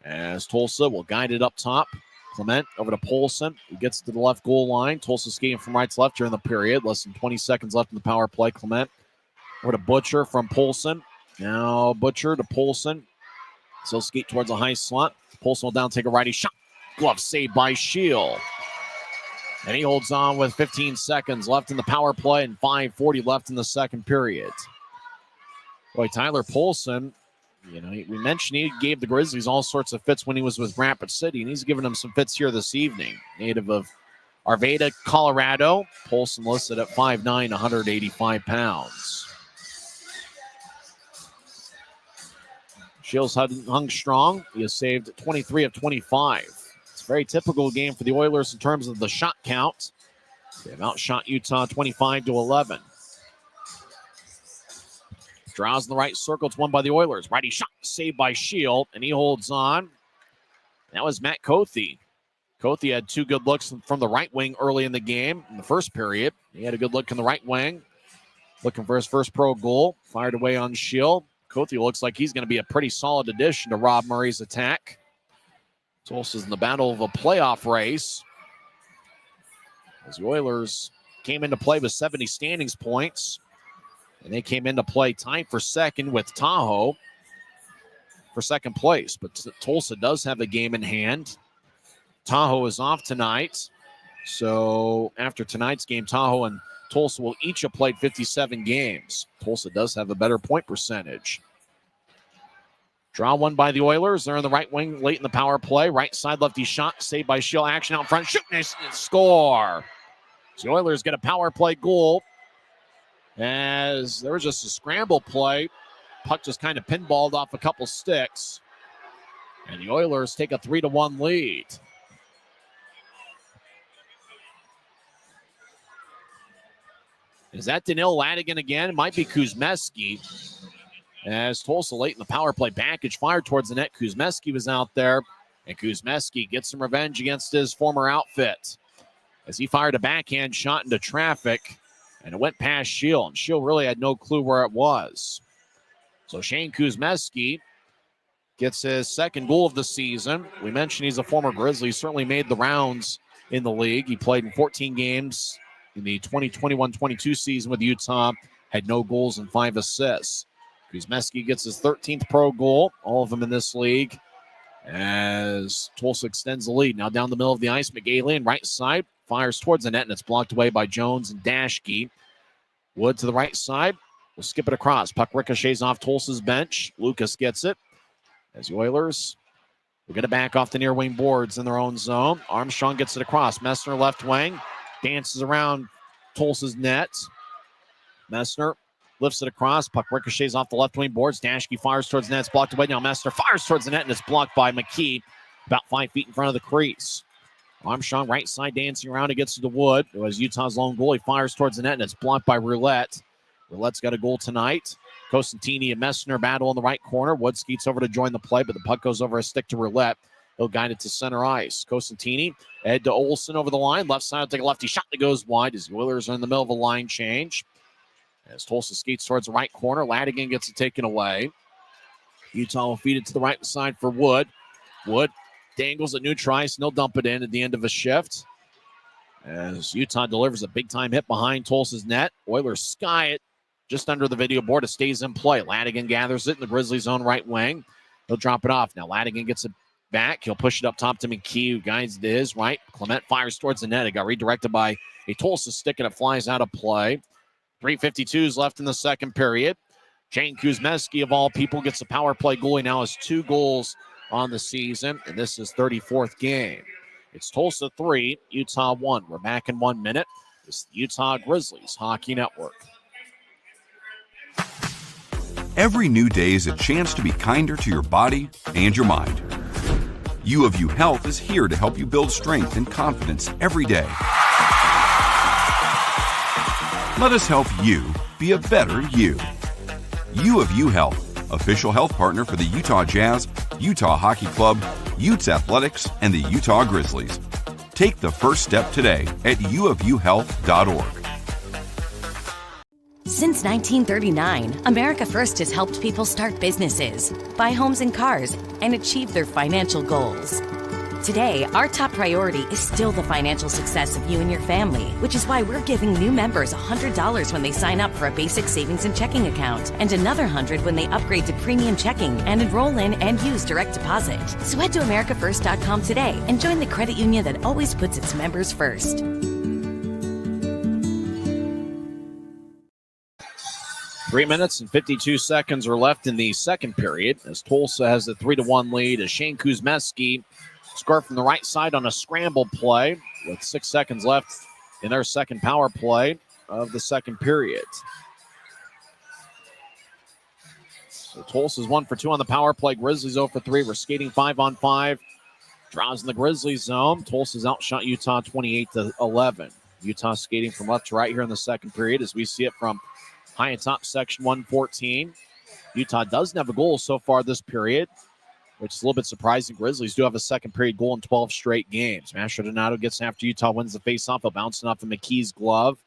As Tulsa will guide it up top. Clement over to Polson. He gets to the left goal line. Tulsa skating from right to left during the period. Less than 20 seconds left in the power play. Clement over to Butcher from Polson. Now Butcher to Polson. Still skate towards a high slot. Polson will down take a righty shot. Glove saved by Shield. And he holds on with 15 seconds left in the power play and 5:40 left in the second period. Boy, Tyler Polson, we mentioned he gave the Grizzlies all sorts of fits when he was with Rapid City, and he's given them some fits here this evening. Native of Arvada, Colorado. Polson listed at 5'9", 185 pounds. Shields hung strong. He has saved 23 of 25. Very typical game for the Oilers in terms of the shot count. They have outshot Utah 25-11. Draws in the right circle. It's won by the Oilers. Righty shot saved by Shield, and he holds on. That was Matt Cothe. Cothe had 2 good looks from the right wing early in the game in the first period. He had a good look in the right wing. Looking for his first pro goal. Fired away on Shield. Cothe looks like he's going to be a pretty solid addition to Rob Murray's attack. Tulsa's in the battle of a playoff race as the Oilers came into play with 70 standings points. And they came into play tied for second with Tahoe for second place. But Tulsa does have a game in hand. Tahoe is off tonight. So after tonight's game, Tahoe and Tulsa will each have played 57 games. Tulsa does have a better point percentage. Draw one by the Oilers. They're in the right wing late in the power play. Right side lefty shot. Saved by Schill. Action out front. Shooting and score. So the Oilers get a power play goal. As there was just a scramble play. Puck just kind of pinballed off a couple sticks. And the Oilers take a 3-1 lead. Is that Danil Ladigan again? It might be Kuzmeski. As Tulsa late in the power play package fired towards the net. Kuzmeski was out there. And Kuzmeski gets some revenge against his former outfit. As he fired a backhand shot into traffic. And it went past Schill. And Schill really had no clue where it was. So Shane Kuzmeski gets his second goal of the season. We mentioned he's a former Grizzly. He certainly made the rounds in the league. He played in 14 games in the 2021-22 season with Utah. Had no goals and 5 assists. Kuzmeski gets his 13th pro goal. All of them in this league. As Tulsa extends the lead. Now down the middle of the ice, McGalian, right side. Fires towards the net, and it's blocked away by Jones and Dashke. Wood to the right side. We'll skip it across. Puck ricochets off Tulsa's bench. Lucas gets it. As the Oilers will get it back off the near wing boards in their own zone. Armstrong gets it across. Messner left wing. Dances around Tulsa's net. Messner lifts it across. Puck ricochets off the left wing boards. Dashke fires towards the net. It's blocked away. Now Messner fires towards the net, and it's blocked by McKee about 5 feet in front of the crease. Armstrong right side dancing around. It gets to the Wood. It was Utah's lone goal. He fires towards the net, and it's blocked by Roulette. Roulette's got a goal tonight. Cosentini and Messner battle in the right corner. Wood skeets over to join the play, but the puck goes over a stick to Roulette. He'll guide it to center ice. Cosentini, head to Olsen over the line. Left side will take a lefty shot that goes wide as the Oilers are in the middle of a line change. As Tulsa skates towards the right corner, Ladigan gets it taken away. Utah will feed it to the right side for Wood. Wood dangles at neutral ice, and they'll dump it in at the end of a shift. As Utah delivers a big-time hit behind Tulsa's net. Oilers sky it just under the video board. It stays in play. Ladigan gathers it in the Grizzlies' own right wing. He'll drop it off. Now Ladigan gets it back. He'll push it up top to McKee, who guides to his right. Clement fires towards the net. It got redirected by a Tulsa stick, and it flies out of play. 3:52 left in the second period. Shane Kuzmeski, of all people, gets a power play goal. He now has 2 goals on the season, and this is 34th game. It's Tulsa 3, Utah 1. We're back in 1 minute. It's the Utah Grizzlies Hockey Network. Every new day is a chance to be kinder to your body and your mind. U of U Health is here to help you build strength and confidence every day. Let us help you be a better you. U of U Health, official health partner for the Utah Jazz, Utah Hockey Club, Utes Athletics, and the Utah Grizzlies. Take the first step today at uofuhealth.org. Since 1939, America First has helped people start businesses, buy homes and cars, and achieve their financial goals. Today, our top priority is still the financial success of you and your family, which is why we're giving new members $100 when they sign up for a basic savings and checking account, and another $100 when they upgrade to premium checking and enroll in and use direct deposit. So head to americafirst.com today and join the credit union that always puts its members first. 3 minutes and 52 seconds are left in the second period as Tulsa has the 3-1 lead as Shane Kuzmeski scored from the right side on a scramble play with 6 seconds left in their second power play of the second period. So Tulsa's 1 for 2 on the power play. Grizzlies 0 for 3. We're skating 5-on-5. Draws in the Grizzlies zone. Tulsa's outshot Utah 28-11. Utah skating from left to right here in the second period as we see it from high and top section 114. Utah doesn't have a goal so far this period, which is a little bit surprising. Grizzlies do have a second period goal in 12 straight games. Mastrodonato gets after Utah, wins the faceoff, a bouncing off of McKee's glove.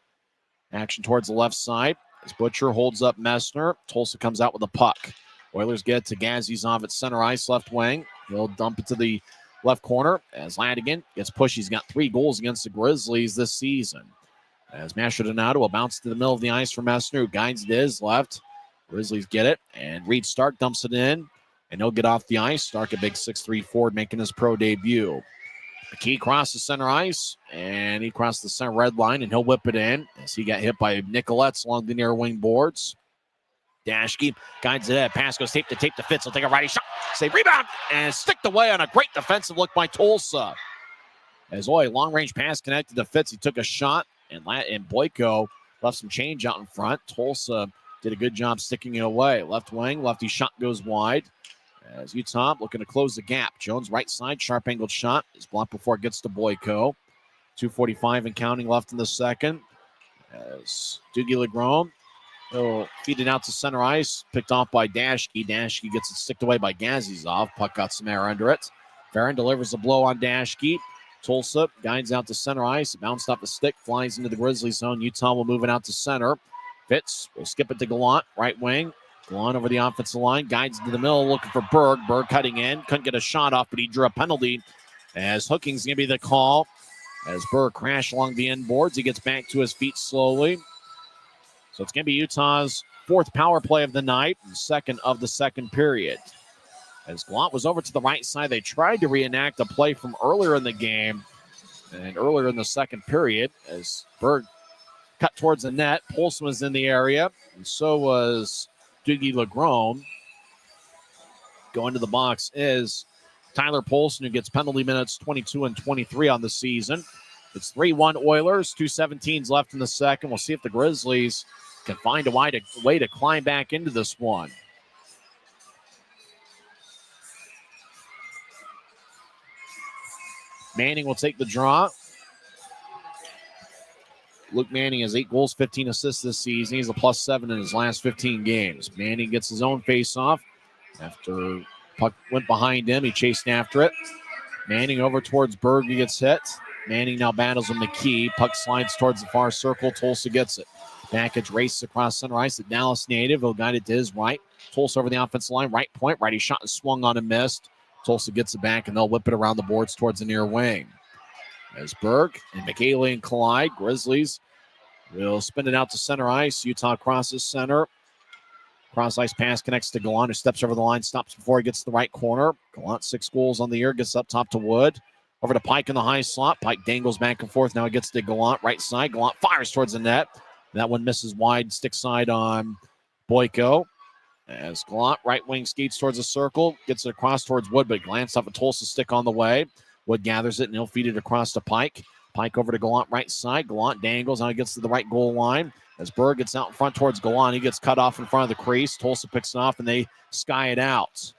Action towards the left side as Butcher holds up Messner. Tulsa comes out with a puck. Oilers get to Gazizov at center ice, left wing. He'll dump it to the left corner as Ladigan gets pushed. He's got 3 goals against the Grizzlies this season. As Mastrodonato will bounce to the middle of the ice for Messner, who guides it to his left. Grizzlies get it, and Reed Stark dumps it in, and he'll get off the ice. Stark, a big 6'3" forward, making his pro debut. McKee crosses center ice, and he crossed the center red line, and he'll whip it in as he got hit by Nicolettes along the near wing boards. Dashke guides it in. Pass goes tape to Fitz. He'll take a righty shot. Save, rebound, and sticked away on a great defensive look by Tulsa. As long-range pass connected to Fitz. He took a shot, and Boyko left some change out in front. Tulsa did a good job sticking it away. Left wing, lefty shot goes wide. As Utah looking to close the gap. Jones right side, sharp angled shot is blocked before it gets to Boyko. 2:45 and counting left in the second. As Dougie Legrom will feed it out to center ice, picked off by Dashke. Dashke gets it sticked away by Gazizov. Puck got some air under it. Farron delivers a blow on Dashke. Tulsa guides out to center ice. Bounced off the stick, flies into the Grizzlies zone. Utah will move it out to center. Fitz will skip it to Gallant, right wing. Gallant over the offensive line, guides to the middle, looking for Berg. Berg cutting in, couldn't get a shot off, but he drew a penalty. As hooking's going to be the call. As Berg crashed along the end boards, he gets back to his feet slowly. So it's going to be Utah's fourth power play of the night, and second of the second period. As Gallant was over to the right side, they tried to reenact a play from earlier in the game and earlier in the second period. As Berg cut towards the net, Polson was in the area, and so was Dougie Legrom. Going to the box is Tyler Polson, who gets penalty minutes 22 and 23 on the season. It's 3-1 Oilers, 2:17 left in the second. We'll see if the Grizzlies can find a way to climb back into this one. Manning will take the draw. Luke Manning has 8 goals, 15 assists this season. He's a +7 in his last 15 games. Manning gets his own face-off. After puck went behind him, he chased after it. Manning over towards Berg, he gets hit. Manning now battles with McKee. Puck slides towards the far circle. Tulsa gets it. Backage races across center ice. The Dallas native will guide it to his right. Tulsa over the offensive line. Right point. Righty shot and swung on and missed. Tulsa gets it back, and they'll whip it around the boards towards the near wing. As Berg and McAley collide, Grizzlies will spin it out to center ice. Utah crosses center. Cross ice pass connects to Gallant, who steps over the line, stops before he gets to the right corner. Gallant, 6 goals on the year, gets up top to Wood. Over to Pike in the high slot. Pike dangles back and forth. Now he gets to Gallant, right side. Gallant fires towards the net. That one misses wide, stick side on Boyko. As Gallant, right wing, skates towards the circle, gets it across towards Wood, but glanced off a Tulsa stick on the way. Wood gathers it, and he'll feed it across to Pike. Pike over to Gallant, right side. Gallant dangles. Now he gets to the right goal line. As Berg gets out in front towards Gallant, he gets cut off in front of the crease. Tulsa picks it off, and they sky it out.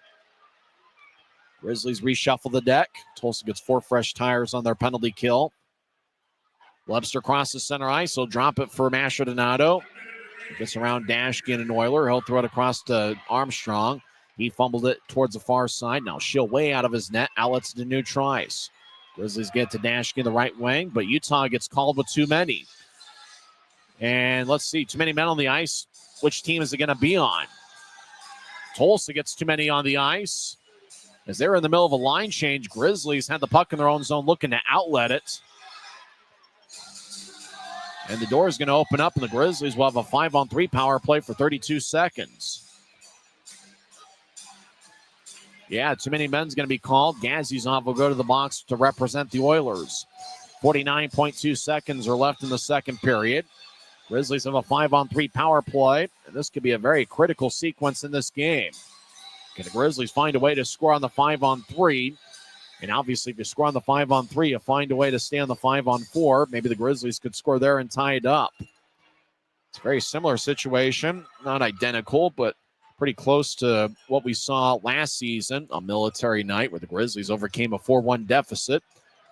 Grizzlies reshuffle the deck. Tulsa gets 4 fresh tires on their penalty kill. Webster crosses center ice. He'll drop it for Mastrodonato. Gets around Dashkin and Euler. He'll throw it across to Armstrong. He fumbled it towards the far side. Now Schill way out of his net. Outlets to new tries. Grizzlies get to Dashkin the right wing, but Utah gets called with too many. And let's see, too many men on the ice. Which team is it going to be on? Tulsa gets too many on the ice. As they're in the middle of a line change, Grizzlies had the puck in their own zone looking to outlet it. And the door is going to open up, and the Grizzlies will have a 5-on-3 power play for 32 seconds. Yeah, too many men's going to be called. Gazizov will go to the box to represent the Oilers. 49.2 seconds are left in the second period. Grizzlies have a 5-on-3 power play, and this could be a very critical sequence in this game. Can the Grizzlies find a way to score on the 5-on-3? And obviously, if you score on the 5-on-3, you find a way to stay on the 5-on-4. Maybe the Grizzlies could score there and tie it up. It's a very similar situation. Not identical, but pretty close to what we saw last season on Military Night, where the Grizzlies overcame a 4-1 deficit,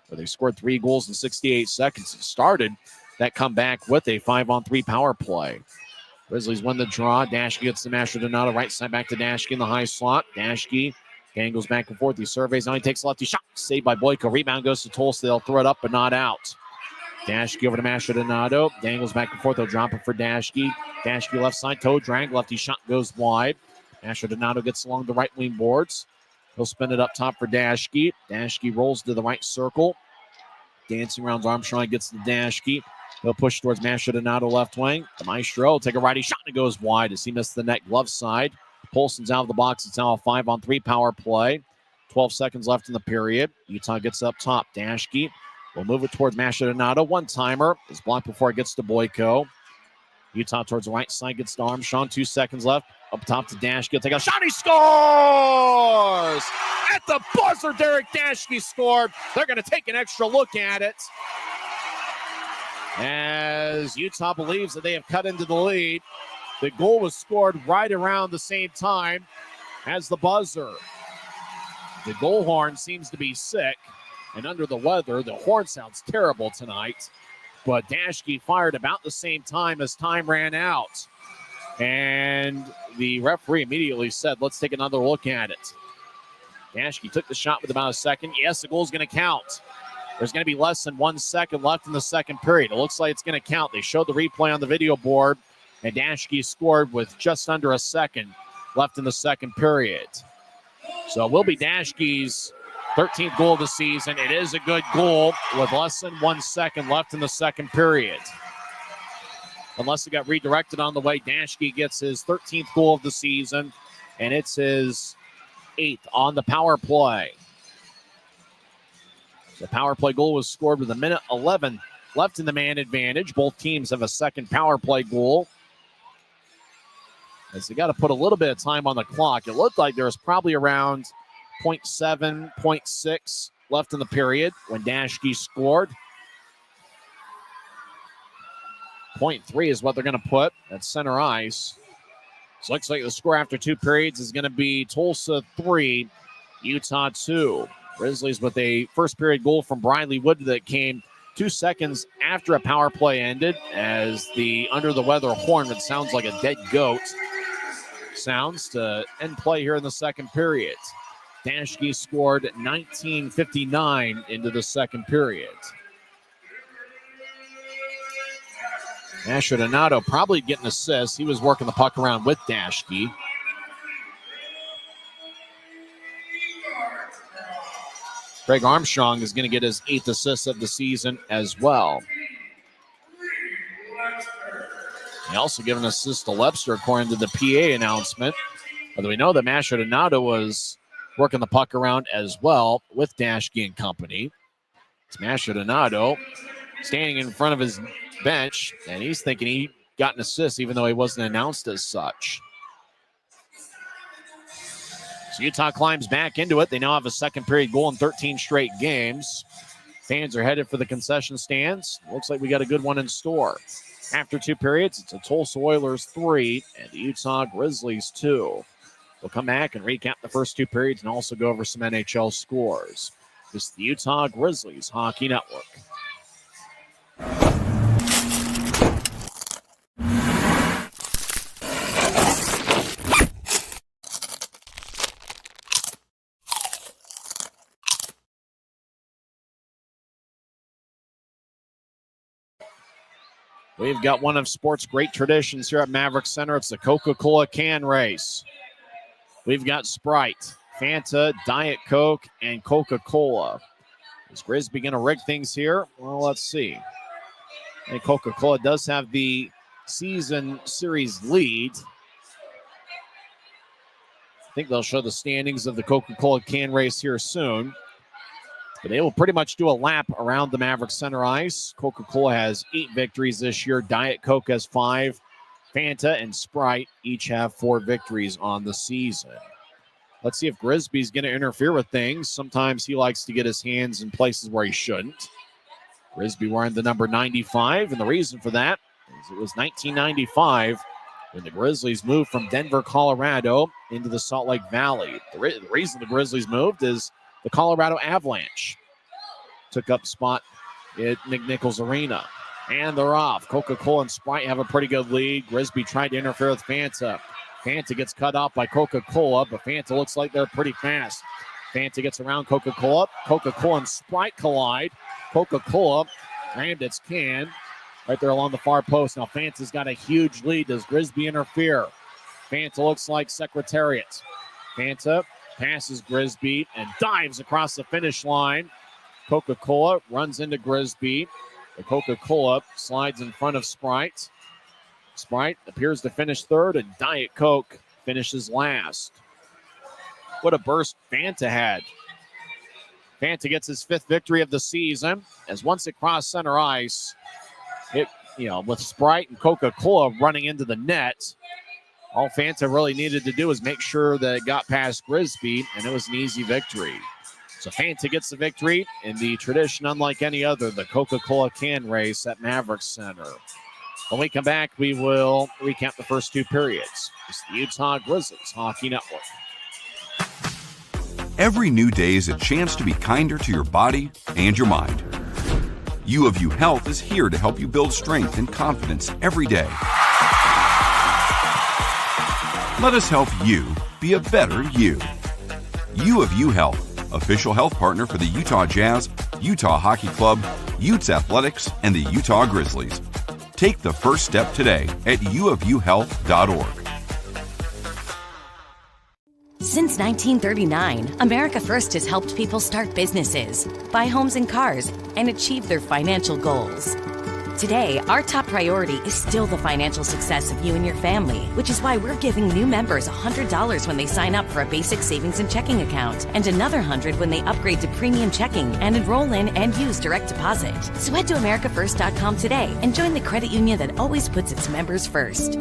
where they scored 3 goals in 68 seconds and started that comeback with a 5-on-3 power play. Grizzlies win the draw. Dashke gets the Mastrodonato, right side back to Dashke in the high slot. Dashke angles back and forth. He surveys. Now he takes a lefty shot. Saved by Boyko. Rebound goes to Tulsa. They'll throw it up, but not out. Dashke over to Mastrodonato. Dangles back and forth. They'll drop it for Dashke. Dashke left side. Toe drag. Lefty shot goes wide. Mastrodonato gets along the right wing boards. He'll spin it up top for Dashke. Dashke rolls to the right circle. Dancing around Armstrong. Gets to Dashke. He'll push towards Mashadonado left wing. The Maestro will take a righty shot and it goes wide as he missed the net glove side. Polson's out of the box. It's now a 5-on-3 power play. 12 seconds left in the period. Utah gets up top. Dashke will move it towards Mashadonado. One-timer is blocked before it gets to Boyko. Utah towards the right side gets to Armstrong. 2 seconds left. Up top to Dashke. He'll take a shot. He scores! At the buzzer, Derek Dashke scored. They're going to take an extra look at it, as Utah believes that they have cut into the lead. The goal was scored right around the same time as the buzzer. The goal horn seems to be sick and under the weather. The horn sounds terrible tonight, but Dashke fired about the same time as time ran out. And the referee immediately said, let's take another look at it. Dashke took the shot with about a second. Yes, the goal's going to count. There's going to be less than 1 second left in the second period. It looks like it's going to count. They showed the replay on the video board, and Dashke scored with just under a second left in the second period. So it will be Dashke's 13th goal of the season. It is a good goal with less than 1 second left in the second period. Unless it got redirected on the way, Dashke gets his 13th goal of the season, and it's his 8th on the power play. The power play goal was scored with 1:11 left in the man advantage. Both teams have a second power play goal, as they got to put a little bit of time on the clock. It looked like there was probably around 0.7, 0.6 left in the period when Dashke scored. 0.3 is what they're going to put at center ice. So looks like the score after 2 periods is going to be Tulsa 3, Utah 2. Grizzlies with a first period goal from Briley Wood that came 2 seconds after a power play ended, as the under the weather horn that sounds like a dead goat sounds to end play here in the second period. Dashke scored 19:59 into the second period. Mashadonado probably getting assists. He was working the puck around with Dashke. Craig Armstrong is going to get his 8th assist of the season as well. He also gave an assist to Lepster according to the PA announcement. Although we know that Mashadonado was working the puck around as well with Dashke and company. It's Mashadonado standing in front of his bench, and he's thinking he got an assist even though he wasn't announced as such. So Utah climbs back into it. They now have a second period goal in 13 straight games. Fans are headed for the concession stands. Looks like we got a good one in store. After 2 periods, it's a Tulsa Oilers 3 and the Utah Grizzlies 2. We'll come back and recap the first 2 periods and also go over some NHL scores. This is the Utah Grizzlies Hockey Network. We've got one of sports' great traditions here at Maverik Center. It's the Coca-Cola can race. We've got Sprite, Fanta, Diet Coke, and Coca-Cola. Is Grisby going to rig things here? Well, let's see. And Coca-Cola does have the season series lead. I think they'll show the standings of the Coca-Cola can race here soon. But they will pretty much do a lap around the Maverik Center ice. Coca-Cola has 8 victories this year. Diet Coke has 5. Fanta and Sprite each have 4 victories on the season. Let's see if Grisby's going to interfere with things. Sometimes he likes to get his hands in places where he shouldn't. Grisby wearing the number 95, and the reason for that is it was 1995 when the Grizzlies moved from Denver, Colorado into the Salt Lake Valley. The reason the Grizzlies moved is the Colorado Avalanche took up spot at McNichols Arena. And they're off. Coca-Cola and Sprite have a pretty good lead. Grisby tried to interfere with Fanta. Fanta gets cut off by Coca-Cola, but Fanta looks like they're pretty fast. Fanta gets around Coca-Cola. Coca-Cola and Sprite collide. Coca-Cola rammed its can right there along the far post. Now Fanta's got a huge lead. Does Grisby interfere? Fanta looks like Secretariat. Fanta passes Grisby and dives across the finish line. Coca-Cola runs into Grisby. The Coca-Cola slides in front of Sprite. Sprite appears to finish third, and Diet Coke finishes last. What a burst Fanta had. Fanta gets his 5th victory of the season, as once it crossed center ice, with Sprite and Coca-Cola running into the net, all Fanta really needed to do was make sure that it got past Grisby, and it was an easy victory. So Fanta gets the victory in the tradition unlike any other, the Coca-Cola can race at Maverik Center. When we come back, we will recap the first 2 periods. It's the Utah Grizzlies Hockey Network. Every new day is a chance to be kinder to your body and your mind. U of U Health is here to help you build strength and confidence every day. Let us help you be a better you. U of U Health, official health partner for the Utah Jazz, Utah Hockey Club, Utes Athletics, and the Utah Grizzlies. Take the first step today at uofuhealth.org. Since 1939, America First has helped people start businesses, buy homes and cars, and achieve their financial goals. Today, our top priority is still the financial success of you and your family, which is why we're giving new members $100 when they sign up for a basic savings and checking account, and another $100 when they upgrade to premium checking and enroll in and use direct deposit. So head to americafirst.com today and join the credit union that always puts its members first.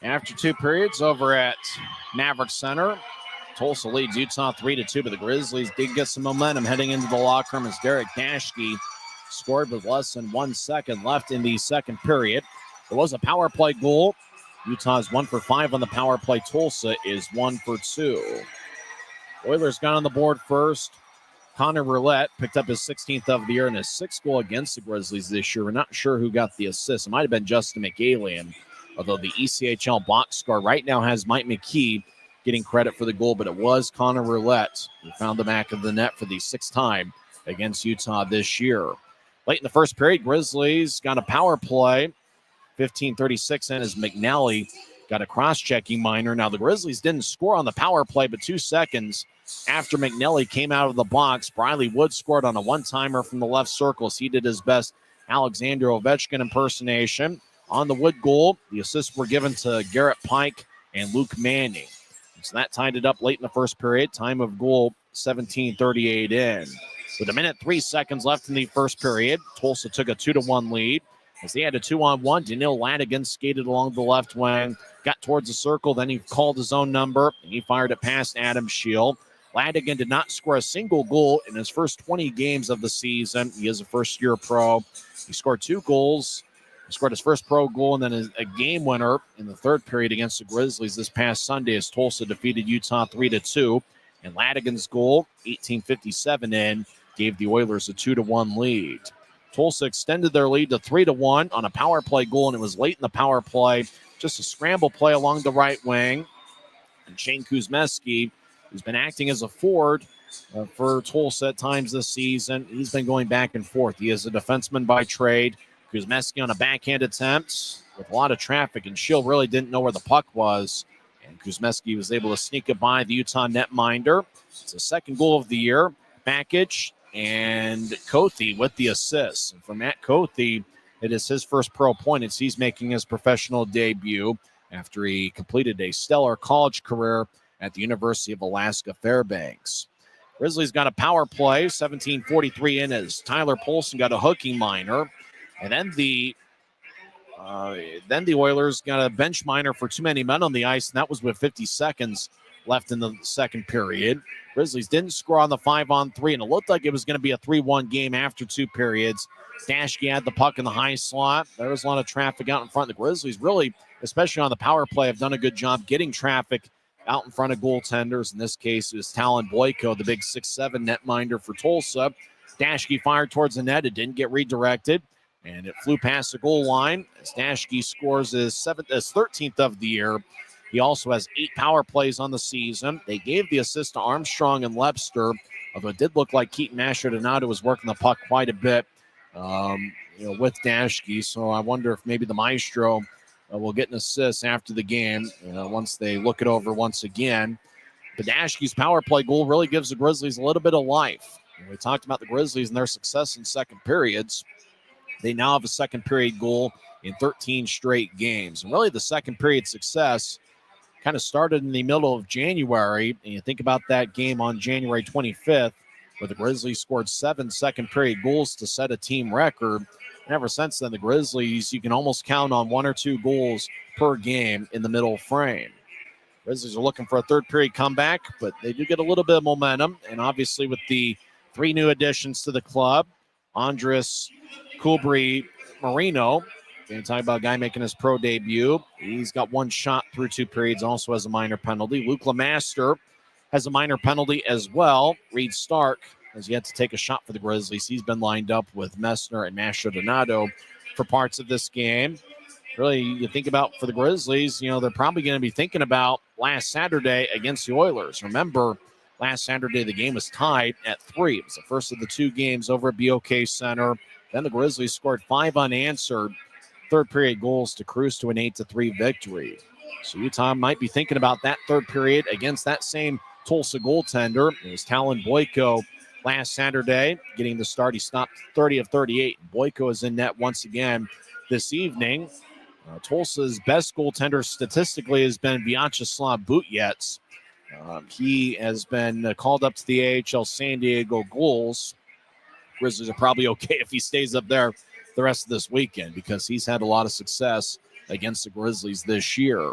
After 2 periods over at Maverik Center, Tulsa leads Utah 3-2, but the Grizzlies did get some momentum heading into the locker room as Derek Dashke scored with less than 1 second left in the second period. There was a power play goal. Utah's 1 for 5 on the power play. Tulsa is 1 for 2. Oilers got on the board first. Connor Roulette picked up his 16th of the year and his 6th goal against the Grizzlies this year. We're not sure who got the assist. It might have been Justin McAlien, although the ECHL box score right now has Mike McKee getting credit for the goal, but it was Connor Roulette who found the back of the net for the 6th time against Utah this year. Late in the first period, Grizzlies got a power play. 15:36 in as McNally got a cross-checking minor. Now, the Grizzlies didn't score on the power play, but 2 seconds after McNally came out of the box, Briley Wood scored on a one-timer from the left circle. So he did his best Alexander Ovechkin impersonation. On the Wood goal, the assists were given to Garrett Pike and Luke Manning. So that tied it up late in the first period. Time of goal, 17:38 in. With 1:03 left in the first period, Tulsa took a 2-1 lead. As they had a 2-on-1, Daniil Ladigan skated along the left wing, got towards the circle, then he called his own number, and he fired it past Adam Shield. Ladigan did not score a single goal in his first 20 games of the season. He is a first-year pro. He scored 2 goals. He scored his first pro goal and then a game winner in the third period against the Grizzlies this past Sunday as Tulsa defeated Utah 3-2. And Ladigan's goal, 18:57 in, gave the Oilers a 2-1 lead. Tulsa extended their lead to 3-1 on a power play goal, and it was late in the power play. Just a scramble play along the right wing. And Shane Kuzmeski, who's been acting as a forward for Tulsa at times this season, he's been going back and forth. He is a defenseman by trade. Kuzmeski on a backhand attempt with a lot of traffic, and Shield really didn't know where the puck was. And Kuzmeski was able to sneak it by the Utah netminder. It's the second goal of the year. Package and Cothey with the assist. And for Matt Cothey, it is his first pro point as he's making his professional debut after he completed a stellar college career at the University of Alaska Fairbanks. Grizzlies got a power play, 17:43 in as Tyler Polson got a hooking minor. And then the Oilers got a bench minor for too many men on the ice, and that was with 50 seconds left in the second period. Grizzlies didn't score on the 5-on-3, and it looked like it was going to be a 3-1 game after 2 periods. Dashke had the puck in the high slot. There was a lot of traffic out in front. The Grizzlies really, especially on the power play, have done a good job getting traffic out in front of goaltenders. In this case, it was Talon Boyko, the big 6'7" netminder for Tulsa. Dashke fired towards the net. It didn't get redirected, and it flew past the goal line as Dashke scores his 13th of the year. He also has 8 power plays on the season. They gave the assist to Armstrong and Lepster, although it did look like Keaton Mastrodonato was working the puck quite a bit with Dashke. So I wonder if maybe the Maestro will get an assist after the game once they look it over once again. But Dashke's power play goal really gives the Grizzlies a little bit of life. We talked about the Grizzlies and their success in second periods. They now have a second period goal in 13 straight games. And really the second period success kind of started in the middle of January. And you think about that game on January 25th, where the Grizzlies scored 7 second period goals to set a team record. And ever since then, the Grizzlies, you can almost count on 1 or 2 goals per game in the middle frame. Grizzlies are looking for a third period comeback, but they do get a little bit of momentum. And obviously with the 3 new additions to the club, Andres Kubri Marino, going to talk about a guy making his pro debut. He's got 1 shot through 2 periods, also has a minor penalty. Luke Lemaster has a minor penalty as well. Reed Stark has yet to take a shot for the Grizzlies. He's been lined up with Messner and Mastrodonato for parts of this game. Really, you think about for the Grizzlies, they're probably going to be thinking about last Saturday against the Oilers. Remember, last Saturday the game was tied at 3. It was the first of the 2 games over at BOK Center. Then the Grizzlies scored 5 unanswered third period goals to cruise to an 8-3 victory. So Utah might be thinking about that third period against that same Tulsa goaltender. It was Talon Boyko last Saturday getting the start. He stopped 30 of 38. Boyko is in net once again this evening. Tulsa's best goaltender statistically has been Vyacheslav Butyets. He has been called up to the AHL San Diego Ghouls. Grizzlies are probably okay if he stays up there the rest of this weekend because he's had a lot of success against the Grizzlies this year.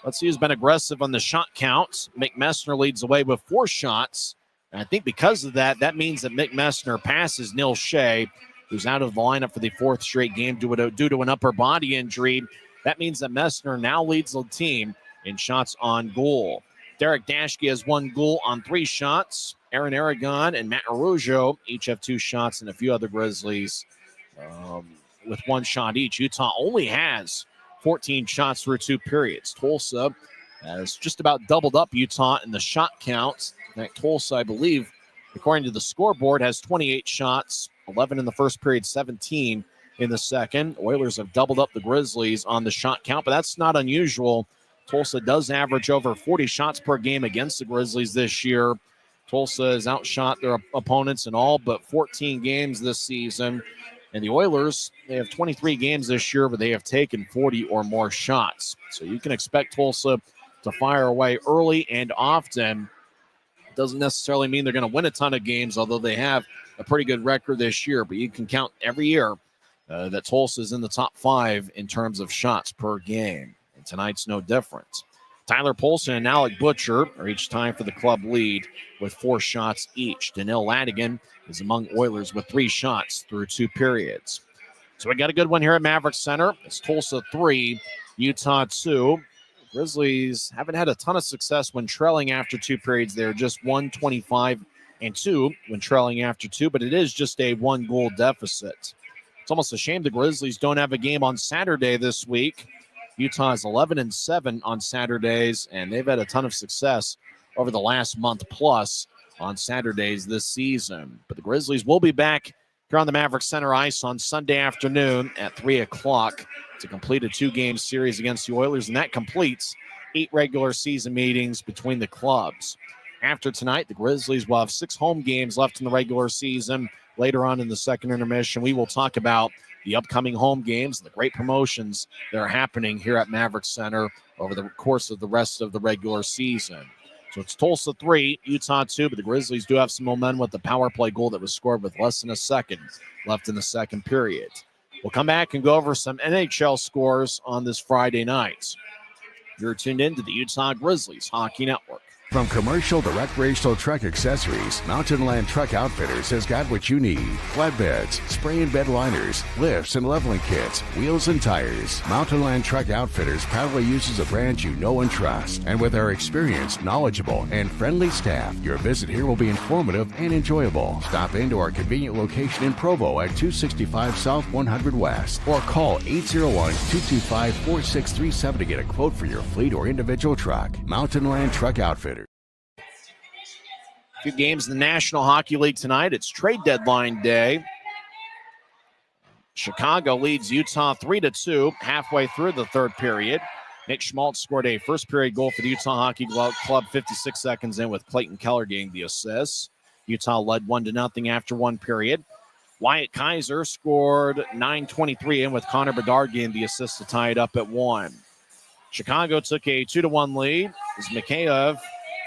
Let's see who's been aggressive on the shot count. Mick Messner leads the way with 4 shots. And I think because of that, that means that Mick Messner passes Neil Shea, who's out of the lineup for the 4th straight game due to an upper body injury. That means that Messner now leads the team in shots on goal. Derek Dashke has 1 goal on 3 shots. Aaron Aragon and Matt Arujo each have 2 shots, and a few other Grizzlies with 1 shot each. Utah only has 14 shots through 2 periods. Tulsa has just about doubled up Utah in the shot counts. In fact, Tulsa, I believe, according to the scoreboard, has 28 shots, 11 in the first period, 17 in the second. Oilers have doubled up the Grizzlies on the shot count, but that's not unusual. Tulsa does average over 40 shots per game against the Grizzlies this year. Tulsa has outshot their opponents in all but 14 games this season. And the Oilers, they have 23 games this year, but they have taken 40 or more shots. So you can expect Tulsa to fire away early and often. Doesn't necessarily mean they're going to win a ton of games, although they have a pretty good record this year. But you can count every year that Tulsa is in the top 5 in terms of shots per game. And tonight's no different. Tyler Polson and Alec Butcher are each tied for the club lead with 4 shots each. Danil Ladigan is among Oilers with 3 shots through 2 periods. So we got a good one here at Maverik Center. It's Tulsa 3, Utah 2. Grizzlies haven't had a ton of success when trailing after 2 periods. They're just 1-25-2 when trailing after 2, but it is just a 1-goal deficit. It's almost a shame the Grizzlies don't have a game on Saturday this week. Utah is 11-7 on Saturdays, and they've had a ton of success over the last month plus on Saturdays this season. But the Grizzlies will be back here on the Maverik Center ice on Sunday afternoon at 3 o'clock to complete a 2-game series against the Oilers, and that completes 8 regular season meetings between the clubs. After tonight, the Grizzlies will have 6 home games left in the regular season. Later on in the second intermission, we will talk about the upcoming home games and the great promotions that are happening here at Maverik Center over the course of the rest of the regular season. So it's Tulsa 3, Utah 2, but the Grizzlies do have some momentum with the power play goal that was scored with less than a second left in the second period. We'll come back and go over some NHL scores on this Friday night. You're tuned in to the Utah Grizzlies Hockey Network. From commercial to recreational truck accessories, Mountain Land Truck Outfitters has got what you need. Flatbeds, spray and bed liners, lifts and leveling kits, wheels and tires. Mountain Land Truck Outfitters proudly uses a brand you know and trust. And with our experienced, knowledgeable, and friendly staff, your visit here will be informative and enjoyable. Stop into our convenient location in Provo at 265 South 100 West or call 801-225-4637 to get a quote for your fleet or individual truck. Mountain Land Truck Outfitters. A few games in the National Hockey League tonight. It's trade deadline day. Chicago leads Utah 3-2 halfway through the third period. Nick Schmaltz scored a first period goal for the Utah Hockey Club 56 seconds in, with Clayton Keller getting the assist. Utah led 1-0 after one period. Wyatt Kaiser scored 9:23 in, with Connor Bedard getting the assist to tie it up at 1. Chicago took a 2-1 lead as Mikheyev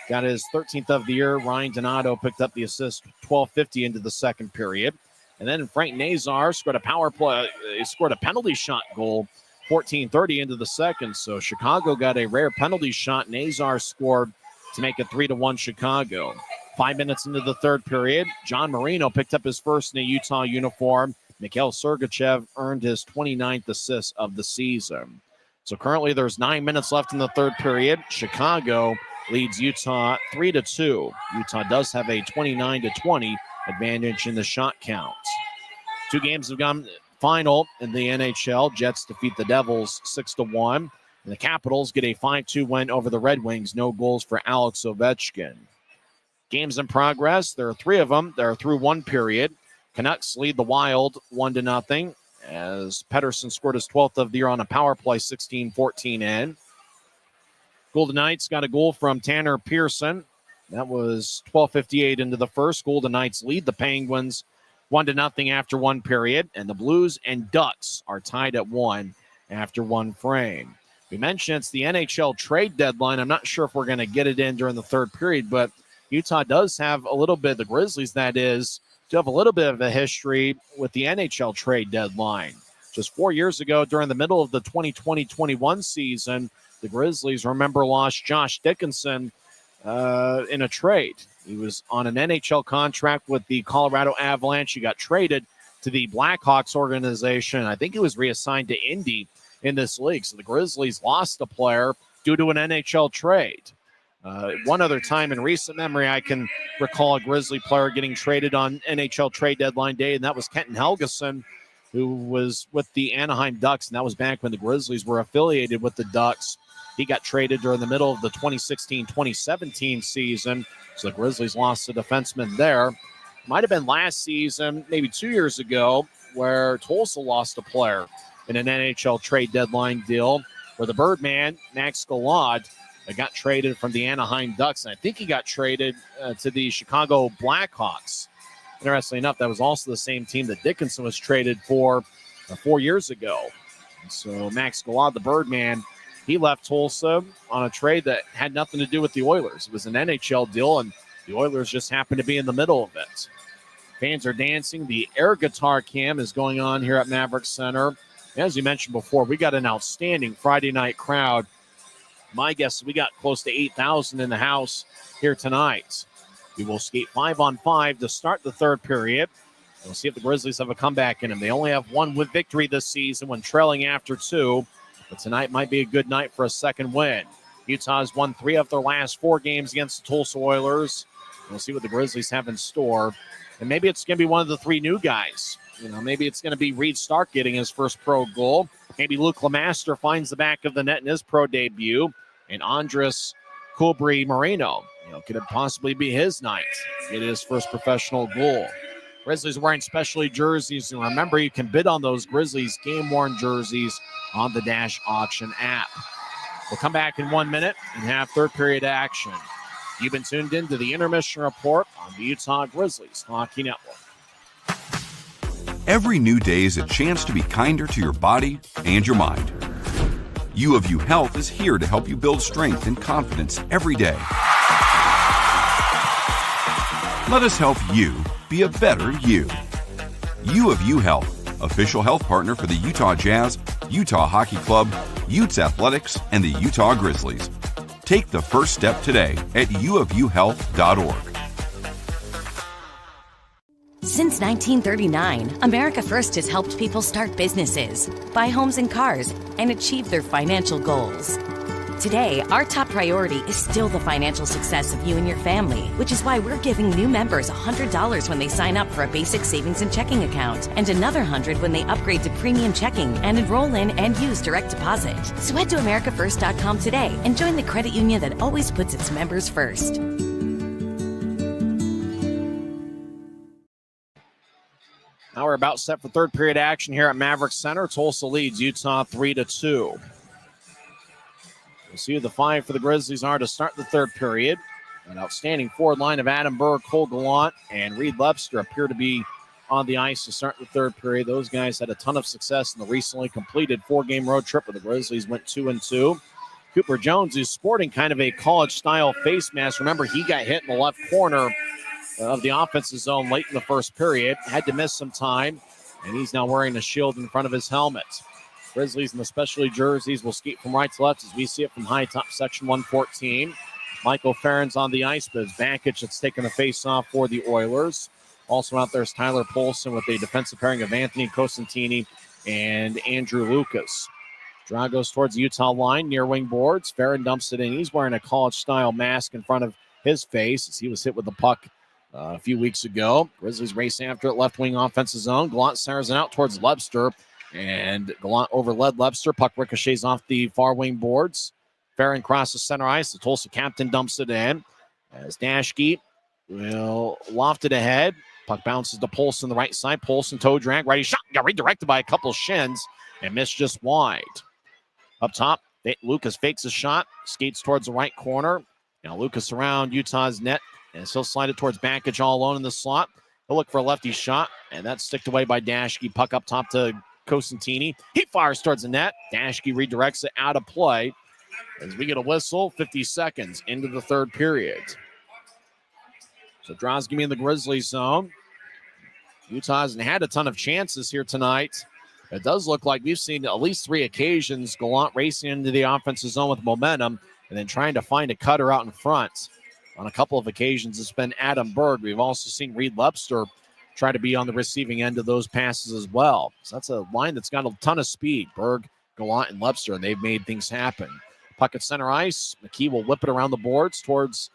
got his 13th of the year. Ryan Donato picked up the assist 12:50 into the second period. And then Frank Nazar scored a power play. He scored a penalty shot goal 14:30 into the second. So Chicago got a rare penalty shot. Nazar scored to make it 3-1 Chicago. 5 minutes into the third period, John Marino picked up his first in a Utah uniform. Mikhail Sergachev earned his 29th assist of the season. So currently there's 9 minutes left in the third period. Chicago leads Utah 3-2. Utah does have a 29-20 advantage in the shot count. Two games have gone final in the NHL. Jets defeat the Devils 6-1. And the Capitals get a 5-2 win over the Red Wings. No goals for Alex Ovechkin. Games in progress. There are three of them. They're through one period. Canucks lead the Wild 1-0 as Pettersson scored his 12th of the year on a power play 16-14 in. Golden Knights got a goal from Tanner Pearson. That was 12:58 into the first. Golden Knights lead the Penguins 1-0 after one period. And the Blues and Ducks are tied at 1 after one frame. We mentioned it's the NHL trade deadline. I'm not sure if we're going to get it in during the third period, but Utah does have a little bit, the Grizzlies that is, do have a little bit of a history with the NHL trade deadline. Just 4 years ago, during the middle of the 2020-21 season, the Grizzlies, remember, lost Josh Dickinson in a trade. He was on an NHL contract with the Colorado Avalanche. He got traded to the Blackhawks organization. I think he was reassigned to Indy in this league. So the Grizzlies lost a player due to an NHL trade. One other time in recent memory, I can recall a Grizzly player getting traded on NHL trade deadline day, and that was Kenton Helgeson, who was with the Anaheim Ducks, and that was back when the Grizzlies were affiliated with the Ducks. He got traded during the middle of the 2016-2017 season, so the Grizzlies lost a defenseman there. Might have been last season, maybe 2 years ago, where Tulsa lost a player in an NHL trade deadline deal, where the Birdman, Max Galad, got traded from the Anaheim Ducks, and I think he got traded to the Chicago Blackhawks. Interestingly enough, that was also the same team that Dickinson was traded for 4 years ago. And so Max Galad, the Birdman, he left Tulsa on a trade that had nothing to do with the Oilers. It was an NHL deal, and the Oilers just happened to be in the middle of it. Fans are dancing. The air guitar cam is going on here at Maverik Center. As you mentioned before, we got an outstanding Friday night crowd. My guess is we got close to 8,000 in the house here tonight. We will skate 5-on-5 to start the third period. We'll see if the Grizzlies have a comeback in them. They only have one victory this season when trailing after two. But tonight might be a good night for a second win. Utah's won 3 of their last 4 games against the Tulsa Oilers. We'll see what the Grizzlies have in store. And maybe it's going to be one of the 3 new guys. Maybe it's going to be Reed Stark getting his first pro goal. Maybe Luke Lemaster finds the back of the net in his pro debut. And Andres Kubri Moreno, could it possibly be his night? Get his first professional goal. Grizzlies wearing specialty jerseys. And remember, you can bid on those Grizzlies game-worn jerseys on the Dash Auction app. We'll come back in 1 minute and have third period action. You've been tuned in to the Intermission Report on the Utah Grizzlies Hockey Network. Every new day is a chance to be kinder to your body and your mind. U of U Health is here to help you build strength and confidence every day. Let us help you be a better you. U of U Health, official health partner for the Utah Jazz, Utah Hockey Club, Utes Athletics, and the Utah Grizzlies. Take the first step today at uofuhealth.org. Since 1939, America First has helped people start businesses, buy homes and cars, and achieve their financial goals. Today, our top priority is still the financial success of you and your family, which is why we're giving new members $100 when they sign up for a basic savings and checking account, and another $100 when they upgrade to premium checking and enroll in and use direct deposit. So head to americafirst.com today and join the credit union that always puts its members first. Now we're about set for third period action here at Maverik Center. Tulsa leads Utah 3-2. We'll see who the five for the Grizzlies are to start the third period. An outstanding forward line of Adam Berg, Cole Gallant, and Reed Lebster appear to be on the ice to start the third period. Those guys had a ton of success in the recently completed four-game road trip where the Grizzlies went 2-2. Cooper Jones, who's sporting kind of a college-style face mask. Remember, he got hit in the left corner of the offensive zone late in the first period. Had to miss some time, and he's now wearing a shield in front of his helmet. Grizzlies in the specialty jerseys will skate from right to left as we see it from high top section 114. Michael Farron's on the ice, but it's Bakic that's taking the face-off for the Oilers. Also out there is Tyler Polson with a defensive pairing of Anthony Cosentini and Andrew Lucas. Draw goes towards the Utah line near wing boards. Farron dumps it in. He's wearing a college-style mask in front of his face as he was hit with the puck a few weeks ago. Grizzlies race after it, left wing offensive zone. Gallant centers it out towards Lebster. And Gallant overled Lebster. Puck ricochets off the far wing boards. Farron crosses center ice. The Tulsa captain dumps it in. As Dashke will loft it ahead. Puck bounces to Polson on the right side. Polson toe drag. Righty shot. Got redirected by a couple shins and missed just wide. Up top, Lucas fakes a shot. Skates towards the right corner. Now Lucas around Utah's net. And he'll slide it towards Bakic all alone in the slot. He'll look for a lefty shot. And that's sticked away by Dashke. Puck up top to Cosentini. He fires towards the net. Dashke redirects it out of play as we get a whistle. 50 seconds into the third period. So draws give me in the Grizzlies zone. Utah hasn't had a ton of chances here tonight. It does look like we've seen at least three occasions Gallant racing into the offensive zone with momentum and then trying to find a cutter out in front. On a couple of occasions, it's been Adam Berg. We've also seen Reed Lebster try to be on the receiving end of those passes as well. So that's a line that's got a ton of speed. Berg, Gallant, and Lebster, and they've made things happen. Puck at center ice. McKee will whip it around the boards towards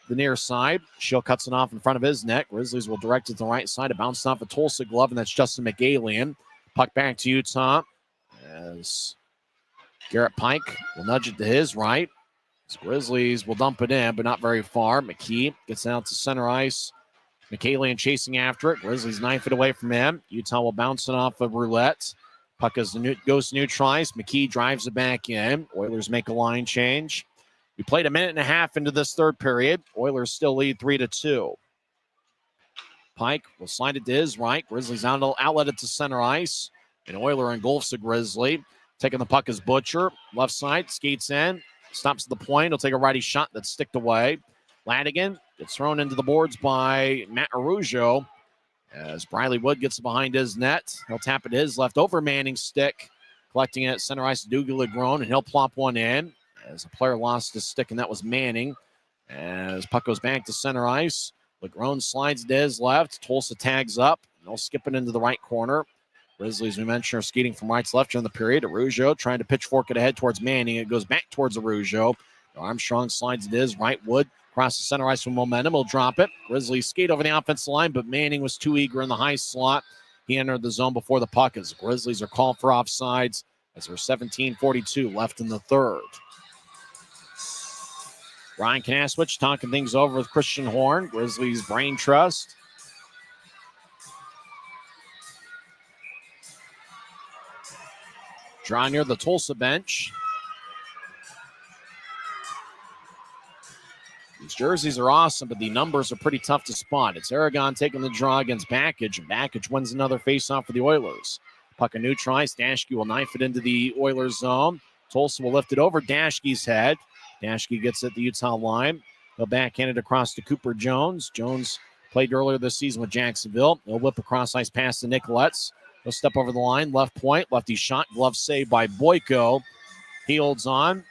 the near side. Shield cuts it off in front of his net. Grizzlies will direct it to the right side. It bounced off a Tulsa glove, and that's Justin McGalian. Puck back to Utah as Garrett Pike will nudge it to his right. As Grizzlies will dump it in, but not very far. McKee gets out to center ice. McGalian chasing after it. Grizzlies 9 feet away from him. Utah will bounce it off of roulette. Puck goes to neutralize. McKee drives it back in. Oilers make a line change. We played a minute and a half into this third period. Oilers still lead 3-2. Pike will slide it to his right. Grizzlies outlet it to center ice. An Oiler engulfs a Grizzly. Taking the puck is Butcher. Left side, skates in. Stops at the point. He'll take a righty shot that's sticked away. Ladigan gets thrown into the boards by Matt Arujo. As Briley Wood gets behind his net, he'll tap it to his left over Manning's stick. Collecting it at center ice, Dougal Legrone, and he'll plop one in. As a player lost his stick, and that was Manning. As puck goes back to center ice, Legrone slides to his left. Tulsa tags up, and they'll skip it into the right corner. Grizzlies, we mentioned, are skating from right to left during the period. Arujo trying to pitchfork it ahead towards Manning. It goes back towards Arujo. Armstrong slides it his right. Wood across the center ice with momentum. He'll drop it. Grizzlies skate over the offensive line, but Manning was too eager in the high slot. He entered the zone before the puck as the Grizzlies are called for offsides as there's 17:42 left in the third. Ryan Kanaswich talking things over with Christian Horn, Grizzlies brain trust. Draw near the Tulsa bench. These jerseys are awesome, but the numbers are pretty tough to spot. It's Aragon taking the draw against Bakic, and Bakic wins another faceoff for the Oilers. Puck a neutralized. Dashke will knife it into the Oilers zone. Tulsa will lift it over Dashke's head. Dashke gets at the Utah line. He'll backhand it across to Cooper Jones. Jones played earlier this season with Jacksonville. He'll whip across ice pass to Nicoletz. He'll step over the line. Left point. Lefty shot. Glove save by Boyko. He holds on.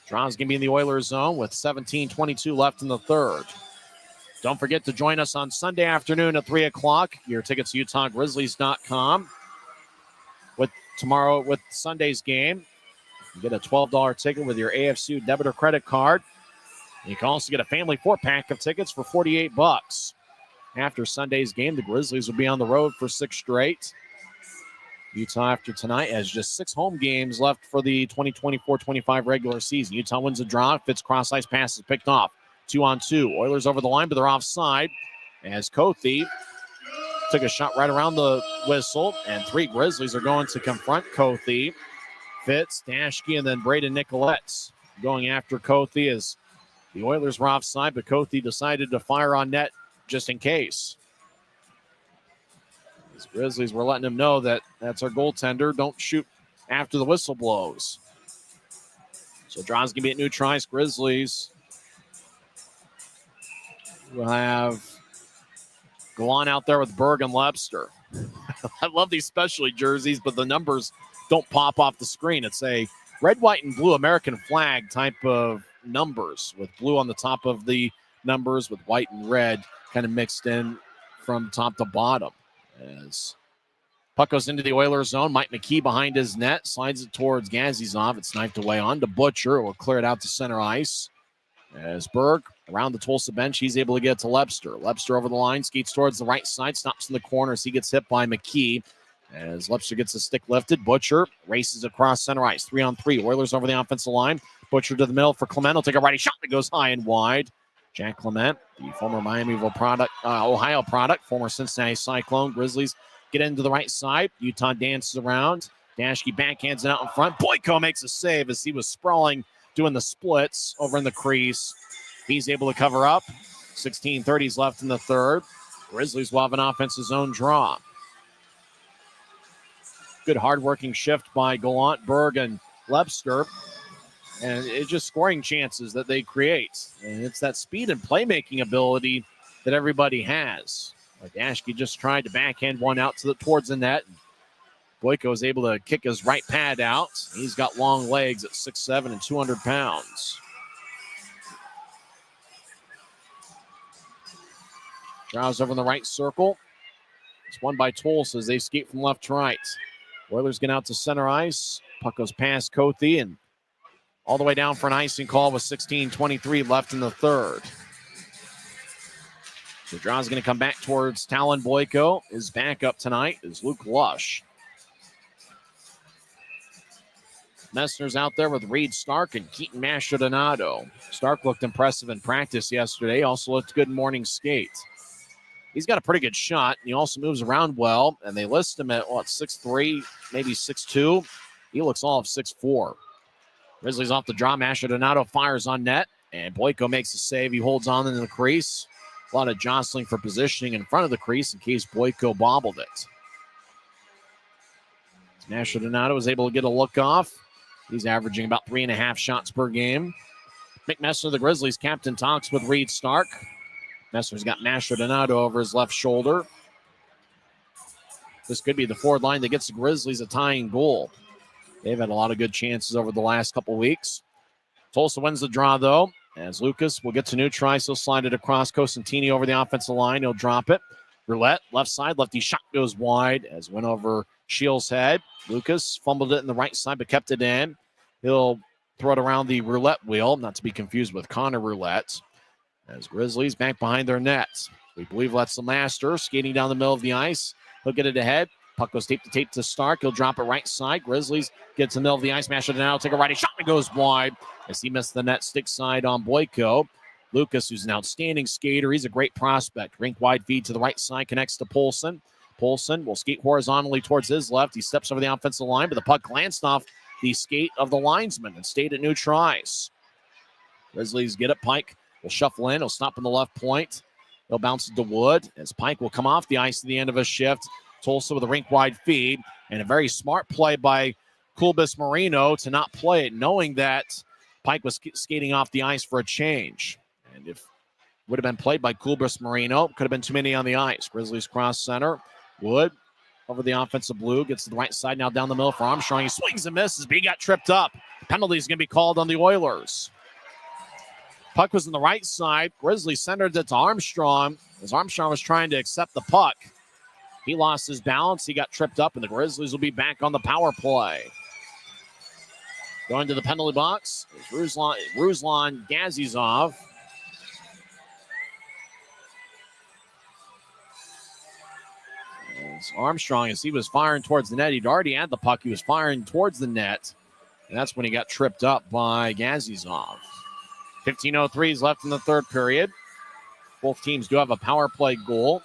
Draw's going to be in the Oilers zone with 17:22 left in the third. Don't forget to join us on Sunday afternoon at 3 o'clock. Your tickets to UtahGrizzlies.com. Tomorrow with Sunday's game, you get a $12 ticket with your AFC debit or credit card. You can also get a family 4-pack of tickets for $48. After Sunday's game, the Grizzlies will be on the road for 6 straight. Utah, after tonight, has just 6 home games left for the 2024-25 regular season. Utah wins the draw. Fitz cross-ice pass is picked off. 2-on-2. Oilers over the line, but they're offside as Kothi took a shot right around the whistle, and 3 Grizzlies are going to confront Kothi. Fitz, Dashke, and then Braden Nicolette's going after Kothi as the Oilers were offside, but Kothi decided to fire on net just in case. These Grizzlies were letting him know that that's our goaltender. Don't shoot after the whistle blows. So Draw's going to be at new tries. Grizzlies will have Gallant out there with Berg and Lebster. I love these specialty jerseys, but the numbers don't pop off the screen. It's a red, white, and blue American flag type of numbers with blue on the top of the numbers with white and red kind of mixed in from top to bottom. As puck goes into the Oilers zone, Mike McKee behind his net, slides it towards Gazizov. It's knifed away on to Butcher. It will clear it out to center ice. As Berg around the Tulsa bench, he's able to get to Lebster. Lebster over the line, skates towards the right side, stops in the corner as he gets hit by McKee. As Lebster gets the stick lifted, Butcher races across center ice. 3-on-3. Oilers over the offensive line. Butcher to the middle for Clement. He'll take a righty shot that goes high and wide. Jack Clement, the former Ohio product, former Cincinnati Cyclone. Grizzlies get into the right side. Utah dances around. Dashke backhands it out in front. Boyko makes a save as he was sprawling, doing the splits over in the crease. He's able to cover up. 16:30 left in the third. Grizzlies will have an offensive zone draw. Good hard-working shift by Gallant, Berg, and Lebster. And it's just scoring chances that they create. And it's that speed and playmaking ability that everybody has. Like Dashke just tried to backhand one out towards the net. Boyko is able to kick his right pad out. He's got long legs at 6'7" and 200 pounds. Draws over in the right circle. It's won by Tulsa as they skate from left to right. Oilers get out to center ice. Puck goes past Kothi and all the way down for an icing call with 16:23 left in the third. So Draw's going to come back towards Talon Boyko. His backup tonight is Luke Lush. Messner's out there with Reed Stark and Keaton Mastrodonado. Stark looked impressive in practice yesterday. Also looked good in morning skate. He's got a pretty good shot. He also moves around well, and they list him at, 6'3", maybe 6'2". He looks all of 6'4". Grizzlies off the draw. Mastrodonado fires on net, and Boyko makes a save. He holds on in the crease. A lot of jostling for positioning in front of the crease in case Boyko bobbled it. Mastrodonado was able to get a look off. He's averaging about 3.5 shots per game. Mick Messner, the Grizzlies captain, talks with Reed Stark. Messner's got Mastrodonado over his left shoulder. This could be the forward line that gets the Grizzlies a tying goal. They've had a lot of good chances over the last couple weeks. Tulsa wins the draw, though, as Lucas will get to new try. He'll slide it across. Cosentini over the offensive line. He'll drop it. Roulette, left side. Lefty shot goes wide as went over Shields' head. Lucas fumbled it in the right side, but kept it in. He'll throw it around the roulette wheel, not to be confused with Connor Roulette. As Grizzlies back behind their nets. We believe that's the master. Skating down the middle of the ice. He'll get it ahead. Puck goes tape to tape to Stark. He'll drop it right side. Grizzlies get to the middle of the ice. Mastrodonado take a righty shot and goes wide as he missed the net stick side on Boyko. Lucas, who's an outstanding skater. He's a great prospect. Rink wide feed to the right side. Connects to Polson. Polson will skate horizontally towards his left. He steps over the offensive line, but the puck glanced off the skate of the linesman and stayed at new tries. Grizzlies get it. Pike will shuffle in. He'll stop in the left point. He'll bounce it to Wood as Pike will come off the ice at the end of a shift. Tulsa with a rink-wide feed and a very smart play by Kulbis Marino to not play it, knowing that Pike was skating off the ice for a change. And if it would have been played by Kulbis Marino, could have been too many on the ice. Grizzlies cross center. Wood over the offensive blue. Gets to the right side now down the middle for Armstrong. He swings and misses, but he got tripped up. Penalty is going to be called on the Oilers. Puck was on the right side. Grizzlies centered it to Armstrong as Armstrong was trying to accept the puck. He lost his balance. He got tripped up, and the Grizzlies will be back on the power play. Going to the penalty box is Ruslan Gazizov. As Armstrong, as he was firing towards the net, he'd already had the puck. He was firing towards the net, and that's when he got tripped up by Gazizov. 15:03 is left in the third period. Both teams do have a power play goal.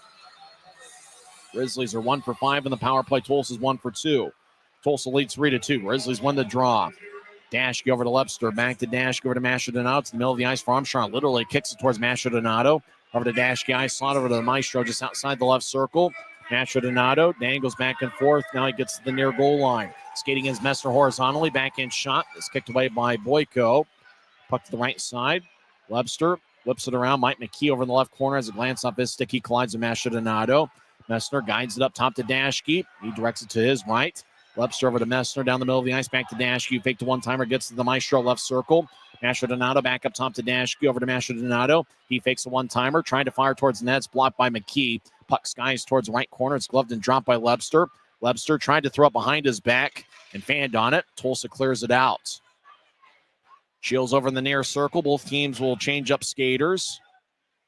Grizzlies are 1 for 5 in the power play. Tulsa's 1 for 2. Tulsa leads 3-2. Grizzlies won the draw. Dashke over to Lepster. Back to Dashke over to Mastrodonato. To the middle of the ice for Armstrong. Literally kicks it towards Mastrodonato. Over to Dashke. Ice slot over to the Maestro just outside the left circle. Mastrodonato dangles back and forth. Now he gets to the near goal line. Skating against Messer horizontally. Backhand shot. It's kicked away by Boyko. Puck to the right side. Lepster flips it around. Mike McKee over in the left corner as a glance off his stick. He collides with Mastrodonato. Messner guides it up top to Dashke. He directs it to his right. Lepster over to Messner down the middle of the ice. Back to Dashke. Fake to one-timer. Gets to the Maestro left circle. Mastrodonato back up top to Dashke. Over to Mastrodonato. He fakes a one-timer. Trying to fire towards the net. It's blocked by McKee. Puck skies towards the right corner. It's gloved and dropped by Lepster. Lepster tried to throw it behind his back and fanned on it. Tulsa clears it out. Shields over in the near circle. Both teams will change up skaters.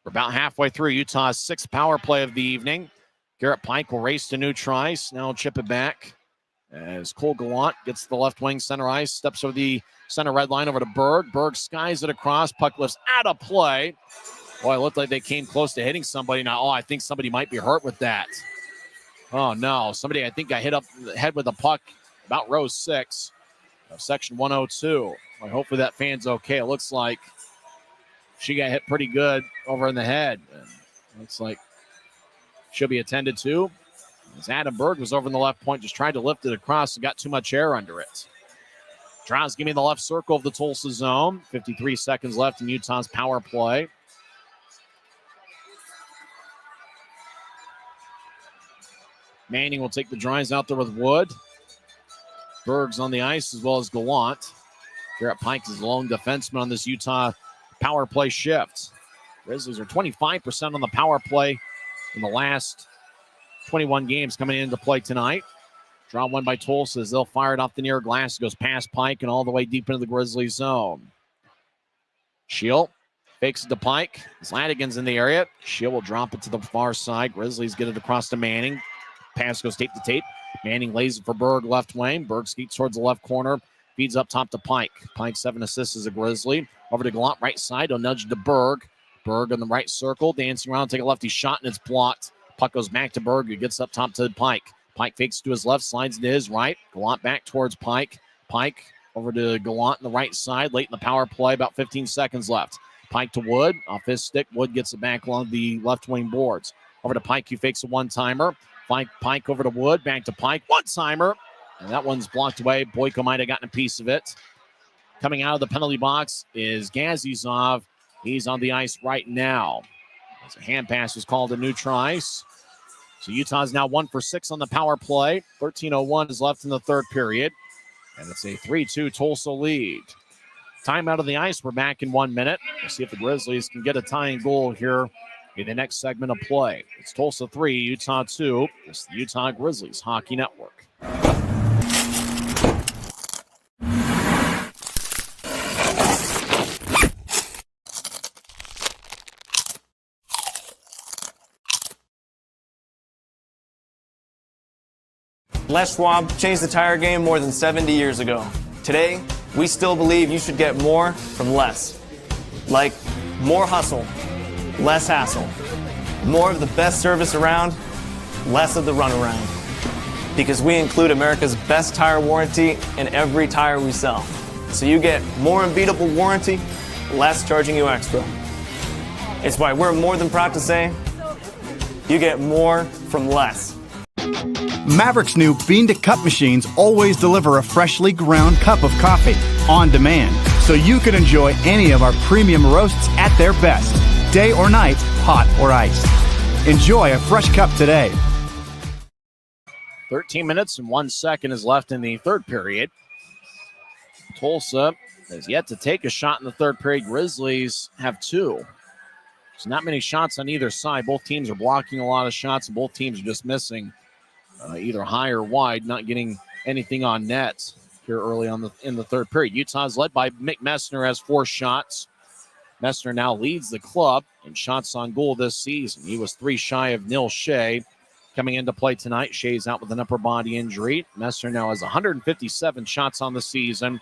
We're about halfway through Utah's 6th power play of the evening. Garrett Pike will race to new tries. Now chip it back as Cole Gallant gets to the left wing center ice. Steps over the center red line over to Berg. Berg skies it across. Puck lifts out of play. Boy, it looked like they came close to hitting somebody. Now, I think somebody might be hurt with that. Oh, no. Somebody, I think, got hit up the head with a puck about row 6 of section 102. Well, hopefully that fan's okay. It looks like she got hit pretty good over in the head. Looks like she'll be attended to. As Adam Berg was over in the left point, just tried to lift it across and got too much air under it. Draws give me the left circle of the Tulsa zone. 53 seconds left in Utah's power play. Manning will take the drives out there with Wood. Berg's on the ice as well as Gallant. Garrett Pike is the lone defenseman on this Utah power play shift. Grizzlies are 25% on the power play in the last 21 games coming into play tonight. Draw one by Tulsa as they'll fire it off the near glass. It goes past Pike and all the way deep into the Grizzlies zone. Shield fakes it to Pike. Zlatigan's in the area. Shield will drop it to the far side. Grizzlies get it across to Manning. Pass goes tape to tape. Manning lays it for Berg left wing. Berg skates towards the left corner. Feeds up top to Pike. Pike 7 assists as a Grizzly. Over to Gallant right side. He'll nudge to Berg. Berg in the right circle. Dancing around. Take a lefty shot and it's blocked. Puck goes back to Berg, who gets up top to Pike. Pike fakes to his left, slides to his right. Gallant back towards Pike. Pike over to Gallant on the right side. Late in the power play, about 15 seconds left. Pike to Wood. Off his stick, Wood gets it back along the left wing boards. Over to Pike, who fakes a one-timer. Pike over to Wood, back to Pike. One-timer. And that one's blocked away. Boyko might have gotten a piece of it. Coming out of the penalty box is Gazizov. He's on the ice right now. As a hand pass was called a new tries. So Utah's now 1 for 6 on the power play. 13:01 is left in the third period. And it's a 3-2 Tulsa lead. Time out of the ice. We're back in 1 minute. We'll see if the Grizzlies can get a tying goal here in the next segment of play. It's Tulsa 3, Utah 2. It's the Utah Grizzlies Hockey Network. Les Schwab changed the tire game more than 70 years ago. Today, we still believe you should get more from less. Like more hustle, less hassle. More of the best service around, less of the runaround. Because we include America's best tire warranty in every tire we sell. So you get more unbeatable warranty, less charging you extra. It's why we're more than proud to say, you get more from less. Maverik's new bean-to-cup machines always deliver a freshly ground cup of coffee on demand, so you can enjoy any of our premium roasts at their best, day or night, hot or iced. Enjoy a fresh cup today. 13 minutes and 1 second is left in the third period. Tulsa has yet to take a shot in the third period. Grizzlies have 2. There's not many shots on either side. Both teams are blocking a lot of shots, and both teams are just missing either high or wide, not getting anything on net here early on in the third period. Utah's led by Mick Messner, has 4 shots. Messner now leads the club in shots on goal this season. He was 3 shy of Neil Shea coming into play tonight. Shea's out with an upper body injury. Messner now has 157 shots on the season,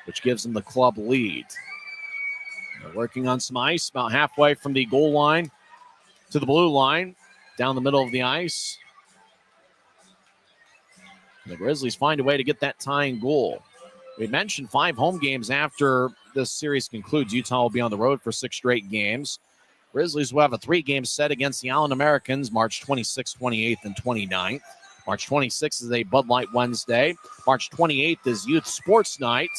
which gives him the club lead. They're working on some ice about halfway from the goal line to the blue line, down the middle of the ice. The Grizzlies find a way to get that tying goal. We mentioned 5 home games after this series concludes. Utah will be on the road for 6 straight games. Grizzlies will have a 3-game set against the Allen Americans, March 26th, 28th, and 29th. March 26th is a Bud Light Wednesday. March 28th is Youth Sports Night.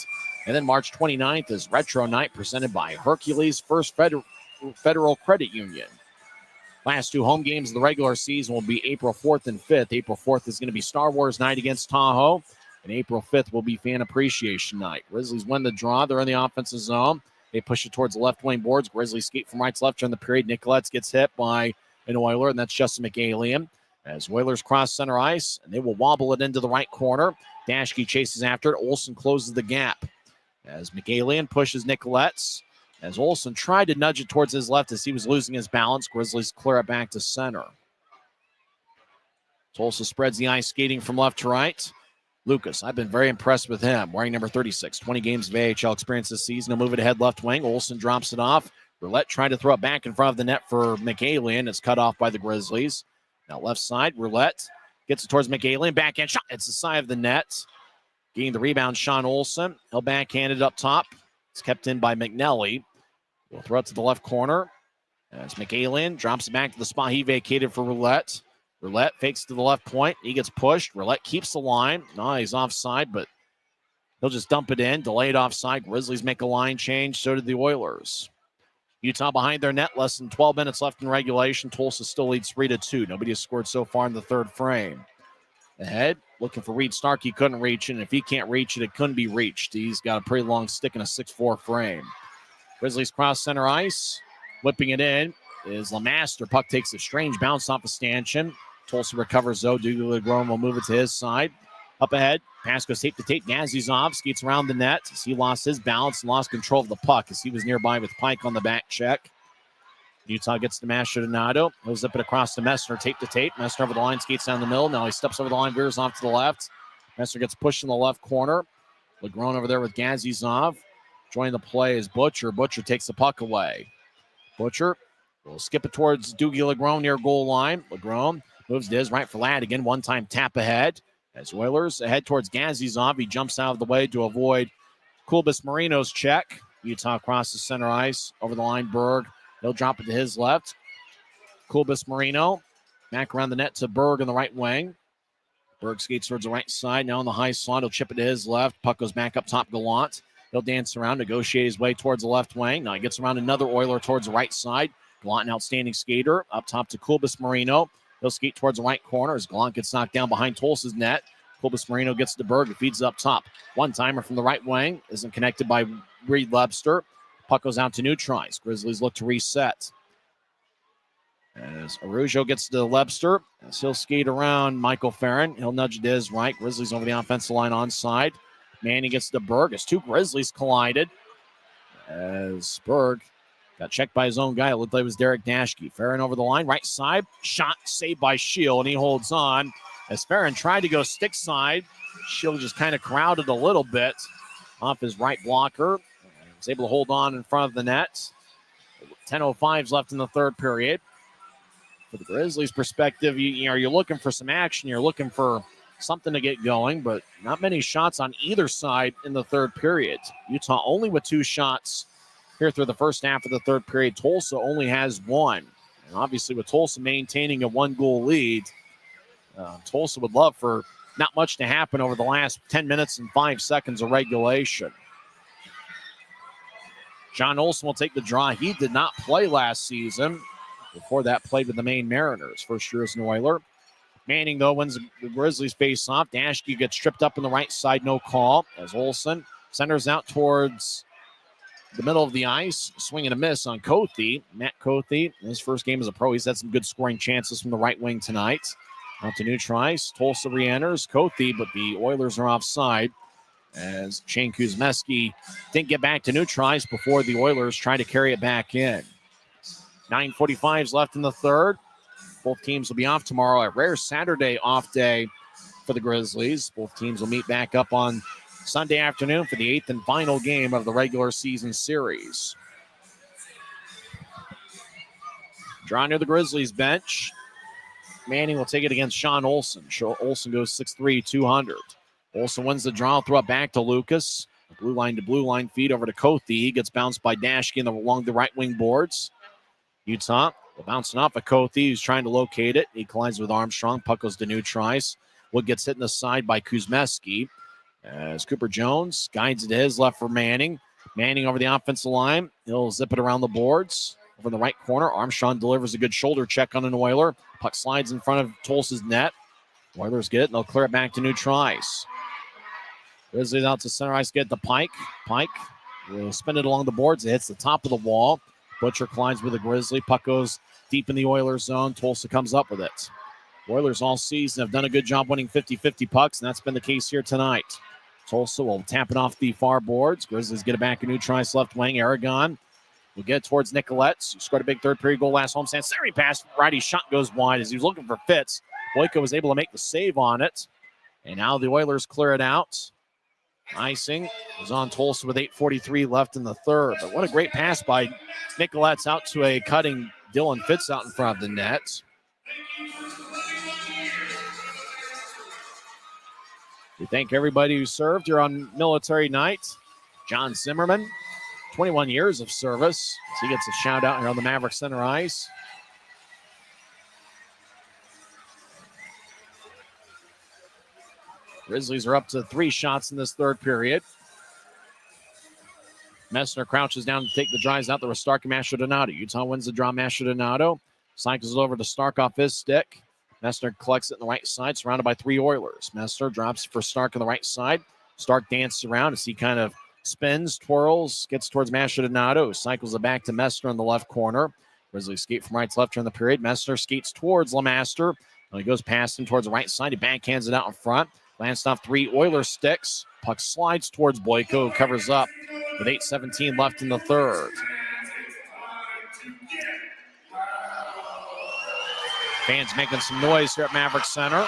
And then March 29th is Retro Night, presented by Hercules First Federal Credit Union. Last 2 home games of the regular season will be April 4th and 5th. April 4th is going to be Star Wars Night against Tahoe. And April 5th will be Fan Appreciation Night. Grizzlies win the draw. They're in the offensive zone. They push it towards the left wing boards. Grizzlies skate from right to left during the period. Nicolette's gets hit by an Oiler, and that's Justin McAlien. As Oilers cross center ice, and they will wobble it into the right corner. Dashke chases after it. Olsen closes the gap. As McAlien pushes Nicolette's. As Olsen tried to nudge it towards his left as he was losing his balance, Grizzlies clear it back to center. Tulsa spreads the ice, skating from left to right. Lucas, I've been very impressed with him. Wearing number 36, 20 games of AHL experience this season. He'll move it ahead left wing. Olsen drops it off. Roulette trying to throw it back in front of the net for McAlien. It's cut off by the Grizzlies. Now left side, Roulette gets it towards McAlien. Backhand shot. It's the side of the net. Getting the rebound, Sean Olsen. He'll backhand it up top. It's kept in by McNelly. We'll throw it to the left corner. As McAlien drops it back to the spot he vacated for Roulette. Roulette fakes to the left point. He gets pushed. Roulette keeps the line. No, he's offside, but he'll just dump it in. Delayed offside. Grizzlies make a line change. So did the Oilers. Utah behind their net. Less than 12 minutes left in regulation. Tulsa still leads 3-2. Nobody has scored so far in the third frame. Ahead, looking for Reed Stark. He couldn't reach it. And if he can't reach it, it couldn't be reached. He's got a pretty long stick and a 6'4" frame. Grizzlies cross center ice. Whipping it in is Lemaster. Puck takes a strange bounce off a stanchion. Tulsa recovers, though. Dugan will move it to his side. Up ahead, pass goes tape to tape. Gazizov skates around the net as he lost his balance and lost control of the puck as he was nearby with Pike on the back check. Utah gets to Mastrodonado. He'll zip it across to Messner, tape to tape. Messner over the line, skates down the middle. Now he steps over the line, veers off to the left. Messner gets pushed in the left corner. Legrone over there with Gazizov. Joining the play is Butcher. Butcher takes the puck away. Butcher will skip it towards Doogie Legrone near goal line. Legrone moves to his right for Ladigan. One-time tap ahead. As Oilers ahead towards Gazizov. He jumps out of the way to avoid Kulbis Marino's check. Utah crosses center ice. Over the line, Berg. He'll drop it to his left. Kulbis Marino. Back around the net to Berg in the right wing. Berg skates towards the right side. Now on the high slot. He'll chip it to his left. Puck goes back up top. Gallant. He'll dance around, negotiate his way towards the left wing. Now he gets around another Oiler towards the right side. Gallant, an outstanding skater. Up top to Kulbis Marino. He'll skate towards the right corner as Gallant gets knocked down behind Tulsa's net. Kulbis Marino gets to Berg and feeds up top. One-timer from the right wing. Isn't connected by Reed Webster. Puck goes out to Neutrons. Grizzlies look to reset. As Arujo gets to Webster, as he'll skate around Michael Farron. He'll nudge it to his right. Grizzlies over the offensive line onside. Manning gets to Berg as 2 Grizzlies collided. As Berg got checked by his own guy. It looked like it was Derek Dashke. Farron over the line, right side. Shot saved by Shield, and he holds on. As Farron tried to go stick side, Shield just kind of crowded a little bit off his right blocker. Was able to hold on in front of the net. 10:05 left in the third period. For the Grizzlies' perspective, you're looking for some action. You're looking for something to get going, but not many shots on either side in the third period. Utah only with 2 shots here through the first half of the third period. Tulsa only has 1. And obviously with Tulsa maintaining a 1-goal lead, Tulsa would love for not much to happen over the last 10 minutes and 5 seconds of regulation. John Olsen will take the draw. He did not play last season. Before that, played with the Maine Mariners. First year as an Oiler. Manning, though, wins the Grizzlies face-off. Dashke gets tripped up on the right side, no call, as Olsen centers out towards the middle of the ice. Swing and a miss on Cothey. Matt Cothey, in his first game as a pro, he's had some good scoring chances from the right wing tonight. Out to Neutrice. Tulsa re-enters. Cothey, but the Oilers are offside, as Shane Kuzmeski didn't get back to Neutrice before the Oilers tried to carry it back in. 9:45 is left in the third. Both teams will be off tomorrow. A rare Saturday off day for the Grizzlies. Both teams will meet back up on Sunday afternoon for the 8th and final game of the regular season series. Draw near the Grizzlies bench. Manning will take it against Sean Olsen. Olsen goes 6'3", 200. Olsen wins the draw, throw it back to Lucas. Blue line to blue line feed over to Cothey. He gets bounced by Dashke along the right wing boards. Utah bouncing off of Cothey, who's trying to locate it. He collides with Armstrong. Puck goes to Neutrice. Wood gets hit in the side by Kuzmeski. As Cooper Jones guides it to his left for Manning. Manning over the offensive line. He'll zip it around the boards. Over in the right corner, Armstrong delivers a good shoulder check on an Oiler. Puck slides in front of Tulsa's net. Oilers get it, and they'll clear it back to Neutrice. Grizzlies out to center ice, get the Pike. Pike will spin it along the boards. It hits the top of the wall. Butcher collides with the Grizzly. Puck goes deep in the Oilers zone. Tulsa comes up with it. Oilers all season have done a good job winning 50-50 pucks, and that's been the case here tonight. Tulsa will tap it off the far boards. Grizzlies get it back in Neutrice left wing. Aragon will get it towards Nicoletz, who scored a big third period goal last homestand. Sari pass, righty shot goes wide as he was looking for Fitz. Boyko was able to make the save on it. And now the Oilers clear it out. Icing is on Tulsa with 8:43 left in the third. But what a great pass by Nicoletz out to a cutting Dylan Fitz out in front of the net. We thank everybody who served here on Military Night. John Zimmerman, 21 years of service. So he gets a shout out here on the Maverik Center ice. Grizzlies are up to 3 shots in this third period. Messner crouches down to take the drives out. There was Stark and Mastrodonato. Utah wins the draw. Mastrodonato cycles it over to Stark off his stick. Messner collects it on the right side, surrounded by 3 Oilers. Messner drops for Stark on the right side. Stark dances around as he kind of spins, twirls, gets towards Mastrodonato, cycles it back to Messner in the left corner. Grizzlies skate from right to left during the period. Messner skates towards LeMaster. He goes past him towards the right side. He backhands it out in front. Lanced off 3 Oilers sticks. Puck slides towards Boyko, who covers up with 8:17 left in the third. Fans making some noise here at Maverik Center.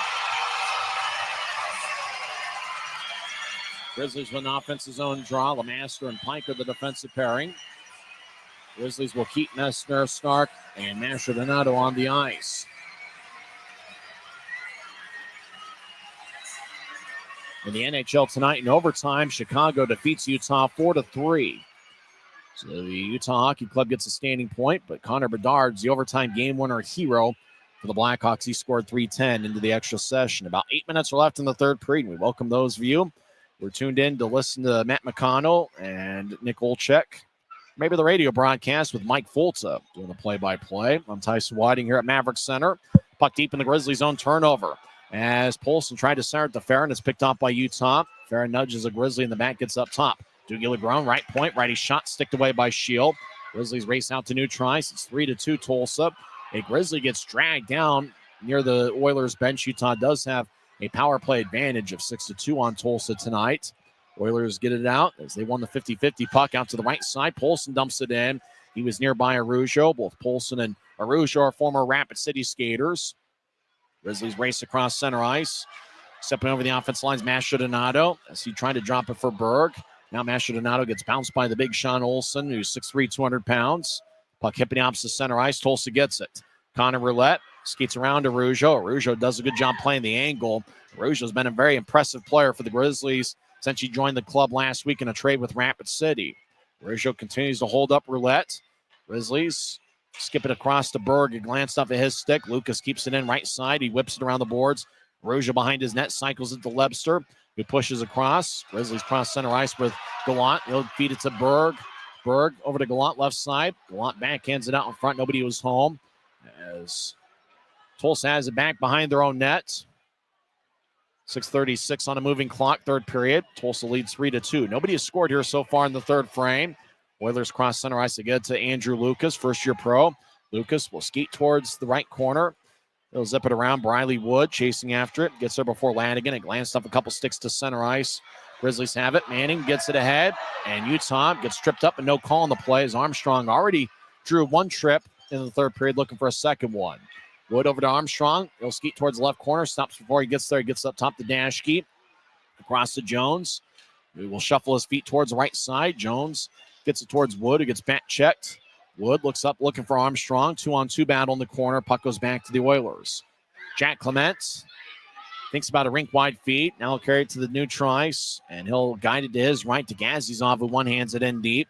Grizzlies win the offensive zone draw. LeMaster and Pike are the defensive pairing. Grizzlies will keep Messner, Stark, and Mastrodonato on the ice. In the NHL tonight in overtime, Chicago defeats Utah 4-3. So the Utah Hockey Club gets a standing point, but Connor Bedard's the overtime game winner hero for the Blackhawks. He scored 3:10 into the extra session. About 8 minutes are left in the third period. We welcome those of you who are tuned in to listen to Matt McConnell and Nick Olczyk. Maybe the radio broadcast with Mike Fulta doing the play-by-play. I'm Tyson Whiting here at Maverik Center. Puck deep in the Grizzlies' zone, turnover. As Polson tried to center it to Farron, it's picked off by Utah. Farron nudges a Grizzly in the back, gets up top. Dougie LeGrone, right point, righty shot, sticked away by Shield. Grizzlies race out to Neutrice. It's 3-2 Tulsa. A Grizzly gets dragged down near the Oilers bench. Utah does have a power play advantage of 6-2 on Tulsa tonight. Oilers get it out as they won the 50-50 puck out to the right side. Polson dumps it in. He was nearby Arujo. Both Polson and Arujo are former Rapid City skaters. Grizzlies race across center ice. Stepping over the offense lines, Mastrodonato as he tried to drop it for Berg. Now Mastrodonato gets bounced by the big Sean Olsen, who's 6'3", 200 pounds. Puck hit the opposite center ice. Tulsa gets it. Connor Roulette skates around to Arujo. Arujo does a good job playing the angle. Arujo's been a very impressive player for the Grizzlies since he joined the club last week in a trade with Rapid City. Arujo continues to hold up Roulette. Grizzlies skip it across to Berg. He glanced off of his stick. Lucas keeps it in right side. He whips it around the boards. Arujo behind his net, cycles it to Lebster, who pushes across. Grizzlies cross center ice with Gallant. He'll feed it to Berg. Berg over to Gallant left side. Gallant backhands it out in front. Nobody was home. As Tulsa has it back behind their own net. 6:36 on a moving clock, third period. Tulsa leads 3-2. Nobody has scored here so far in the third frame. Oilers cross center ice to get to Andrew Lucas, first-year pro. Lucas will skate towards the right corner. He'll zip it around. Briley Wood chasing after it. Gets there before Lanigan. It glanced off a couple sticks to center ice. Grizzlies have it. Manning gets it ahead. And Utah gets tripped up and no call on the play as Armstrong already drew one trip in the third period, looking for a second one. Wood over to Armstrong. He'll skeet towards the left corner. Stops before he gets there. He gets up top to Dashke. Across to Jones. He will shuffle his feet towards the right side. Jones gets it towards Wood, who gets back checked. Wood looks up looking for Armstrong. 2-on-2 battle in the corner. Puck goes back to the Oilers. Jack Clement thinks about a rink-wide feed. Now he'll carry it to the neutral ice, and he'll guide it to his right to Gazizov, who one-hands it in deep.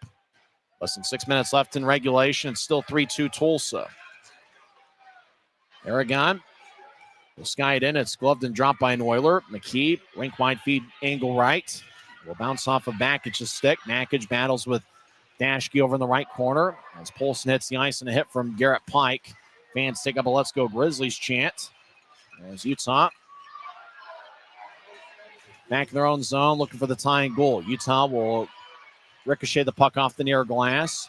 Less than 6 minutes left in regulation. It's still 3-2 Tulsa. Aragon will sky it in. It's gloved and dropped by an Oiler. McKee, rink-wide feed, angle right. Will bounce off of Bakic's stick. Makic battles with Dashke over in the right corner as Polson hits the ice and a hit from Garrett Pike. Fans take up a Let's Go Grizzlies chant. There's Utah back in their own zone looking for the tying goal. Utah will ricochet the puck off the near glass.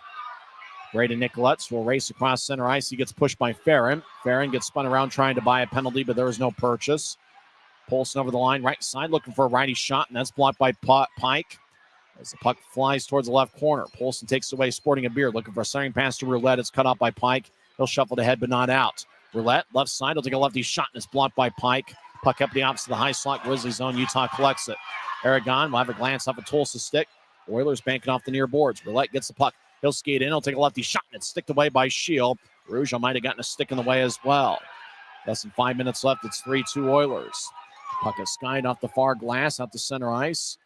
Braden Nicoletz will race across center ice. He gets pushed by Farron. Farron gets spun around trying to buy a penalty, but there was no purchase. Polson over the line, right side, looking for a righty shot, and that's blocked by Pike. As the puck flies towards the left corner, Polson takes away, sporting a beer, looking for a centering pass to Roulette. It's cut off by Pike. He'll shuffle to head, but not out. Roulette, left side, he'll take a lefty shot, and it's blocked by Pike. Puck up the opposite of the high slot Grizzlies zone. Utah collects it. Aragon will have a glance off a Tulsa stick. Oilers banking off the near boards. Roulette gets the puck. He'll skate in. He'll take a lefty shot, and it's sticked away by Shield. Rougeau might have gotten a stick in the way as well. Less than 5 minutes left. It's 3-2 Oilers. Puck is skied off the far glass out to center ice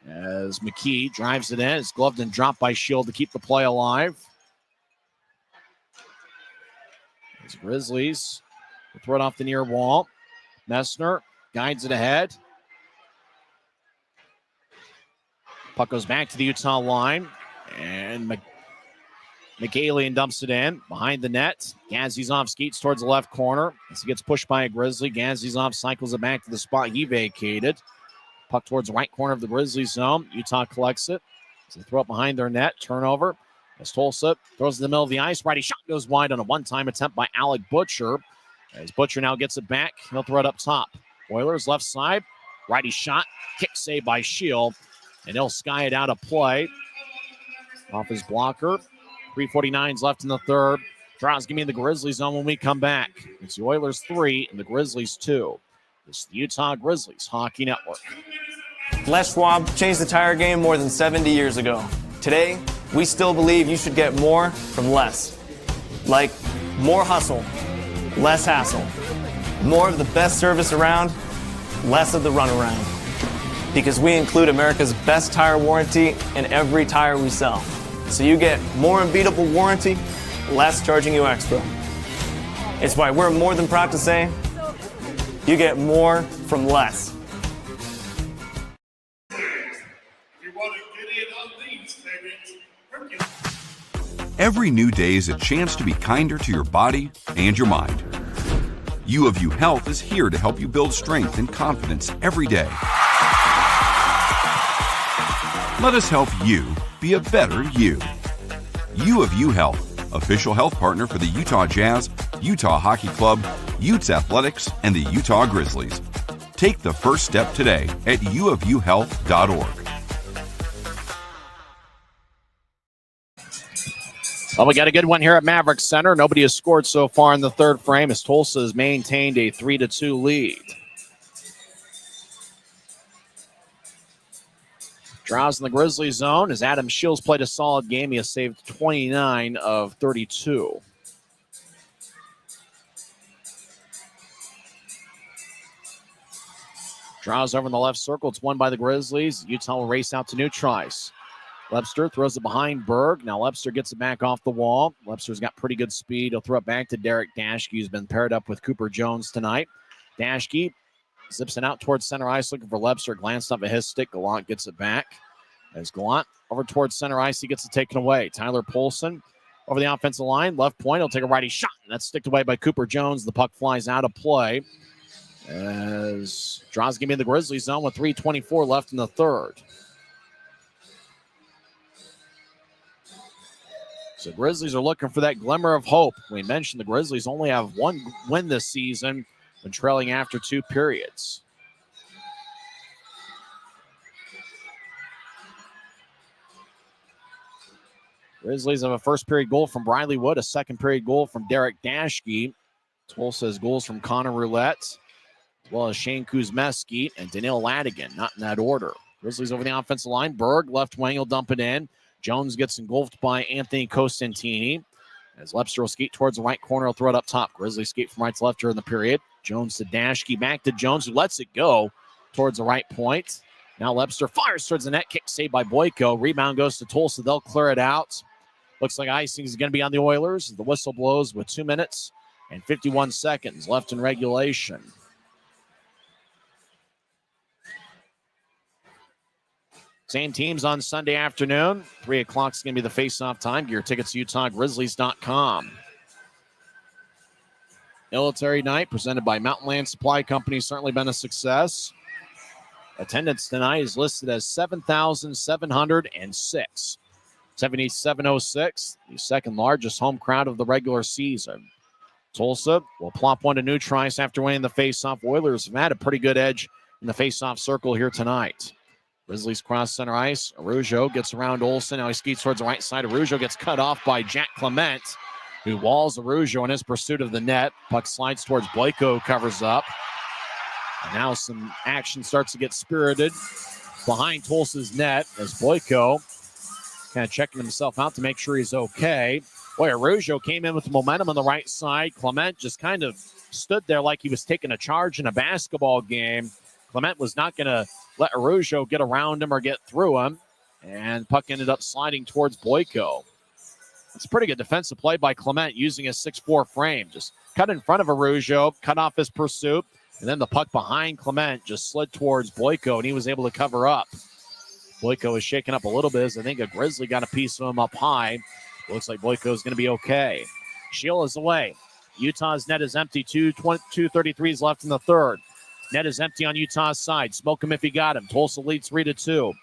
as McKee drives it in. It's gloved and dropped by Shield to keep the play alive. As Grizzlies will throw it off the near wall. Messner guides it ahead. Puck goes back to the Utah line. And McAlien dumps it in behind the net. Gazizov skates towards the left corner as he gets pushed by a Grizzly. Gazizov cycles it back to the spot he vacated. Puck towards the right corner of the Grizzlies zone. Utah collects it. As they throw it behind their net. Turnover. As Tulsa throws in the middle of the ice. Righty shot goes wide on a one-time attempt by Alec Butcher. As Butcher now gets it back, he'll throw it up top. Oilers left side. Righty shot. Kick save by Shield. And he'll sky it out of play. Off his blocker. 3:49 left in the third. Draws give me the Grizzlies zone when we come back. It's the Oilers 3 and the Grizzlies 2. This is the Utah Grizzlies Hockey Network. Les Schwab changed the tire game more than 70 years ago. Today, we still believe you should get more from less. Like more hustle, less hassle. More of the best service around, less of the runaround. Because we include America's best tire warranty in every tire we sell. So you get more unbeatable warranty, less charging you extra. It's why we're more than proud to say, you get more from less. Every new day is a chance to be kinder to your body and your mind. U of U Health is here to help you build strength and confidence every day. Let us help you be a better you. U of U Health, official health partner for the Utah Jazz, Utah Hockey Club, Utes Athletics, and the Utah Grizzlies. Take the first step today at uofuhealth.org. Well, we got a good one here at Maverik Center. Nobody has scored so far in the third frame as Tulsa has maintained a 3-2 lead. Draws in the Grizzlies zone as Adam Shields played a solid game. He has saved 29 of 32. Draws over in the left circle. It's won by the Grizzlies. Utah will race out to neutral ice. Lepster throws it behind Berg. Now Lepster gets it back off the wall. Lepster's got pretty good speed. He'll throw it back to Derek Dashke, who's been paired up with Cooper Jones tonight. Dashke zips it out towards center ice, looking for Lepster. Glanced up at his stick. Gallant gets it back. As Gallant over towards center ice, he gets it taken away. Tyler Polson over the offensive line. Left point, he'll take a righty shot. And that's sticked away by Cooper Jones. The puck flies out of play as draws game in the Grizzlies zone with 3:24 left in the third. So Grizzlies are looking for that glimmer of hope. We mentioned the Grizzlies only have one win this season when trailing after 2 periods. Grizzlies have a first period goal from Briley Wood, a second period goal from Derek Dashke. Tulsa has goals from Connor Roulette, as well as Shane Kuzmeski and Daniil Ladigan, not in that order. Grizzlies over the offensive line. Berg, left wing, will dump it in. Jones gets engulfed by Anthony Costantini. As Lepster will skate towards the right corner, he'll throw it up top. Grizzlies skate from right to left during the period. Jones to Dashke, back to Jones, who lets it go towards the right point. Now Lepster fires towards the net, kick saved by Boyko. Rebound goes to Tulsa. They'll clear it out. Looks like icing is going to be on the Oilers. The whistle blows with 2 minutes and 51 seconds left in regulation. Same teams on Sunday afternoon. 3 o'clock is going to be the face-off time. Get your tickets to UtahGrizzlies.com. Military Night presented by Mountain Land Supply Company. Certainly been a success. Attendance tonight is listed as 7,706. 7706, the second largest home crowd of the regular season. Tulsa will plop one to Neutrice after winning the faceoff. Oilers have had a pretty good edge in the faceoff circle here tonight. Grizzlies cross center ice. Arujo gets around Olsen. Now he skates towards the right side. Arujo gets cut off by Jack Clement, who walls Arujo in his pursuit of the net. Puck slides towards Boyko, covers up. And now some action starts to get spirited behind Tulsa's net as Boyko kind of checking himself out to make sure he's okay. Boy, Arujo came in with the momentum on the right side. Clement just kind of stood there like he was taking a charge in a basketball game. Clement was not going to let Arujo get around him or get through him. And puck ended up sliding towards Boyko. It's a pretty good defensive play by Clement using his 6'4 frame. Just cut in front of Arujo, cut off his pursuit, and then the puck behind Clement just slid towards Boyko, and he was able to cover up. Boyko is shaken up a little bit as I think a Grizzly got a piece of him up high. Looks like Boyko is going to be okay. Shield is away. Utah's net is empty. 2:33 left in the third. Net is empty on Utah's side. Smoke him if he got him. Tulsa leads 3-2.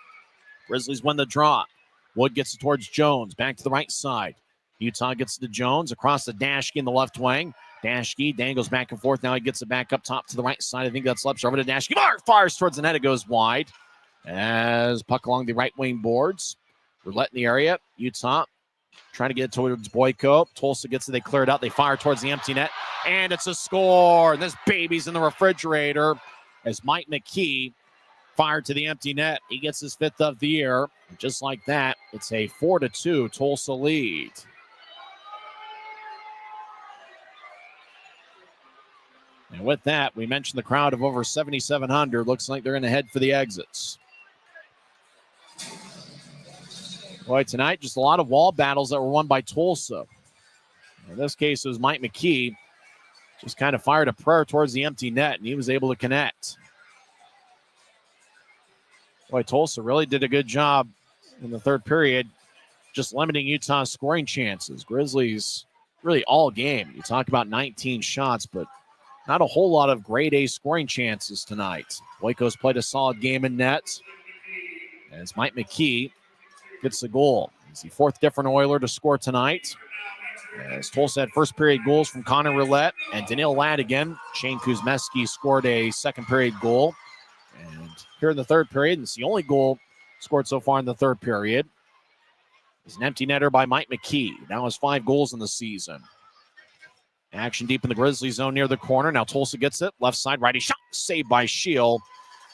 Grizzlies win the draw. Wood gets it towards Jones. Back to the right side. Utah gets it to Jones across the Dashke in the left wing. Dashke dangles back and forth. Now he gets it back up top to the right side. I think that's Lepster over to Dashke. Fires towards the net. It goes wide. As puck along the right wing boards. Roulette in the area. Utah trying to get towards Boyko. Tulsa gets it. They clear it out. They fire towards the empty net. And it's a score. And this baby's in the refrigerator as Mike McKee fired to the empty net. He gets his 5th of the year. And just like that, it's a 4-2 Tulsa lead. And with that, we mentioned the crowd of over 7,700. Looks like they're going to head for the exits. Boy, tonight, just a lot of wall battles that were won by Tulsa. In this case, it was Mike McKee. Just kind of fired a prayer towards the empty net, and he was able to connect. Boy, Tulsa really did a good job in the third period, just limiting Utah's scoring chances. Grizzlies really all game. You talk about 19 shots, but not a whole lot of grade A scoring chances tonight. Boyko's played a solid game in net. As Mike McKee gets the goal. He's the 4th different Oiler to score tonight. As Tulsa had first period goals from Connor Roulette and Daniil Ladigan. Shane Kuzmeski scored a second period goal. And here in the third period, it's the only goal scored so far in the third period. It's an empty netter by Mike McKee. Now has 5 goals in the season. Action deep in the Grizzly zone near the corner. Now Tulsa gets it. Left side, righty shot. Saved by Shield.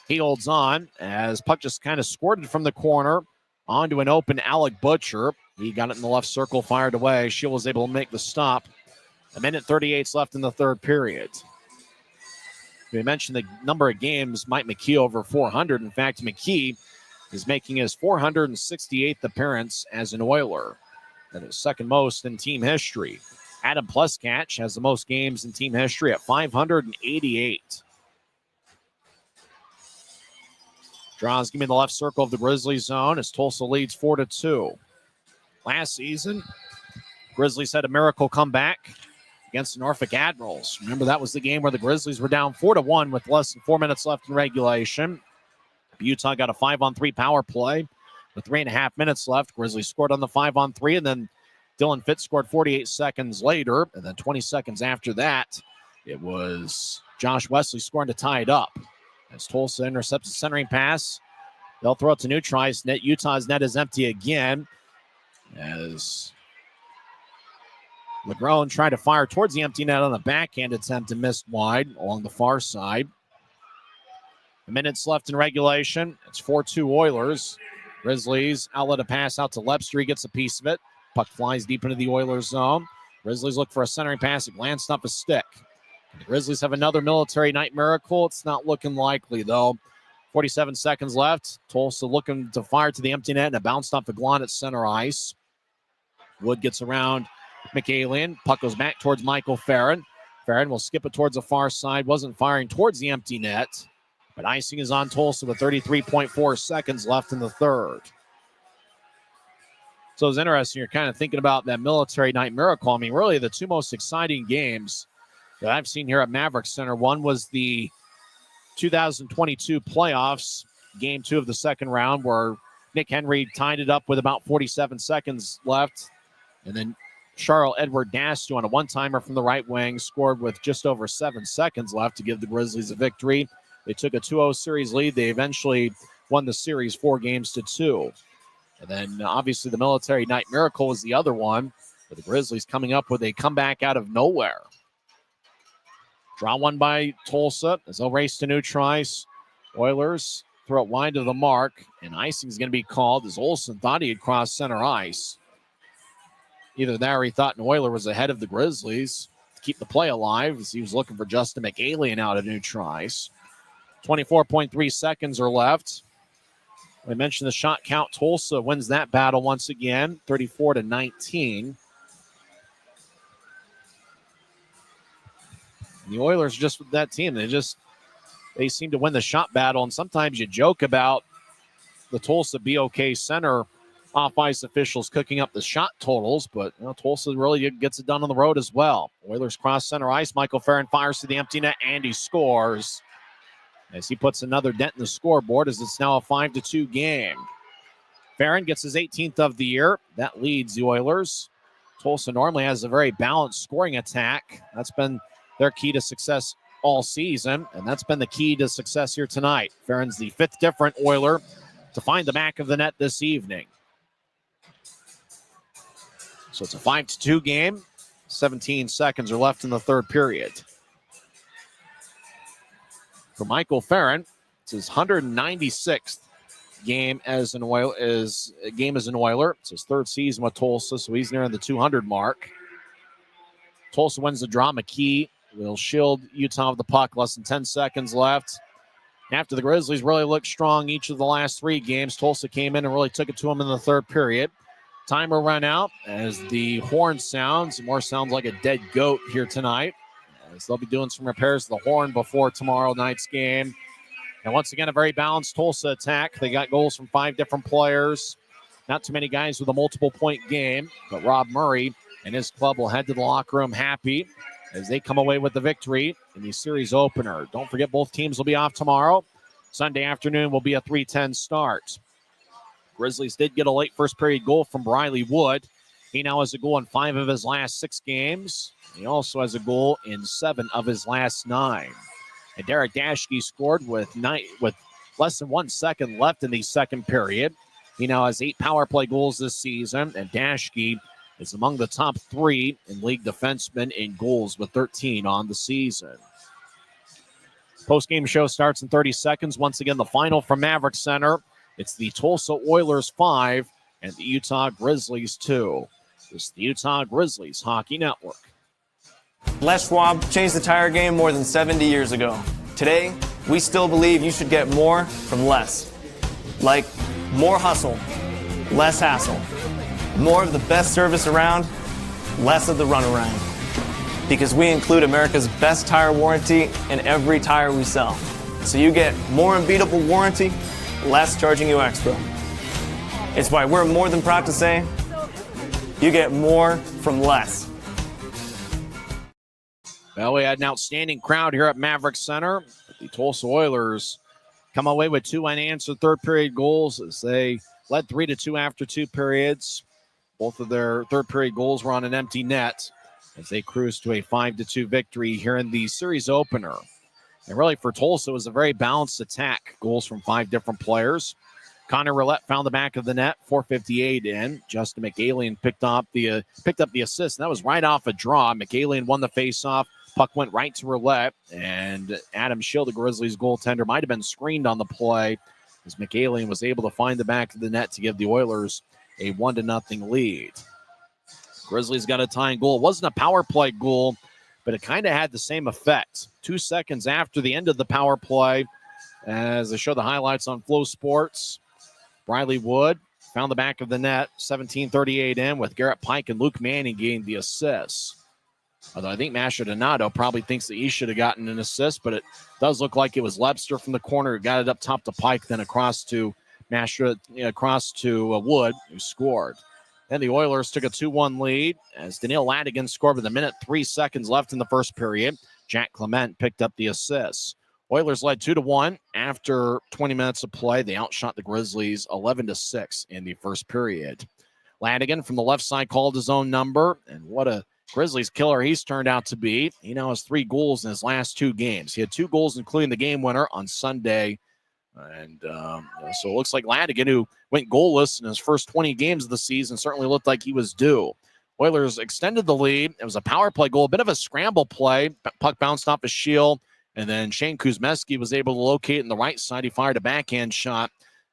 He holds on as puck just kind of squirted from the corner onto an open Alec Butcher. He got it in the left circle, fired away. Shield was able to make the stop. 1:38 left in the third period. We mentioned the number of games Mike McKee over 400. In fact, McKee is making his 468th appearance as an Oiler. That is second most in team history. Adam Pluskatch has the most games in team history at 588. Draws give me the left circle of the Grizzlies zone as Tulsa leads 4-2. Last season, Grizzlies had a miracle comeback against the Norfolk Admirals. Remember, that was the game where the Grizzlies were down 4-1 with less than 4 minutes left in regulation. Utah got a 5-on-3 power play with 3.5 minutes left. Grizzlies scored on the 5-on-3, and then Dylan Fitz scored 48 seconds later. And then 20 seconds after that, it was Josh Wesley scoring to tie it up. As Tulsa intercepts a centering pass, they'll throw it to Neutrice. Utah's net is empty again as Legrone tried to fire towards the empty net on a backhand attempt and missed wide along the far side. Minutes left in regulation. It's 4-2 Oilers. Grizzlies outlet a pass out to Lepster. He gets a piece of it. Puck flies deep into the Oilers zone. Grizzlies look for a centering pass. It glanced off a stick. The Grizzlies have another military night miracle. It's not looking likely, though. 47 seconds left. Tulsa looking to fire to the empty net, and it bounced off the glon at center ice. Wood gets around McAlien. Puck goes back towards Michael Farron. Farron will skip it towards the far side. Wasn't firing towards the empty net, but icing is on Tulsa with 33.4 seconds left in the third. So it's interesting. You're kind of thinking about that military night miracle. I mean, really the two most exciting games that I've seen here at Maverik Center. One was the 2022 playoffs, game 2 of the second round, where Nick Henry tied it up with about 47 seconds left. And then Charles Edward Dastu on a one-timer from the right wing scored with just over 7 seconds left to give the Grizzlies a victory. They took a 2-0 series lead. They eventually won the series 4-2. And then obviously the military night miracle was the other one, with the Grizzlies coming up with a comeback out of nowhere. Draw one by Tulsa as they'll race to Neutrice. Oilers throw it wide to the mark, and icing is going to be called as Olsen thought he had crossed center ice. Either that or he thought an Oiler was ahead of the Grizzlies to keep the play alive, as he was looking for Justin McAlien out of Neutrice. 24.3 seconds are left. We mentioned the shot count. Tulsa wins that battle once again, 34-19. The Oilers just with that team, they seem to win the shot battle. And sometimes you joke about the Tulsa BOK Center off-ice officials cooking up the shot totals, but Tulsa really gets it done on the road as well. Oilers cross center ice. Michael Farron fires to the empty net, and he scores as he puts another dent in the scoreboard, as it's now a 5-2 game. Farron gets his 18th of the year. That leads the Oilers. Tulsa normally has a very balanced scoring attack. That's been their key to success all season, and that's been the key to success here tonight. Farron's the 5th different Oiler to find the back of the net this evening. So it's a 5-2 game. 17 seconds are left in the third period. For Michael Farron, it's his 196th game as an Oiler. It's his 3rd season with Tulsa, so he's nearing the 200 mark. Tulsa wins the draw. McKee will shield Utah of the puck. Less than 10 seconds left. After the Grizzlies really looked strong each of the last 3 games, Tulsa came in and really took it to them in the third period. Timer ran out as the horn sounds. More sounds like a dead goat here tonight, as they'll be doing some repairs to the horn before tomorrow night's game. And once again, a very balanced Tulsa attack. They got goals from 5 different players. Not too many guys with a multiple-point game, but Rob Murray and his club will head to the locker room happy as they come away with the victory in the series opener. Don't forget, both teams will be off tomorrow. Sunday afternoon will be a 3:10 start. Grizzlies did get a late first period goal from Briley Wood. He now has a goal in 5 of his last 6 games. He also has a goal in 7 of his last 9. And Derek Daschke scored with less than 1 second left in the second period. He now has 8 power play goals this season, and Daschke is among the top 3 in league defensemen in goals with 13 on the season. Post-game show starts in 30 seconds. Once again, the final from Maverik Center. It's the Tulsa Oilers 5 and the Utah Grizzlies 2. This is the Utah Grizzlies Hockey Network. Les Schwab changed the tire game more than 70 years ago. Today, we still believe you should get more from less. Like more hustle, less hassle. More of the best service around, less of the runaround. Because we include America's best tire warranty in every tire we sell. So you get more unbeatable warranty, less charging you extra. It's why we're more than proud to say, you get more from less. Well, we had an outstanding crowd here at Maverik Center. The Tulsa Oilers come away with 2 unanswered third-period goals as they led 3-2 after 2 periods. Both of their third-period goals were on an empty net as they cruised to a 5-2 victory here in the series opener. And really, for Tulsa, it was a very balanced attack. Goals from 5 different players. Connor Roulette found the back of the net, 4:58 in. Justin McAlien picked up the assist, and that was right off a draw. McAlien won the faceoff. Puck went right to Roulette, and Adam Schill, the Grizzlies goaltender, might have been screened on the play as McAlien was able to find the back of the net to give the Oilers a 1-0 lead. Grizzlies got a tying goal. It wasn't a power play goal, but it kind of had the same effect. 2 seconds after the end of the power play, as I show the highlights on Flow Sports, Briley Wood found the back of the net, 17:38 in, with Garrett Pike and Luke Manning getting the assists. Although I think Masher Donato probably thinks that he should have gotten an assist, but it does look like it was Lebster from the corner who got it up top to Pike, then across to Masher, across to Wood, who scored. Then the Oilers took a 2-1 lead as Daniil Ladigan scored with 1:03 left in the first period. Jack Clement picked up the assists. Oilers led 2-1 after 20 minutes of play. They outshot the Grizzlies 11-6 in the first period. Ladigan from the left side called his own number, and what a Grizzlies killer he's turned out to be. He now has 3 goals in his last 2 games. He had 2 goals, including the game winner on Sunday. And so it looks like Ladigan, who went goalless in his first 20 games of the season, certainly looked like he was due. Oilers extended the lead. It was a power play goal, a bit of a scramble play. Puck bounced off his shield, and then Shane Kuzmeski was able to locate in the right side. He fired a backhand shot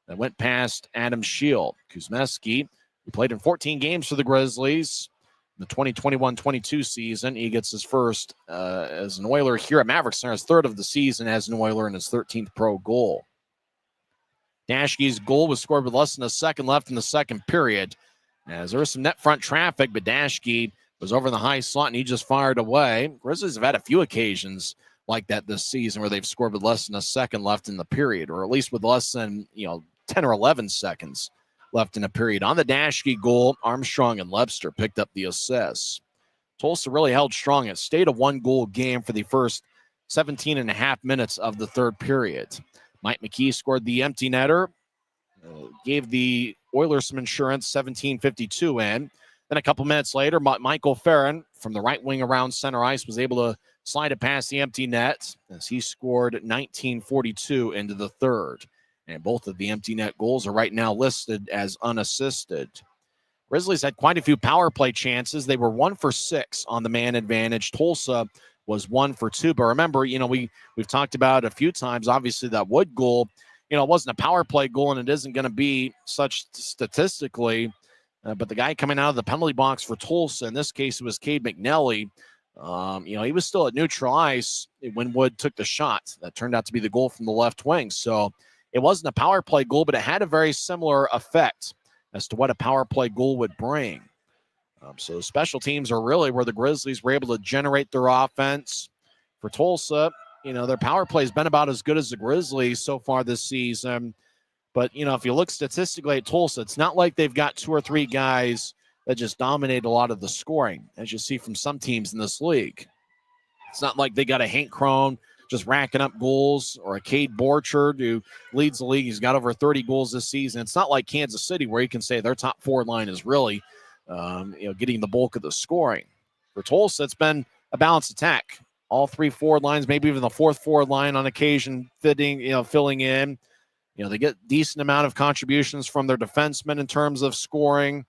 that went past Adam Shield. Kuzmeski, who played in 14 games for the Grizzlies in the 2021-22 season. He gets his first as an Oiler here at Maverik Center, his 3rd of the season as an Oiler, and his 13th pro goal. Dashke's goal was scored with less than a second left in the second period. As there was some net front traffic, but Dashke was over in the high slot and he just fired away. Grizzlies have had a few occasions like that this season where they've scored with less than a second left in the period, or at least with less than 10 or 11 seconds left in a period. On the Dashke goal, Armstrong and Lebster picked up the assists. Tulsa really held strong. It stayed a 1-goal game for the first 17 and a half minutes of the third period. Mike McKee scored the empty netter, gave the Oilers some insurance, 17:52 in. Then a couple minutes later, Michael Farron from the right wing around center ice was able to slide it past the empty net as he scored 19:42 into the third. And both of the empty net goals are right now listed as unassisted. Grizzlies had quite a few power play chances. They were 1 for 6 on the man advantage. Tulsa was 1 for 2. But remember, we've talked about a few times, obviously, that Wood goal, it wasn't a power play goal, and it isn't going to be such statistically. But the guy coming out of the penalty box for Tulsa, in this case, it was Cade McNelly. He was still at neutral ice when Wood took the shot. That turned out to be the goal from the left wing. So it wasn't a power play goal, but it had a very similar effect as to what a power play goal would bring. So special teams are really where the Grizzlies were able to generate their offense. For Tulsa, their power play has been about as good as the Grizzlies so far this season. But, if you look statistically at Tulsa, it's not like they've got 2 or 3 guys that just dominate a lot of the scoring, as you see from some teams in this league. It's not like they got a Hank Crone just racking up goals, or a Cade Borchard who leads the league. He's got over 30 goals this season. It's not like Kansas City where you can say their top forward line is really getting the bulk of the scoring. For Tulsa, it's been a balanced attack. All 3 forward lines, maybe even the 4th forward line on occasion filling in. They get decent amount of contributions from their defensemen in terms of scoring.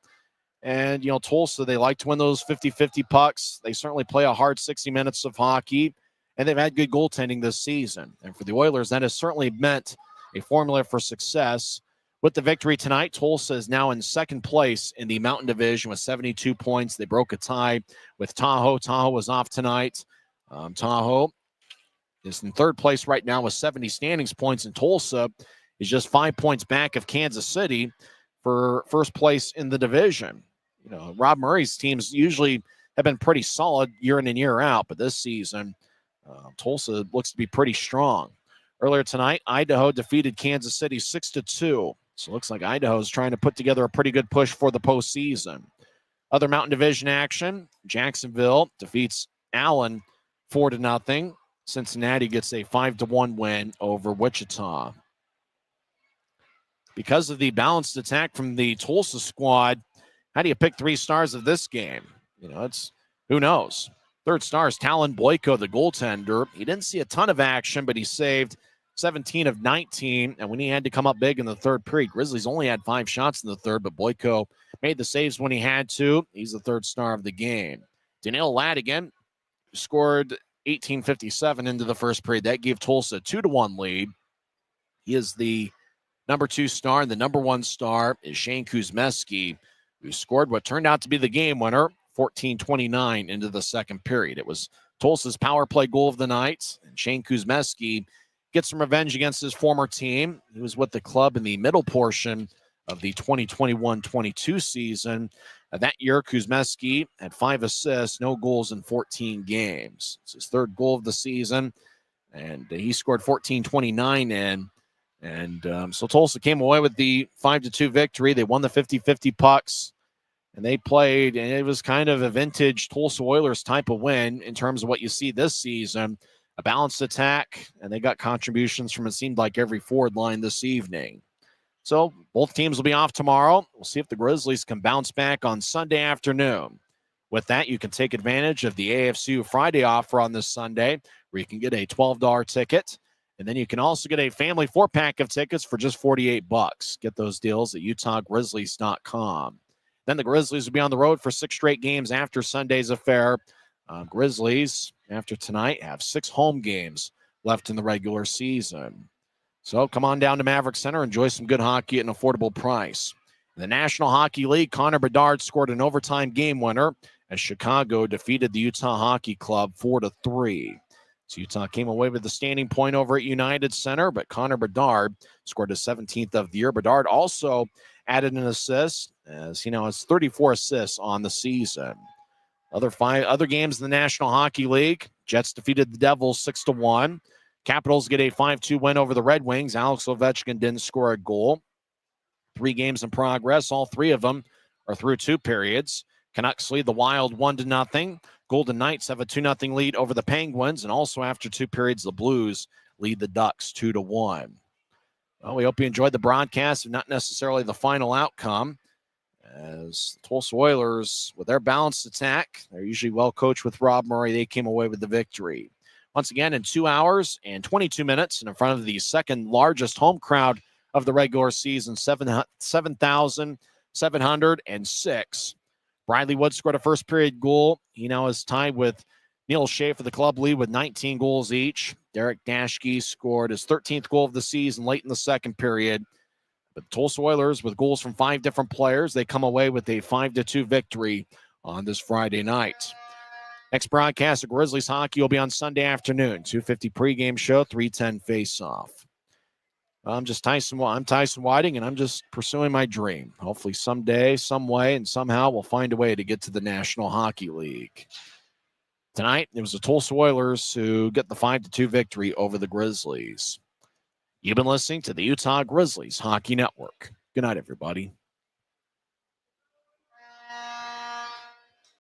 And, Tulsa, they like to win those 50-50 pucks. They certainly play a hard 60 minutes of hockey, and they've had good goaltending this season. And for the Oilers, that has certainly meant a formula for success. With the victory tonight, Tulsa is now in second place in the Mountain Division with 72 points. They broke a tie with Tahoe. Tahoe was off tonight. Tahoe is in third place right now with 70 standings points, and Tulsa is just 5 points back of Kansas City for first place in the division. Rob Murray's teams usually have been pretty solid year in and year out, but this season, Tulsa looks to be pretty strong. Earlier tonight, Idaho defeated Kansas City 6-2. So it looks like Idaho is trying to put together a pretty good push for the postseason. Other Mountain Division action, Jacksonville defeats Allen 4-0. Cincinnati gets a 5-1 win over Wichita. Because of the balanced attack from the Tulsa squad, how do you pick 3 stars of this game? It's who knows. Third star is Talon Boyko, the goaltender. He didn't see a ton of action, but he saved 17 of 19, and when he had to come up big in the third period, Grizzlies only had 5 shots in the third, but Boyko made the saves when he had to. He's the third star of the game. Daniil Ladigan scored 18:57 into the first period. That gave Tulsa a 2-1 lead. He is the number 2 star, and the number 1 star is Shane Kuzmeski, who scored what turned out to be the game winner, 14:29 into the second period. It was Tulsa's power play goal of the night, and Shane Kuzmeski gets some revenge against his former team. He was with the club in the middle portion of the 2021-22 season. That year, Kuzmeski had 5 assists, no goals in 14 games. It's his third goal of the season, and he scored 14:29 in. And so Tulsa came away with the 5-2 victory. They won the 50-50 pucks, and they played, and it was kind of a vintage Tulsa Oilers type of win in terms of what you see this season. A balanced attack, and they got contributions from, it seemed like, every forward line this evening. So both teams will be off tomorrow. We'll see if the Grizzlies can bounce back on Sunday afternoon. With that, you can take advantage of the AFCU Friday offer on this Sunday, where you can get a $12 ticket. And then you can also get a family 4-pack of tickets for just $48. Get those deals at UtahGrizzlies.com. Then the Grizzlies will be on the road for 6 straight games after Sunday's affair. Grizzlies, after tonight, have 6 home games left in the regular season. So come on down to Maverik Center. Enjoy some good hockey at an affordable price. In the National Hockey League, Connor Bedard scored an overtime game winner as Chicago defeated the Utah Hockey Club 4-3. So Utah came away with the standing point over at United Center, but Connor Bedard scored his 17th of the year. Bedard also added an assist, as he now has 34 assists on the season. Other games in the National Hockey League, Jets defeated the Devils 6-1. Capitals get a 5-2 win over the Red Wings. Alex Ovechkin didn't score a goal. 3 games in progress. All 3 of them are through 2 periods. Canucks lead the Wild 1-0. Golden Knights have a 2-0 lead over the Penguins. And also after 2 periods, the Blues lead the Ducks 2-1. Well, we hope you enjoyed the broadcast, and not necessarily the final outcome, as the Tulsa Oilers, with their balanced attack, they're usually well coached with Rob Murray, they came away with the victory. Once again, in 2 hours and 22 minutes, and in front of the second largest home crowd of the regular season, 7,706. Bradley Wood scored a first period goal. He now is tied with Neil Shea for the club lead with 19 goals each. Derek Dashke scored his 13th goal of the season late in the second period. But the Tulsa Oilers, with goals from 5 different players, they come away with a 5-2 victory on this Friday night. Next broadcast of Grizzlies hockey will be on Sunday afternoon, 2:50 pregame show, 3:10 face-off. I'm Tyson Whiting, and I'm just pursuing my dream. Hopefully someday, some way, and somehow we'll find a way to get to the National Hockey League. Tonight, it was the Tulsa Oilers who get the 5-2 victory over the Grizzlies. You've been listening to the Utah Grizzlies Hockey Network. Good night, everybody.